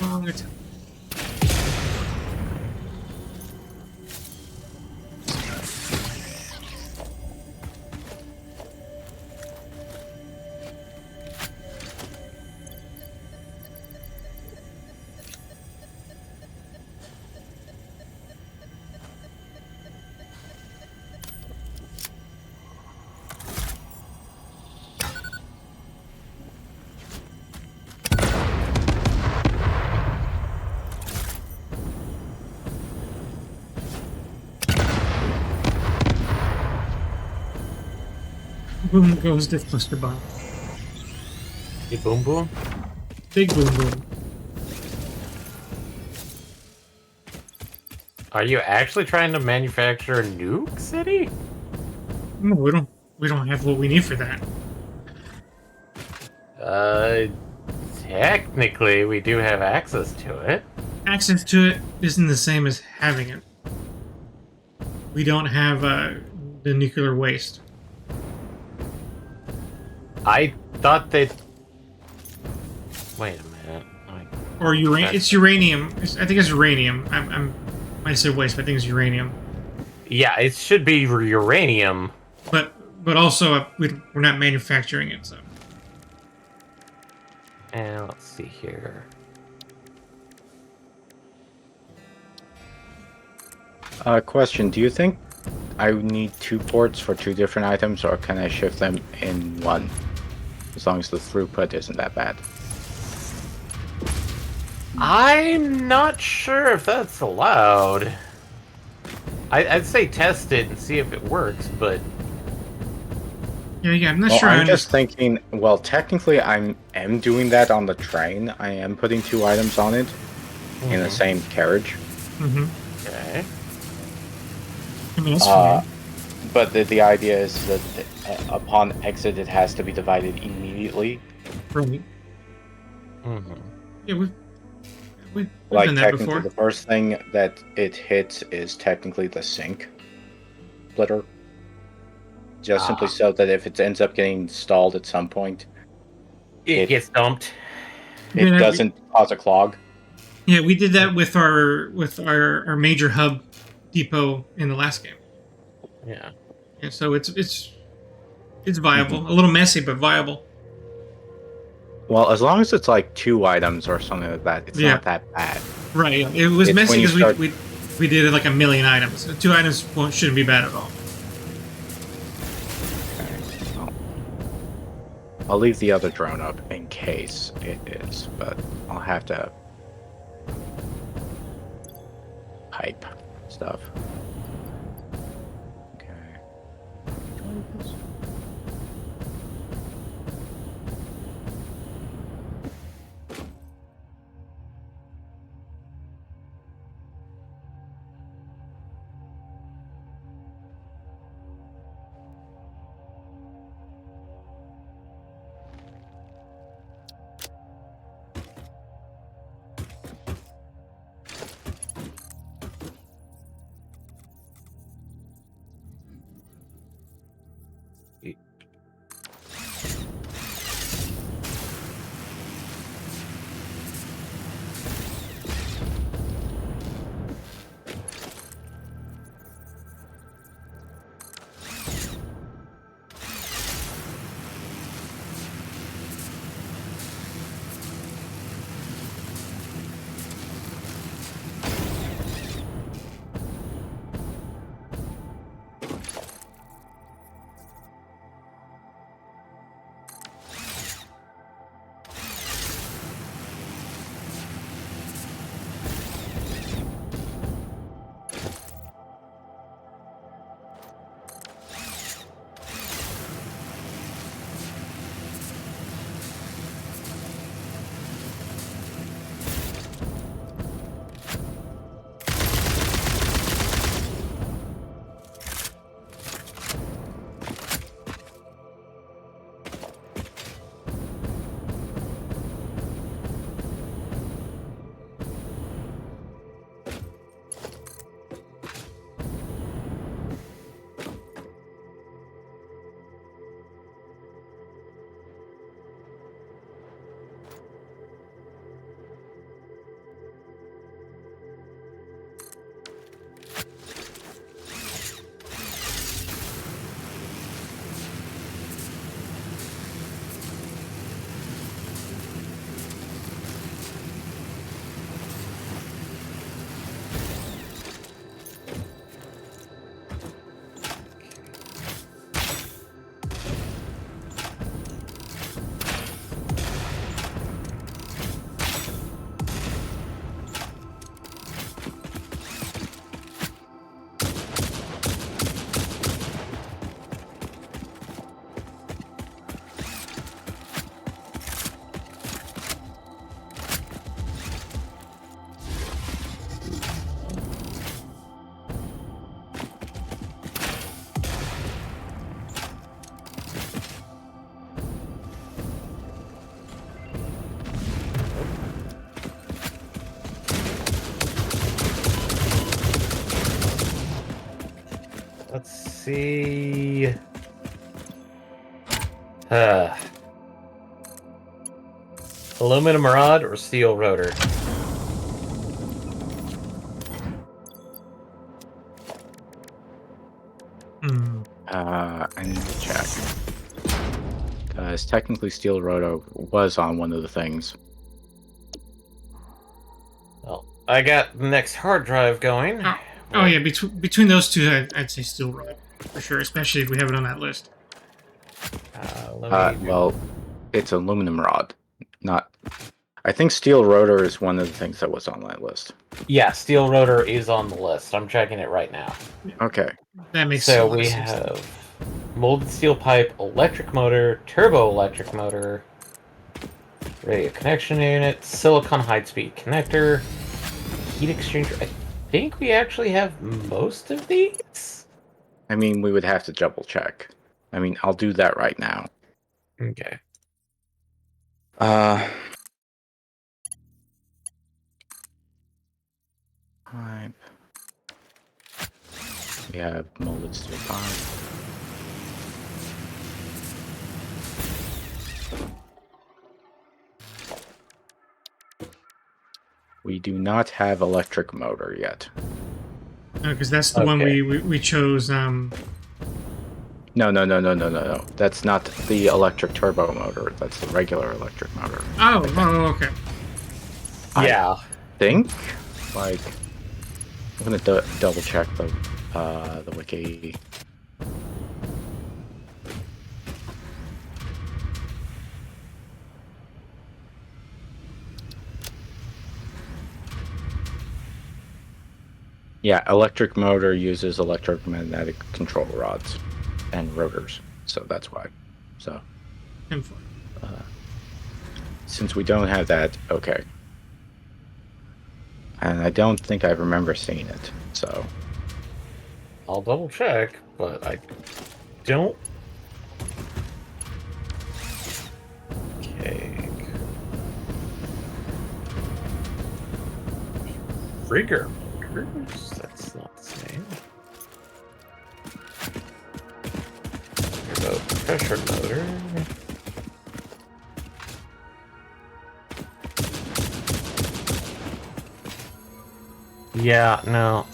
S1: Long attack. Boom goes the cluster bomb.
S2: Hey, boom boom.
S1: Big boom boom.
S2: Are you actually trying to manufacture a nuke city?
S1: No, we don't have what we need for that.
S2: Uh, technically, we do have access to it.
S1: Access to it isn't the same as having it. We don't have the nuclear waste.
S2: I thought that. Wait a minute.
S1: Or uranium. It's uranium. I think it's uranium. I'm might say waste, but I think it's uranium.
S2: Yeah, it should be uranium.
S1: But also we're not manufacturing it, so.
S2: And let's see here.
S3: Question: do you think I need 2 ports for 2 different items, or can I shift them in one? As long as the throughput isn't that bad.
S2: I'm not sure if that's allowed. I'd say test it and see if it works, but
S1: Yeah, I'm not
S3: Well,
S1: sure.
S3: I'm just thinking. Well, technically, I am doing that on the train. I am putting 2 items on it in the same carriage.
S1: Mm-hmm.
S2: okay.
S1: I mean, that's fine.
S3: But the idea is that upon exit, it has to be divided immediately.
S1: Right.
S2: Mm-hmm.
S1: Yeah, we've
S3: Like
S1: done that
S3: technically,
S1: before.
S3: the first thing that it hits is technically the sink splitter. Just simply so that if it ends up getting stalled at some point,
S2: It gets dumped.
S3: it
S1: Yeah,
S3: doesn't cause a clog.
S1: Yeah, we did that with our major hub depot in the last game.
S2: Yeah.
S1: Yeah, so it's viable. A little messy, but viable.
S3: Well, as long as it's like 2 items or something like that, it's
S1: Yeah.
S3: not that bad.
S1: Right. Yeah. It was
S3: It's
S1: messy
S3: when you
S1: because
S3: start-
S1: we did it like a million items. 2 items shouldn't be bad at all.
S3: I'll leave the other drone up in case it is, but I'll have to pipe stuff. Okay.
S2: see. Uh, aluminum rod or steel rotor?
S1: Hmm.
S3: I need to check. Because technically Steel Roto was on one of the things.
S2: Well, I got the next hard drive going.
S1: Oh yeah, between those two, I'd say steel rod for sure, especially if we have it on that list.
S2: Let me
S3: Well, it's aluminum rod, not. I think Steel Rotor is one of the things that was on that list.
S2: Yeah, steel rotor is on the list. I'm checking it right now.
S3: Okay.
S1: That makes
S2: So
S1: a lot of
S2: we
S1: sense.
S2: have molded steel pipe, electric motor, turbo electric motor, radio connection unit, silicon high-speed connector, heat exchanger. I think we actually have most of these.
S3: I mean, we would have to double check. I mean, I'll do that right now.
S2: Okay.
S3: Pipe. We have molded steel pipe. We do not have electric motor yet.
S1: Because that's the one
S2: Okay.
S1: we chose.
S3: No. That's not the electric turbo motor. That's the regular electric motor.
S1: Okay.
S2: Yeah.
S3: Think, like, I'm gonna double check the wiki. Yeah, electric motor uses electromagnetic control rods and rotors, so that's why. So,
S1: Info.
S3: since we don't have that, okay. And I don't think I remember seeing it, so.
S2: I'll double check, but I don't. Okay. Trigger motors? That's not the same. Turbo pressure motor. Yeah, no.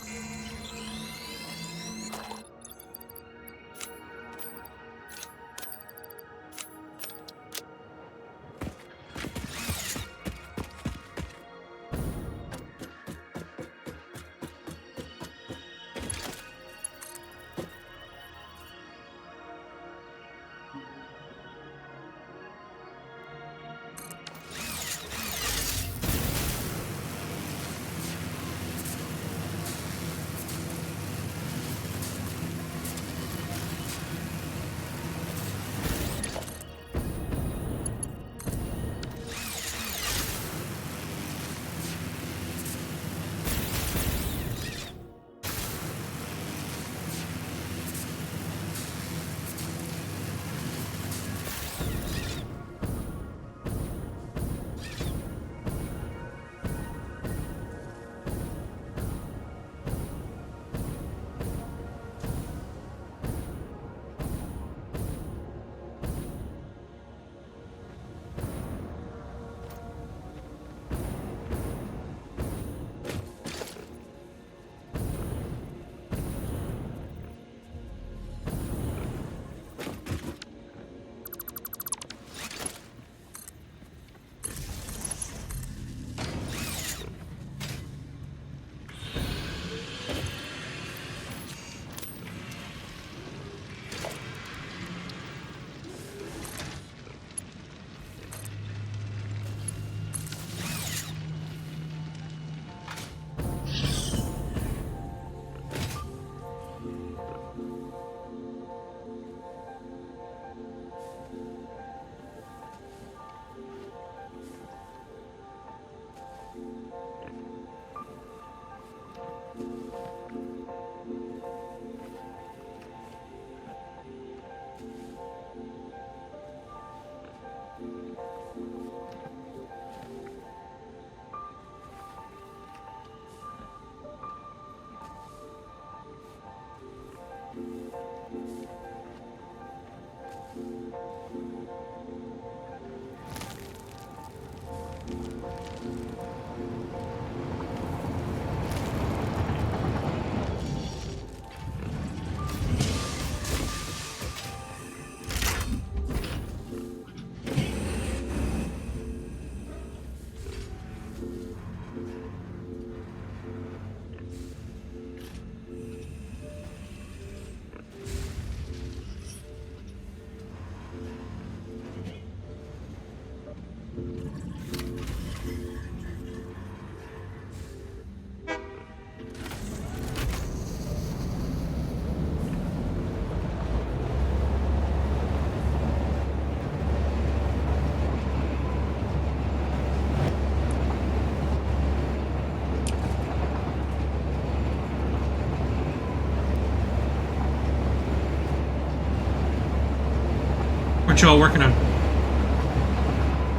S1: What y'all working on?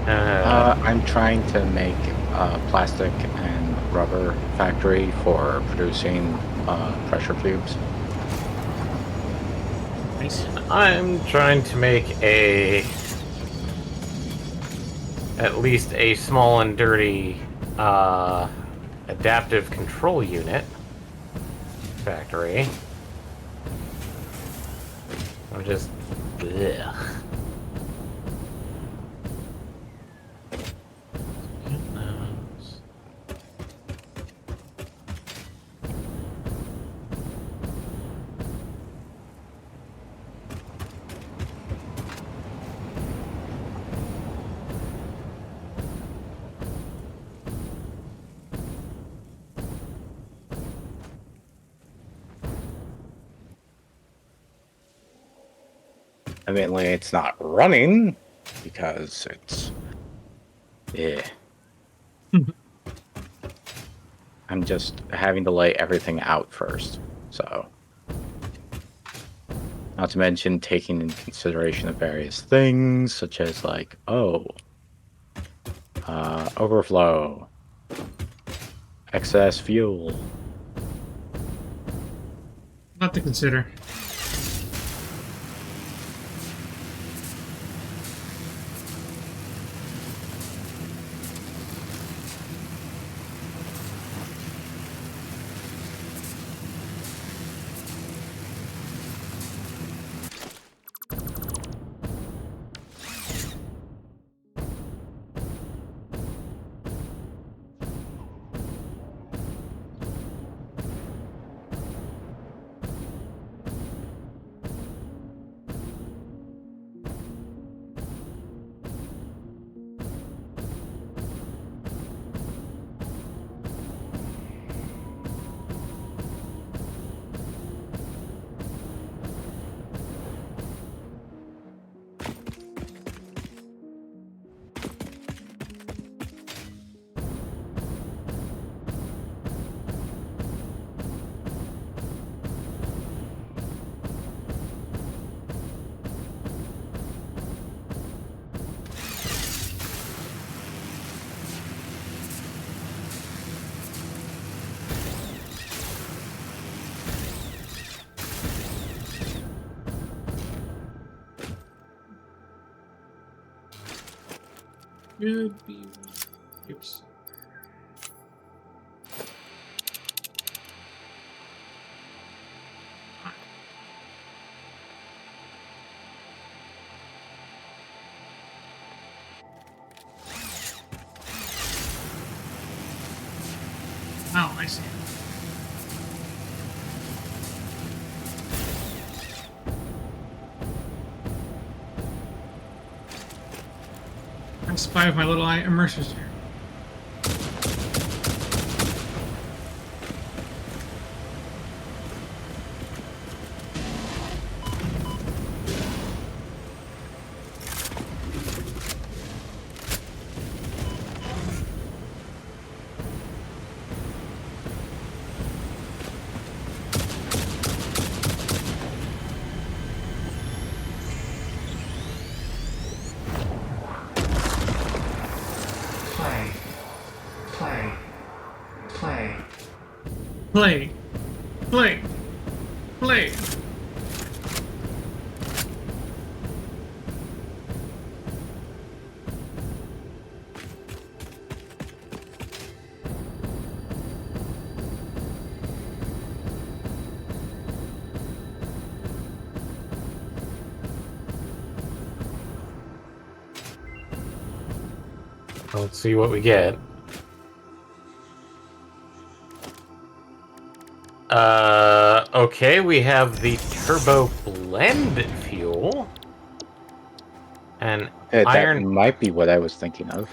S3: I'm trying to make a plastic and rubber factory for producing pressure tubes.
S1: Nice.
S2: I'm trying to make at least a small and dirty adaptive control unit factory. I'm just blech.
S3: Evidently, it's not running because it's. Yeah. I'm just having to lay everything out first. So. Not to mention taking in consideration of various things, such as, like, overflow, excess fuel.
S1: Lot to consider. Should be. Oops. Oh, I see. I spy with my little eye immersors here. Play. Play. Play.
S2: Let's see what we get. Okay, we have the turbo blend fuel. And
S3: That
S2: iron...
S3: might be what I was thinking of.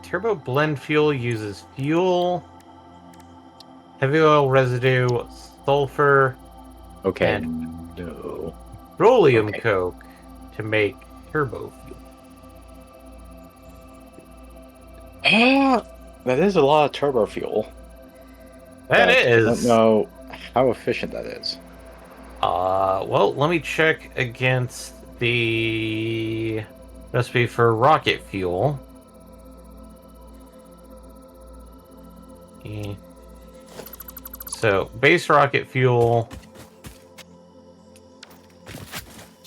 S2: Turbo blend fuel uses fuel, heavy oil residue, sulfur,
S3: Okay,
S2: and
S3: no.
S2: petroleum
S3: Okay.
S2: coke to make turbo fuel.
S3: Ah, that is a lot of turbo fuel.
S2: That
S3: But I don't
S2: is.
S3: know how efficient that is.
S2: Well, let me check against the recipe for rocket fuel. Okay. So, base rocket fuel,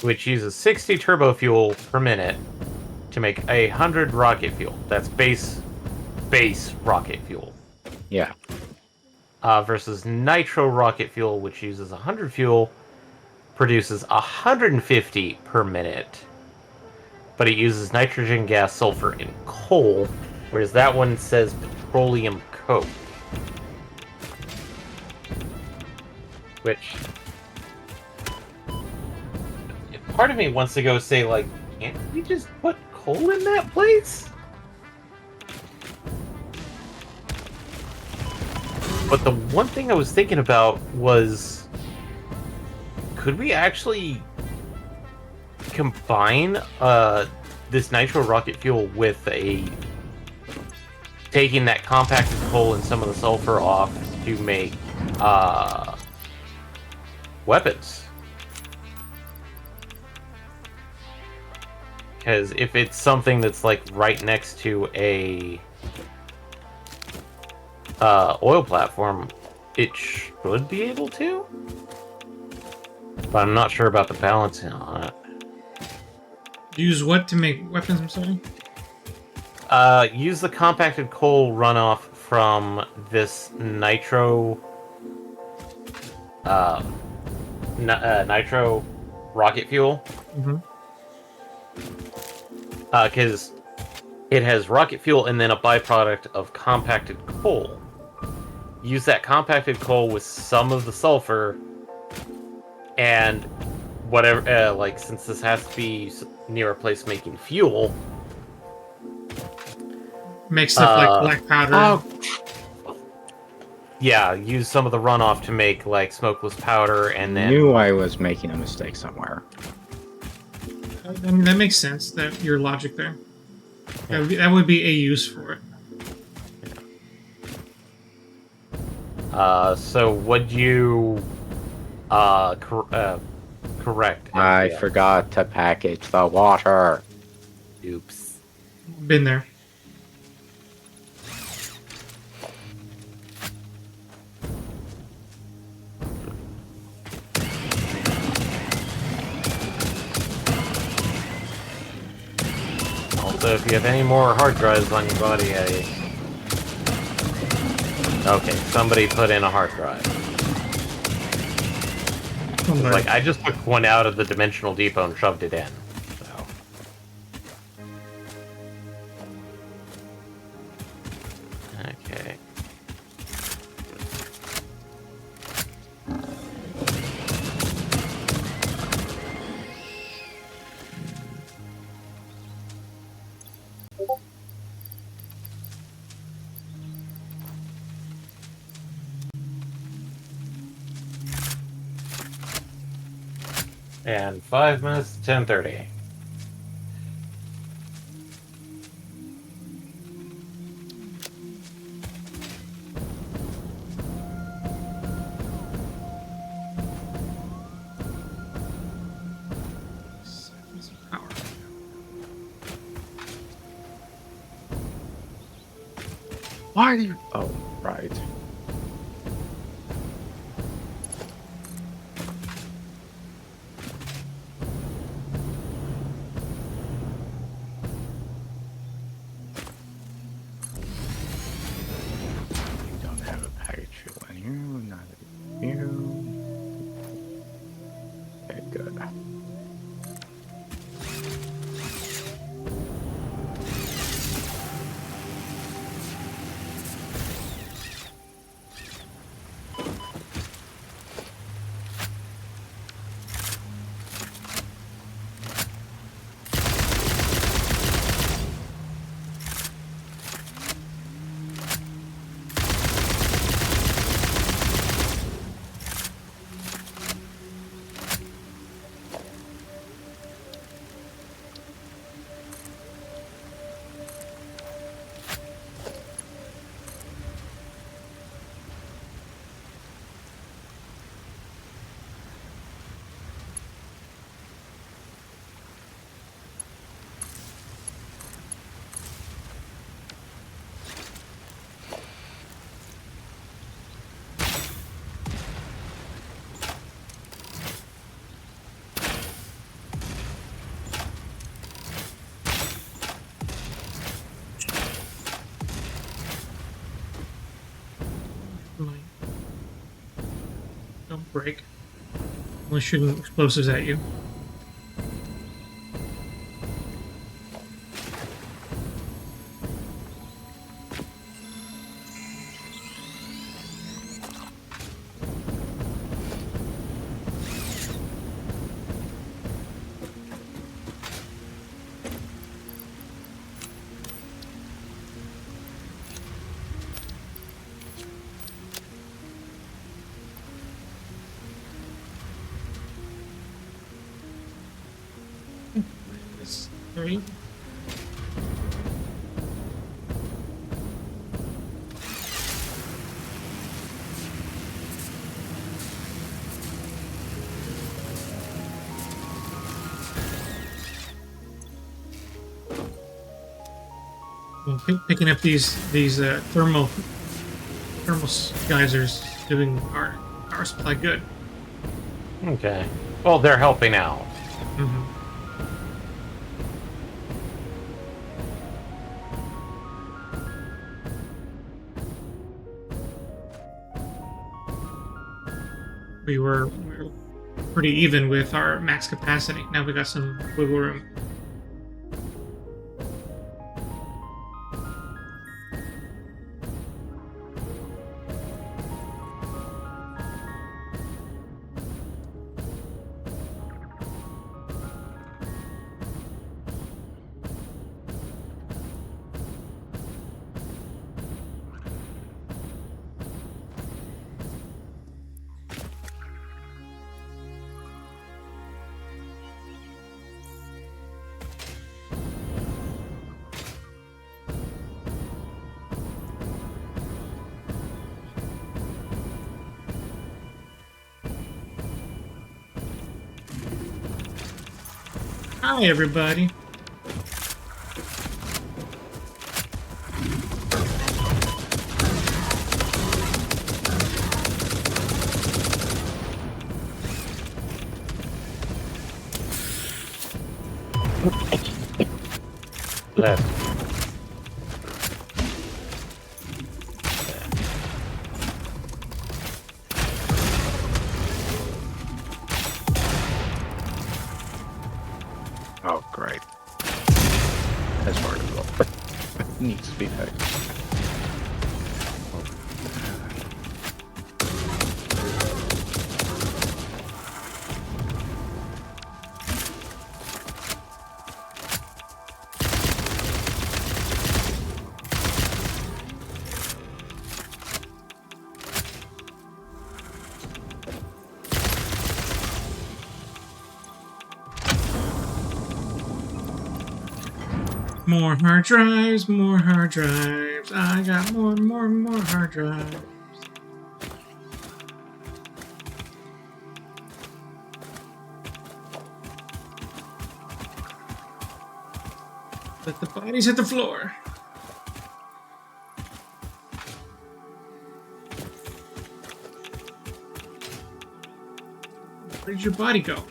S2: which uses 60 turbo fuel per minute to make 100 rocket fuel. That's base rocket fuel.
S3: Yeah.
S2: Versus nitro rocket fuel, which uses 100 fuel, produces 150 per minute. But it uses nitrogen gas, sulfur, and coal, whereas that one says petroleum coke. Which... part of me wants to go say, like, can't we just put coal in that place? But the one thing I was thinking about was, could we actually combine this nitro rocket fuel with taking that compacted coal and some of the sulfur off to make weapons? Because if it's something that's like right next to a oil platform, it should be able to. But I'm not sure about the balancing on it.
S1: Use what to make weapons? I'm sorry.
S2: Use the compacted coal runoff from this nitro nitro rocket fuel.
S1: Mm-hmm.
S2: Because it has rocket fuel and then a byproduct of compacted coal. Use that compacted coal with some of the sulfur, and whatever, like, since this has to be near a place making fuel...
S1: Make stuff like black powder.
S3: Oh,
S2: yeah, use some of the runoff to make, like, smokeless powder, and then...
S3: knew I was making a mistake somewhere.
S1: I mean, that makes sense. That your logic there. That would be a use for it.
S2: So would you... correct.
S3: I
S2: MPF?
S3: forgot to package the water.
S2: Oops.
S1: Been there.
S2: Also, if you have any more hard drives on your body, okay, somebody put in a hard drive.
S1: Somebody.
S2: Like, I just took one out of the Dimensional Depot and shoved it in. So. Okay. And 5 minutes to 10:30.
S1: Power.
S3: Why do you... Oh, right. You don't have a package fuel in here, not you. Okay, good.
S1: break. Only shooting explosives at you. Three. Well, picking up these thermal geysers doing our supply good.
S2: Okay. Well, they're helping out.
S1: Mm-hmm. We were pretty even with our max capacity. Now we got some wiggle room. Hi, everybody.
S2: Left.
S3: Oh, great. That's part of it. Needs to be fixed.
S1: More hard drives, more hard drives. I got more and more and more hard drives. Let the bodies hit the floor. Where did your body go?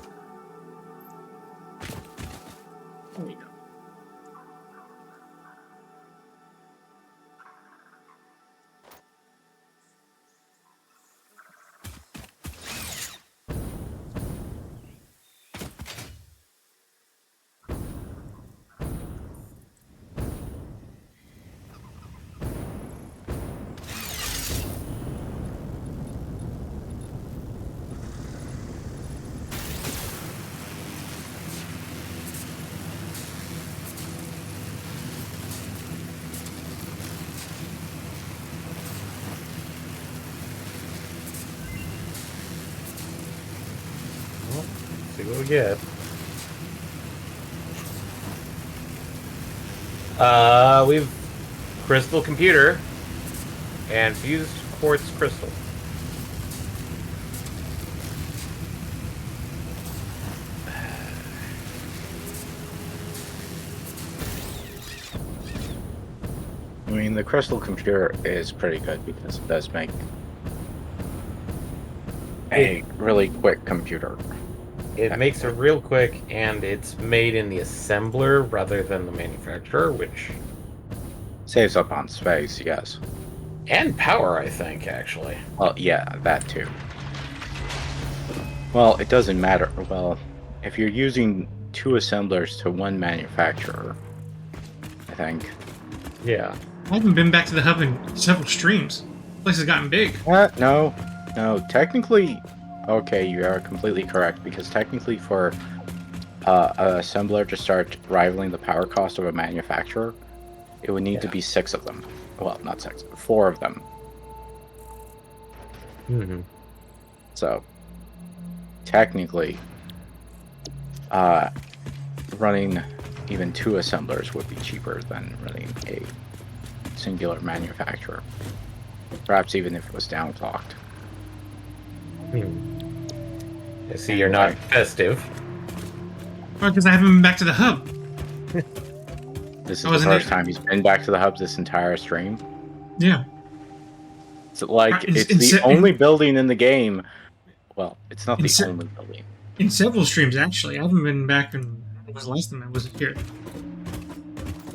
S1: There you go.
S2: See what we get. We've crystal computer and fused quartz crystal.
S3: I mean, the crystal computer is pretty good because it does make a really quick computer.
S2: It makes it real quick, and it's made in the assembler rather than the manufacturer, which...
S3: Saves up on space, yes.
S2: And power, I think, actually.
S3: Well, yeah, that too. Well, it doesn't matter. Well, if you're using 2 assemblers to 1 manufacturer, I think.
S2: Yeah.
S1: I haven't been back to the hub in several streams. The place has gotten big.
S3: No. Technically, okay, you are completely correct, because technically for an assembler to start rivaling the power cost of a manufacturer, it would need to be 6 of them. Well, not 6, 4 of them.
S2: Mm-hmm.
S3: So, technically, running even 2 assemblers would be cheaper than running a singular manufacturer. Perhaps even if it was downclocked.
S2: I see you're not festive.
S1: Well, because I haven't been back to the hub.
S3: This is
S1: I
S3: the
S1: wasn't
S3: first
S1: there.
S3: time he's been back to the hub this entire stream.
S1: Yeah.
S3: It's like
S1: In-
S3: it's
S1: in
S3: the
S1: se-
S3: only building in the game. Well, it's not
S1: in
S3: the
S1: se-
S3: only building.
S1: In several streams, actually. I haven't been back in... It was the last time I was here.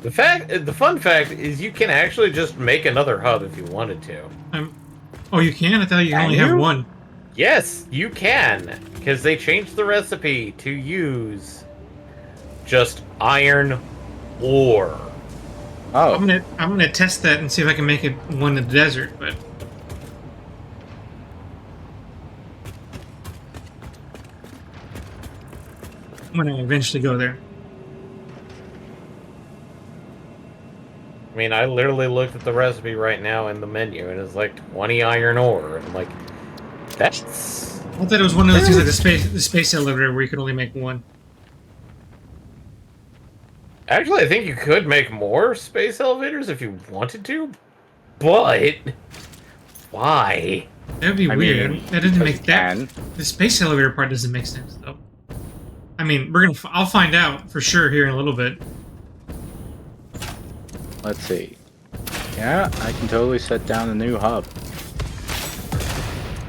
S2: The fun fact is you can actually just make another hub if you wanted to.
S1: Oh, you can? I thought you
S3: Can
S1: only have
S3: you?
S1: one.
S2: Yes, you can, because they changed the recipe to use just iron ore.
S3: Oh,
S1: I'm gonna test that and see if I can make it one in the desert, but I'm gonna eventually go there.
S2: I mean, I literally looked at the recipe right now in the menu, and it's like 20 iron ore, and I'm like, that's...
S1: I thought it was one of those things like the space elevator where you could only make one.
S2: Actually, I think you could make more space elevators if you wanted to, but why?
S1: That'd be
S3: I
S1: weird.
S3: mean,
S1: That doesn't
S3: because
S1: make
S3: you
S1: that.
S3: can.
S1: The space elevator part doesn't make sense though. I mean, I'll find out for sure here in a little bit.
S3: Let's see. Yeah, I can totally set down a new hub.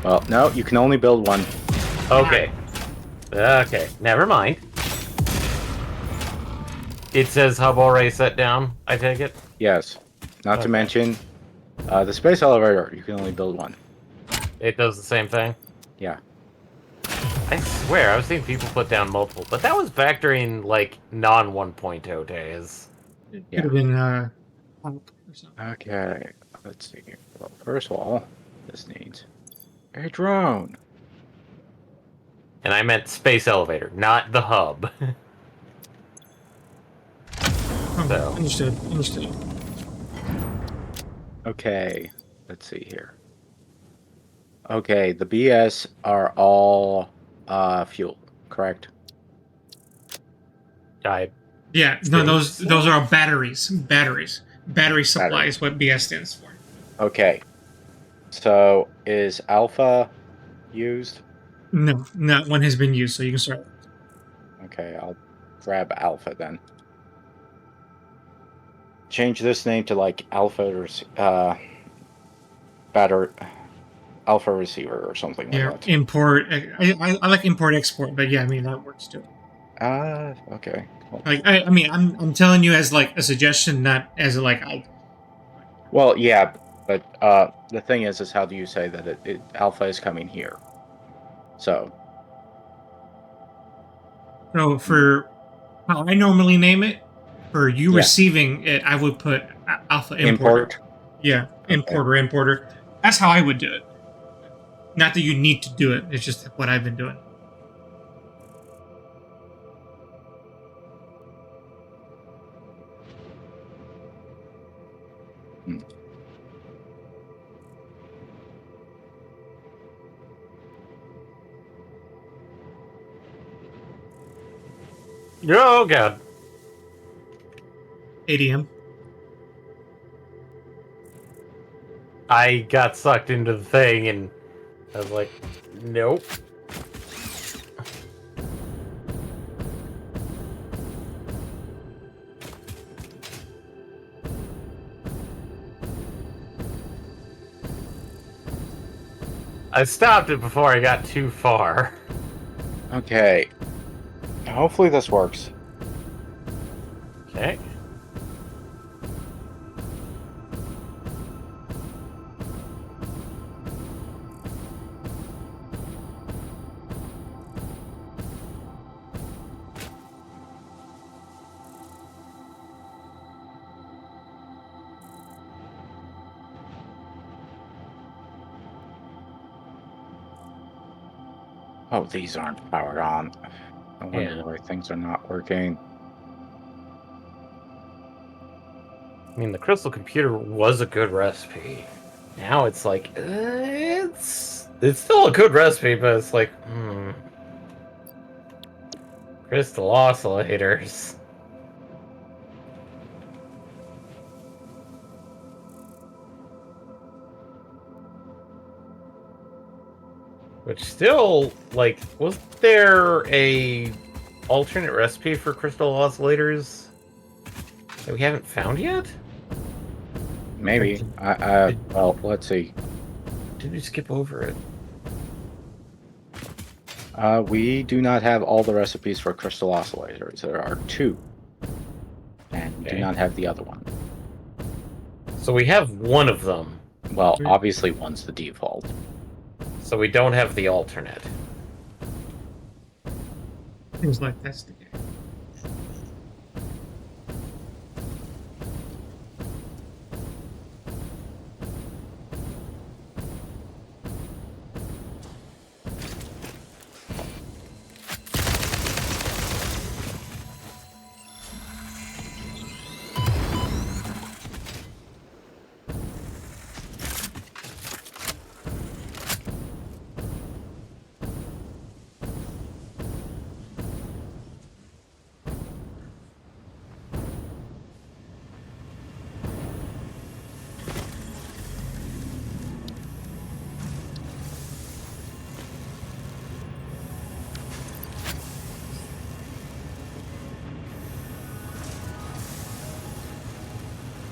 S3: Well, no, you can only build one.
S2: Okay. Okay, never mind. It says hub already set down, I take it?
S3: Yes. Not to
S2: Okay.
S3: mention, the space elevator, you can only build one.
S2: It does the same thing?
S3: Yeah.
S2: I swear, I was seeing people put down multiple, but that was back during, like, non-1.0 days.
S1: It
S3: Yeah.
S1: could have been or something.
S3: Okay, let's see. Well, first of all, this needs a drone.
S2: And I meant space elevator, not the hub.
S1: Oh,
S2: So.
S1: Understood.
S3: Okay, let's see here. Okay, the BS are all fuel, correct?
S2: I
S1: Yeah, no,
S2: Space.
S1: those are batteries. Battery supply is what BS stands for.
S3: Okay. So is alpha used?
S1: No, not one has been used, so you can start.
S3: Okay, I'll grab alpha then. Change this name to like alpha alpha receiver or something like
S1: Yeah,
S3: that.
S1: import. I like import export, but yeah, I mean that works too.
S3: Okay. Cool.
S1: Like I mean, I'm telling you as like a suggestion, not as like
S3: Well, yeah, but the thing is how do you say that it alpha is coming here? So
S1: for how I normally name it. For you
S3: Yeah.
S1: receiving it, I would put alpha importer. Yeah, importer. That's how I would do it. Not that you need to do it. It's just what I've been doing.
S2: Oh god.
S1: ADM.
S2: I got sucked into the thing and I was like, nope. I stopped it before I got too far.
S3: okay. Hopefully this works.
S2: Okay.
S3: Oh, these aren't powered on. I wonder
S2: Yeah.
S3: why things are not working.
S2: I mean, the crystal computer was a good recipe. Now it's like, it's still a good recipe, but it's like, crystal oscillators. Which still, like, was there a alternate recipe for crystal oscillators that we haven't found yet?
S3: Maybe. Well, let's see.
S2: Did we skip over it?
S3: We do not have all the recipes for crystal oscillators. There are 2. And we do
S2: Okay.
S3: not have the other one.
S2: So we have one of them.
S3: Well, obviously one's the default.
S2: So we don't have the alternate.
S1: Seems like that's the game.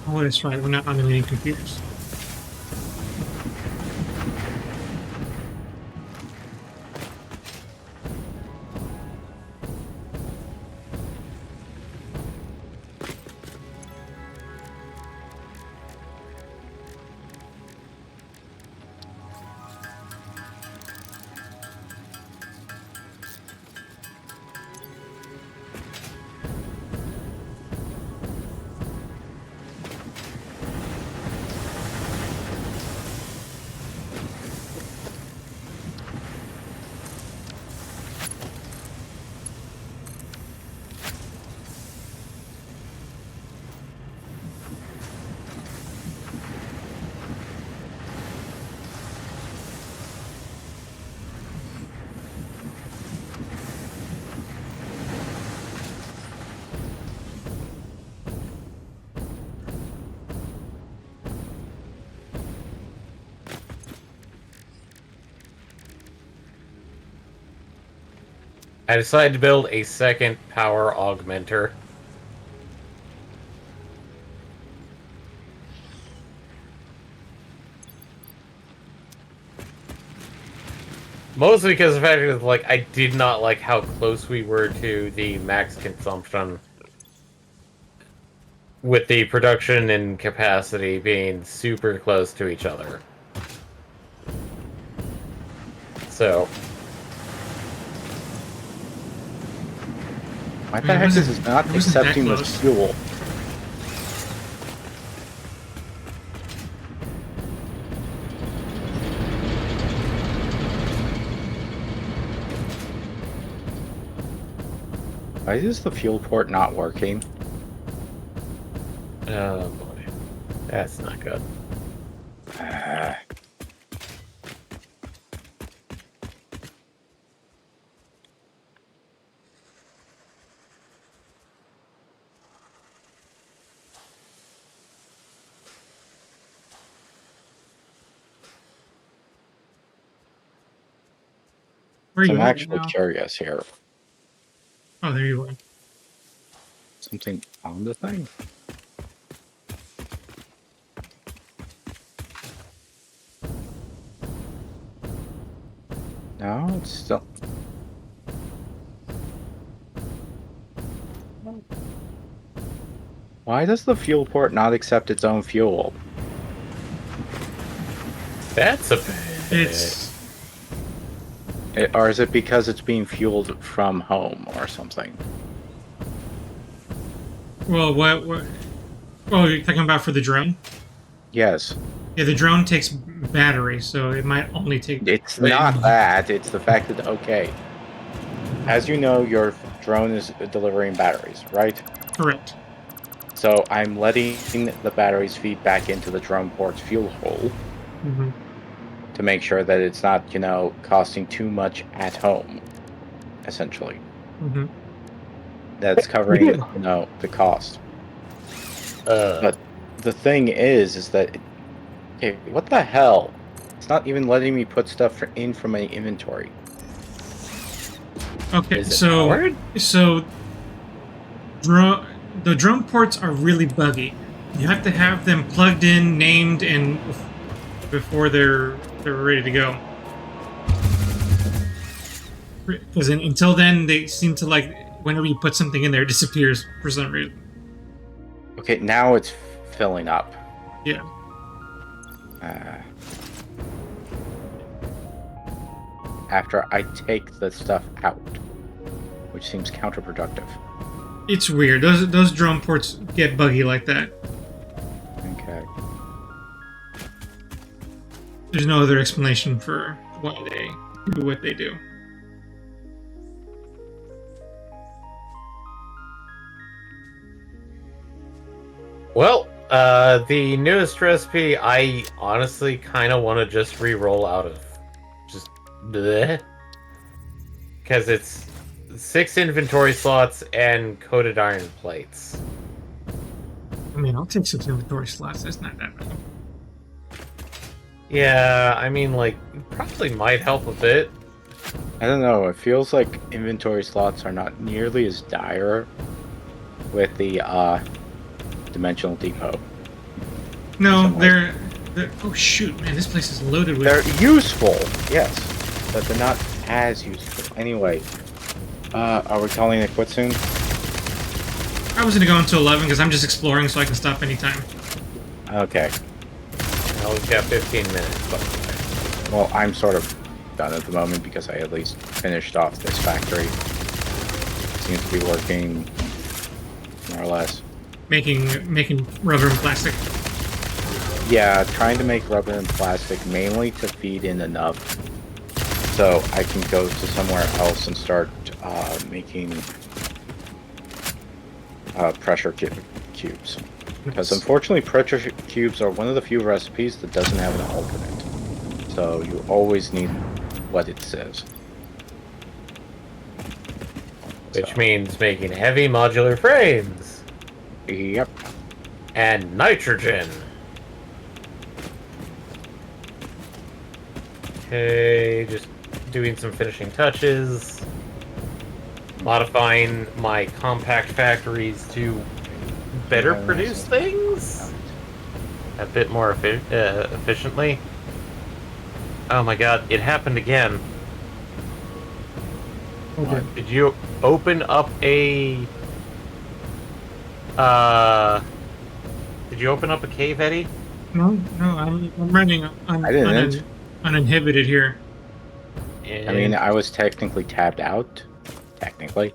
S1: Oh, that's right. We're not on any computers.
S2: I decided to build a second power augmenter. Mostly because of the fact that, like, I did not like how close we were to the max consumption, with the production and capacity being super close to each other. So,
S3: Why
S1: I
S3: the
S1: mean,
S3: heck is
S1: it
S3: this not
S1: wasn't that
S3: accepting the
S1: close.
S3: fuel? Why is the fuel port not working?
S2: oh boy, that's not good.
S3: Ah.
S1: Where are
S3: So
S1: you
S3: I'm
S1: at
S3: actually
S1: now?
S3: curious here.
S1: Oh, there you are.
S3: Something on the thing? No, it's still... Why does the fuel port not accept its own fuel?
S2: That's a bit...
S1: It's
S3: Or is it because it's being fueled from home or something?
S1: well, what? Oh, you're talking about for the drone?
S3: Yes.
S1: Yeah, the drone takes battery, so it might only take.
S3: It's not that. It's the fact that, okay, as you know, your drone is delivering batteries, right?
S1: Correct.
S3: So I'm letting the batteries feed back into the drone port's fuel hole
S1: Hmm.
S3: to make sure that it's not, costing too much at home, essentially.
S1: Hmm.
S3: That's covering, the cost. But the thing is that, okay, what the hell? It's not even letting me put stuff in from my inventory.
S1: Okay,
S2: Is it
S1: so
S2: powered?
S1: the drone ports are really buggy. You have to have them plugged in, named, and before they're ready to go. Because until then, they seem to like whenever you put something in there, it disappears for some reason.
S3: Okay, now it's filling up.
S1: Yeah.
S3: After I take the stuff out, which seems counterproductive.
S1: It's weird. Those drone ports get buggy like that.
S3: Okay.
S1: There's no other explanation for why they do what they do.
S2: Well, the newest recipe, I honestly kind of want to just re-roll out of. Just bleh. Because it's 6 inventory slots and coated iron plates.
S1: I mean, I'll take 6 inventory slots. That's not that bad.
S2: Yeah, I mean, like, probably might help a bit.
S3: I don't know, it feels like inventory slots are not nearly as dire with the dimensional depot.
S1: No,
S3: Some
S1: they're oh shoot, man, this place is loaded with.
S3: They're useful, yes, but they're not as useful. Anyway, are we calling it quits soon?
S1: I was gonna go until 11 because I'm just exploring, so I can stop anytime.
S3: Okay.
S2: Now we've got 15 minutes, but
S3: Well, I'm sort of done at the moment because I at least finished off this factory. Seems to be working more or less.
S1: Making rubber and plastic.
S3: Yeah, trying to make rubber and plastic mainly to feed in enough so I can go to somewhere else and start making pressure cubes. Because unfortunately, pressure cubes are one of the few recipes that doesn't have an alternate. So you always need what it says.
S2: which means making heavy modular frames
S3: Yep.
S2: and nitrogen. Okay, just doing some finishing touches, modifying my compact factories to better produce things a bit more efficiently. Oh my god, it happened again.
S1: Okay.
S2: Did you open up a did you open up a cave, Eddie?
S1: No, I'm running
S3: I didn't.
S1: uninhibited here.
S3: I mean, I was technically tabbed out. Technically.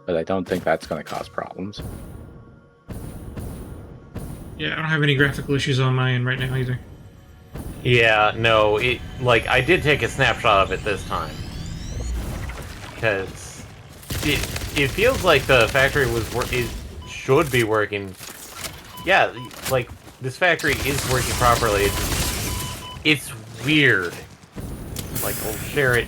S3: But I don't think that's going to cause problems.
S1: Yeah, I don't have any graphical issues on my end right now either.
S2: yeah, no, I did take a snapshot of it this time. Because it feels like the factory should be working. Yeah, like, this factory is working properly. It's weird. Like, I'll share it.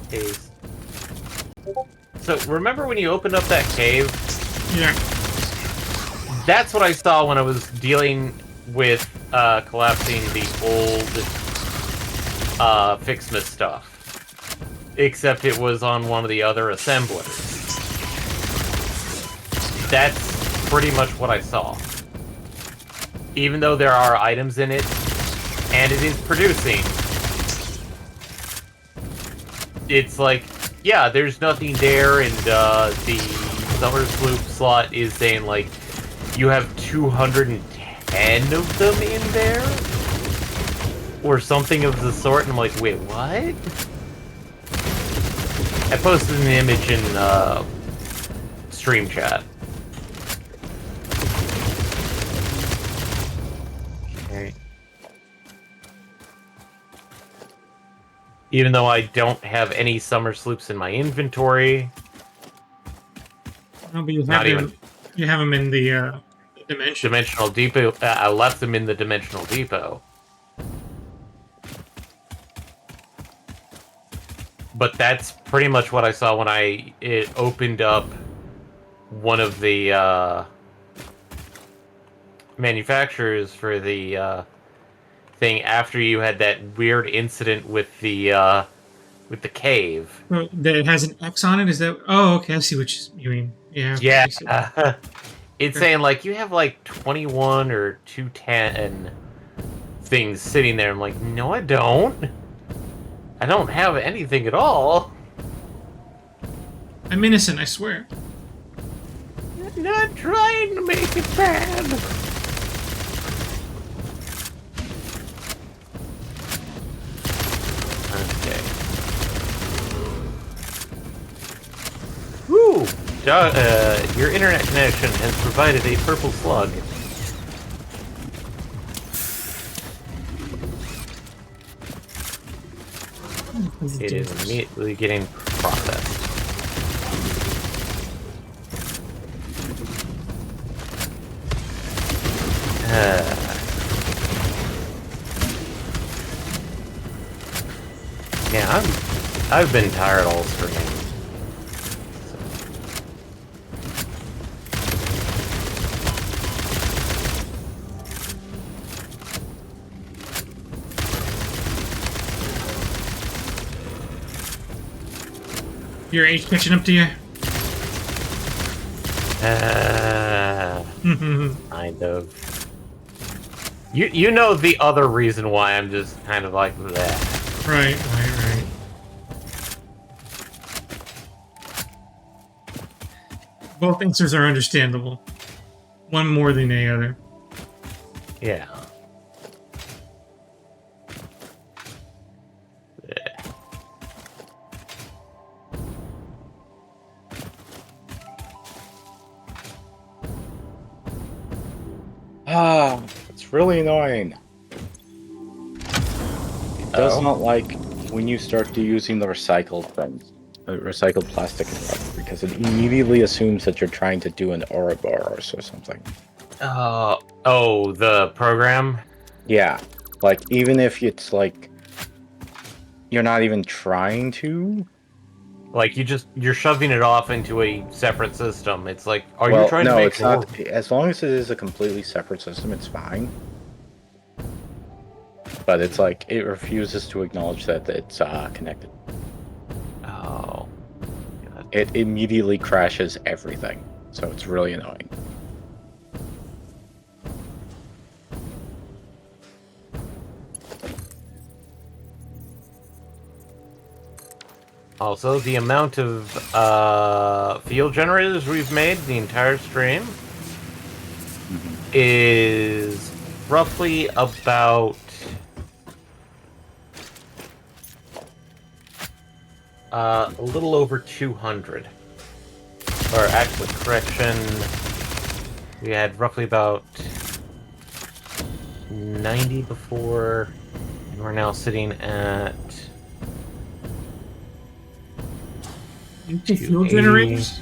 S2: Case. So, remember when you opened up that cave?
S1: Yeah.
S2: That's what I saw when I was dealing with collapsing the old Fixmas stuff. Except it was on one of the other assemblers. That's pretty much what I saw. Even though there are items in it, and it is producing, it's like, yeah, there's nothing there, and the summer sloop slot is saying, like, you have 210 of them in there? or something of the sort, and I'm like, wait, what? I posted an image in stream chat. Okay. Even though I don't have any summer sloops in my inventory.
S1: No, but you have
S2: Not
S1: them.
S2: even.
S1: You have them in the dimension.
S2: Dimensional Depot. I left them in the Dimensional Depot. But that's pretty much what I saw when it opened up one of the manufacturers for the thing after you had that weird incident with the cave.
S1: Oh, that it has an X on it. Is that? Oh, okay. I see what you mean. Yeah.
S2: Yeah.
S1: I see.
S2: It's
S1: Okay.
S2: saying like you have like 21 or 210 things sitting there. I'm like, no, I don't. I don't have anything at all.
S1: I'm innocent. I swear.
S2: I'm not trying to make it bad. Okay. Woo! Your internet connection has provided a purple slug. It is immediately getting processed. Yeah, I've been tired all spring.
S1: Your age catching up to you?
S2: Kind of. You know the other reason why I'm just kind of like that.
S1: Right. Both answers are understandable. One more than the other.
S2: Yeah.
S3: Ah, it's really annoying. It does not like when you start to using the recycled things, recycled plastic and stuff, because it immediately assumes that you're trying to do an Ouroboros or something.
S2: Oh, the program?
S3: Yeah, like even if it's like you're not even trying to.
S2: Like you're shoving it off into a separate system. It's like, are
S3: Well,
S2: you trying
S3: no,
S2: to make
S3: it's not. As long as it is a completely separate system, it's fine. But it's like it refuses to acknowledge that it's connected.
S2: Oh.
S3: It immediately crashes everything, so it's really annoying.
S2: Also, the amount of field generators we've made the entire stream is roughly about a little over 200. Or actually, correction, we had roughly about 90 before, and we're now sitting at
S1: Fuel generators?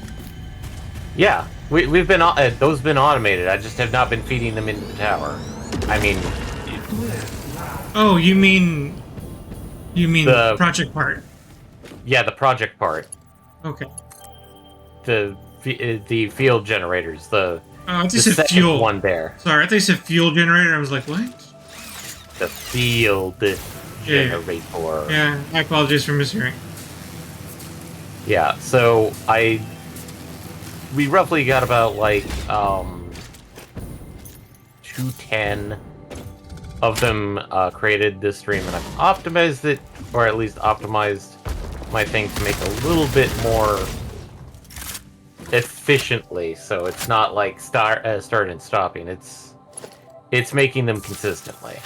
S2: Yeah, we've been those been automated. I just have not been feeding them into the tower. I mean,
S1: Oh, you mean
S2: The-
S1: project part?
S2: yeah, the project part,
S1: Okay.
S2: the field generators, the
S1: I thought
S2: the
S1: you said
S2: second
S1: fuel.
S2: one there,
S1: Sorry, I thought you said fuel generator. I was like, what?
S2: the field generator.
S1: Yeah, I apologize for mishearing.
S2: Yeah, so we roughly got about like 210 of them created this stream, and I've optimized it, or at least optimized my thing to make a little bit more efficiently, so it's not like start and stopping. It's making them consistently.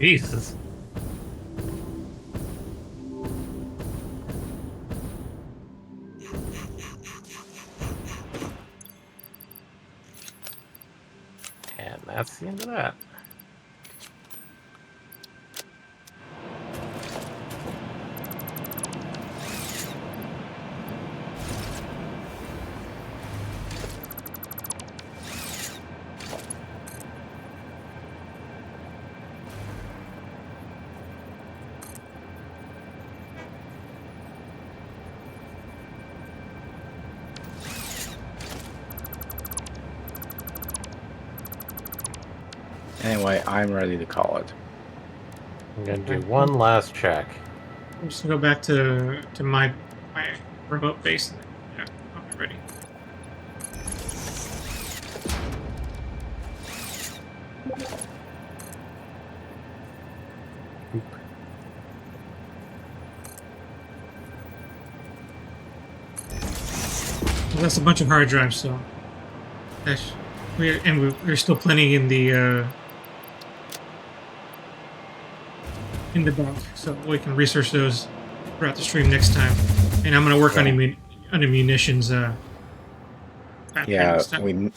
S2: Jesus. And that's the end of that.
S3: Anyway, I'm ready to call it.
S2: I'm gonna do one last check.
S1: I'm just gonna go back to my remote base. And yeah, I'll be ready. Well, that's a bunch of hard drives, so we're still plenty in the back, so we can research those throughout the stream next time. And I'm gonna work on the munitions.
S3: Yeah,
S1: this time.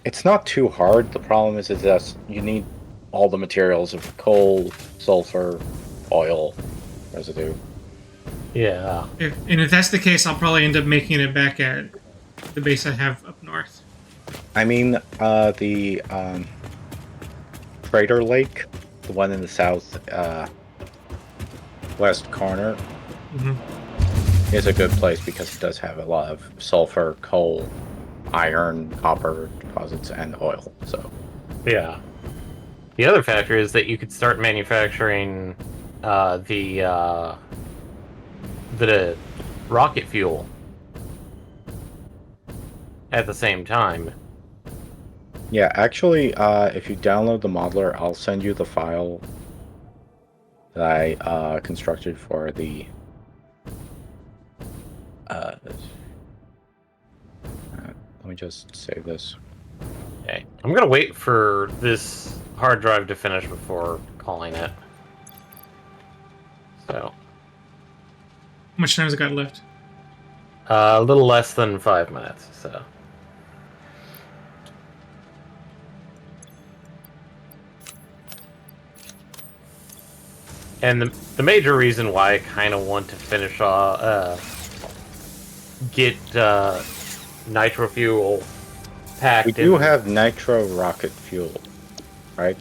S3: it's not too hard. The problem is that you need all the materials of coal, sulfur, oil, residue.
S2: Yeah.
S1: If that's the case, I'll probably end up making it back at the base I have up north.
S3: I mean, the Crater Lake, the one in the south west corner, is a good place because it does have a lot of sulfur, coal, iron, copper deposits, and oil. So,
S2: Yeah. The other factor is that you could start manufacturing the rocket fuel at the same time.
S3: yeah, actually, if you download the modeler, I'll send you the file that I constructed for the. Let me just save this.
S2: Okay. I'm gonna wait for this hard drive to finish before calling it. So,
S1: How much time has it got left?
S2: a little less than 5 minutes, so. And the major reason why I kind of want to finish get nitro fuel packed.
S3: We do have nitro rocket fuel, right?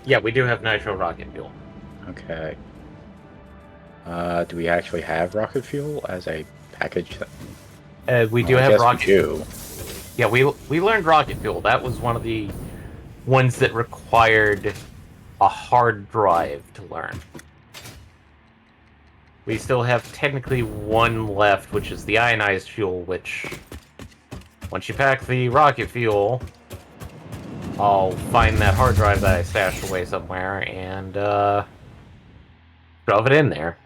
S2: Yeah, we do have nitro rocket fuel.
S3: Okay. Do we actually have rocket fuel as a package?
S2: We do
S3: I
S2: have
S3: guess
S2: rocket.
S3: We do.
S2: Yeah, we learned rocket fuel. That was one of the ones that required a hard drive to learn. We still have technically one left, which is the ionized fuel, which, once you pack the rocket fuel, I'll find that hard drive that I stashed away somewhere and shove it in there.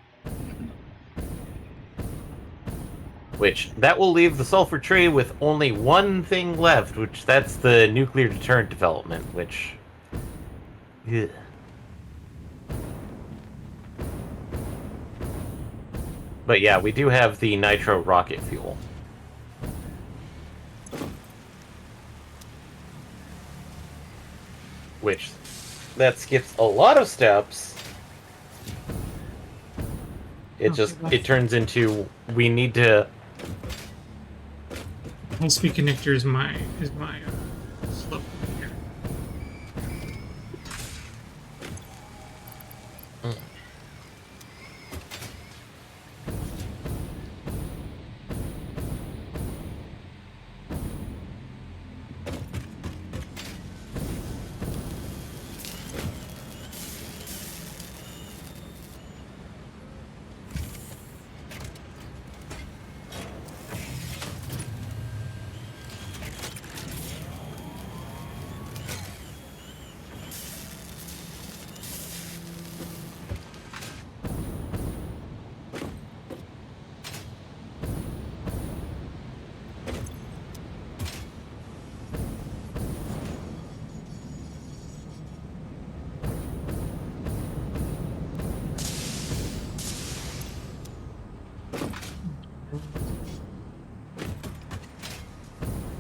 S2: Which, that will leave the sulfur tree with only one thing left, which that's the nuclear deterrent development, which... Ugh. But yeah, we do have the nitro rocket fuel. Which, that skips a lot of steps. It turns into, we need to...
S1: High-speed connector is my slope here.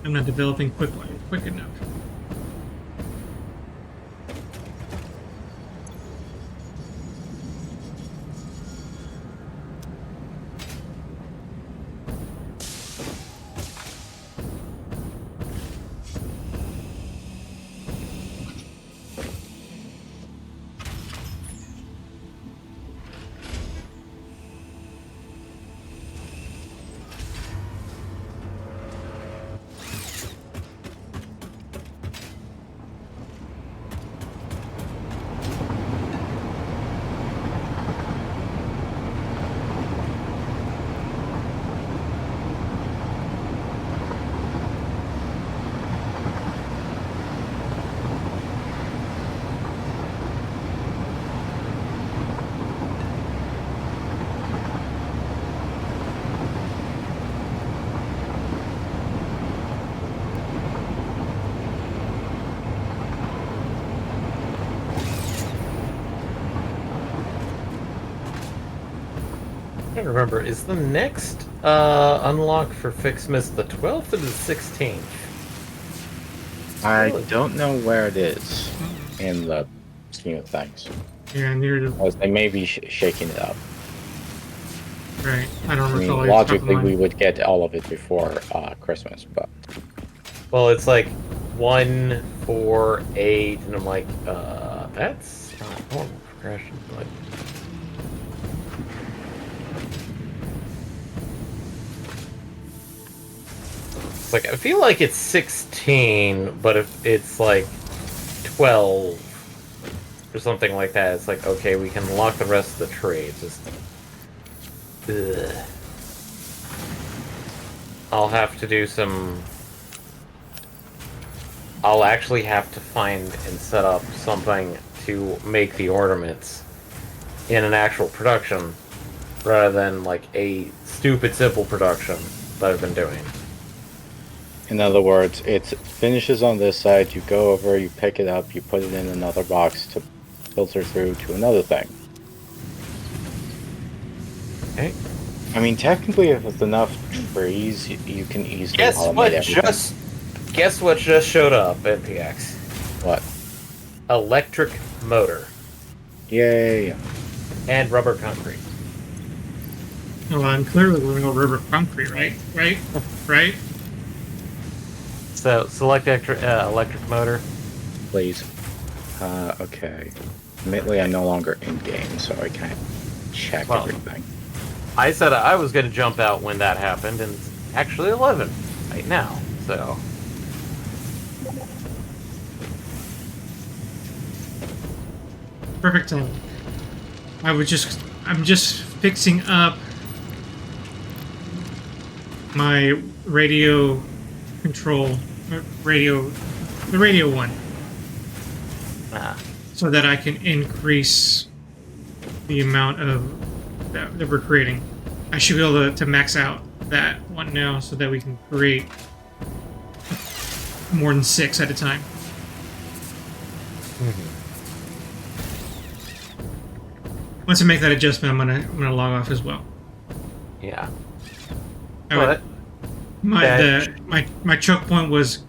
S1: I'm not developing quick enough.
S2: I can't remember. Is the next unlock for Fixmas the 12th or the 16th?
S3: I don't know where it is in the scheme of things.
S1: Yeah, near the
S3: Because they may be shaking it up.
S1: right. I don't
S3: I mean,
S1: recall.
S3: logically, we would get all of it before Christmas, but
S2: Well, it's like 1, 4, 8, and I'm like, that's not normal progression, but. It's like, I feel like it's 16, but if it's like 12 or something like that, it's like, okay, we can unlock the rest of the tree. It's just. Ugh. I'll have to do some. I'll actually have to find and set up something to make the ornaments in an actual production rather than like a stupid simple production that I've been doing.
S3: in other words, it finishes on this side, you go over, you pick it up, you put it in another box to filter through to another thing.
S2: Okay.
S3: I mean, technically, if it's enough trees, you can easily
S2: Guess
S3: automate
S2: what
S3: everything.
S2: Guess what just showed up at PX?
S3: What?
S2: Electric motor
S3: Yay!
S2: and rubber concrete.
S1: Well, I'm clearly going over rubber concrete, right? Right?
S2: So select electric motor.
S3: Please. Okay. Admittedly, I'm no longer in game, so I can't check
S2: Well,
S3: everything.
S2: I said I was going to jump out when that happened, and it's actually 11 right now. So
S1: Perfect time. I'm just fixing up my radio control, the radio one, so that I can increase the amount of that we're creating. I should be able to max out that one now, so that we can create more than 6 at a time. Once I make that adjustment, I'm gonna log off as well.
S2: yeah.
S1: Alright.
S2: But
S1: My choke point was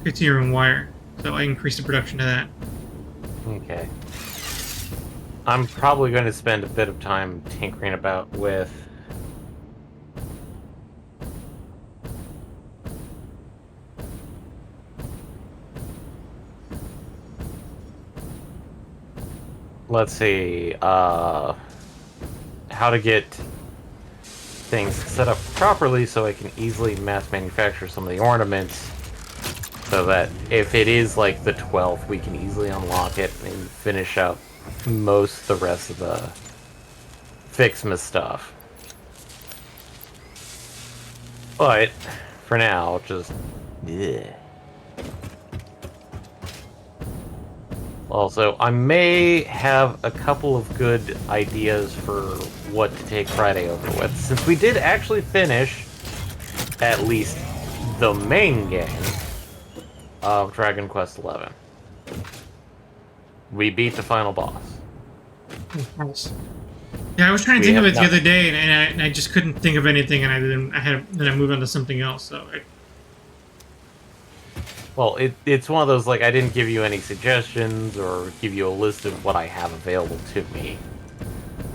S1: continuing wire, so I increased the production of that.
S2: okay. I'm probably going to spend a bit of time tinkering about with. Let's see, how to get things set up properly so I can easily mass manufacture some of the ornaments, so that if it is like the 12th, we can easily unlock it and finish up most of the rest of the Fixmas stuff. But for now, just Also, I may have a couple of good ideas for what to take Friday over with, since we did actually finish at least the main game of Dragon Quest XI. We beat the final boss.
S1: Nice. Yeah, I was trying to think of it the other day, and I just couldn't think of anything, and then I moved on to something else. So
S2: Well, it's one of those, like, I didn't give you any suggestions or give you a list of what I have available to me.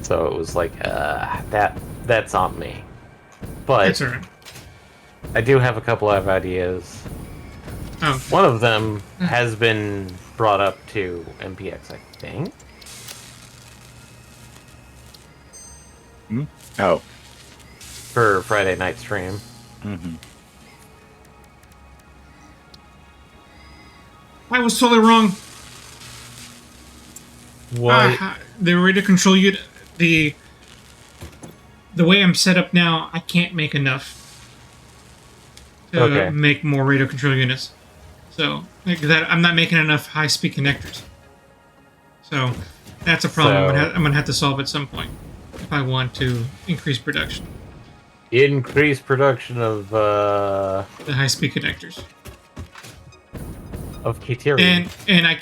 S2: So it was like, that's on me. But
S1: That's alright.
S2: I do have a couple of ideas.
S1: Oh,
S2: One of them has been brought up to MPX, I think.
S3: Hmm? Oh.
S2: For Friday night stream.
S3: Mm-hmm.
S1: I was totally wrong.
S2: What?
S1: The radio control unit, the way I'm set up now, I can't make enough to
S2: Okay.
S1: make more radio control units. So like that, I'm not making enough high-speed connectors. So that's a problem.
S2: So-
S1: I'm gonna have to solve at some point if I want to increase production.
S2: Increase production of
S1: The high-speed connectors.
S2: Kateria.
S1: And I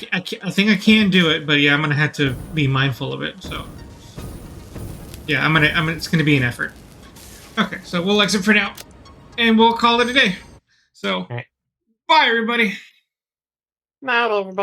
S1: think I can do it, but yeah, I'm gonna have to be mindful of it. So yeah, it's gonna be an effort. Okay, so we'll exit for now, and we'll call it a day. So
S2: Right.
S1: bye, everybody.
S2: Not everybody.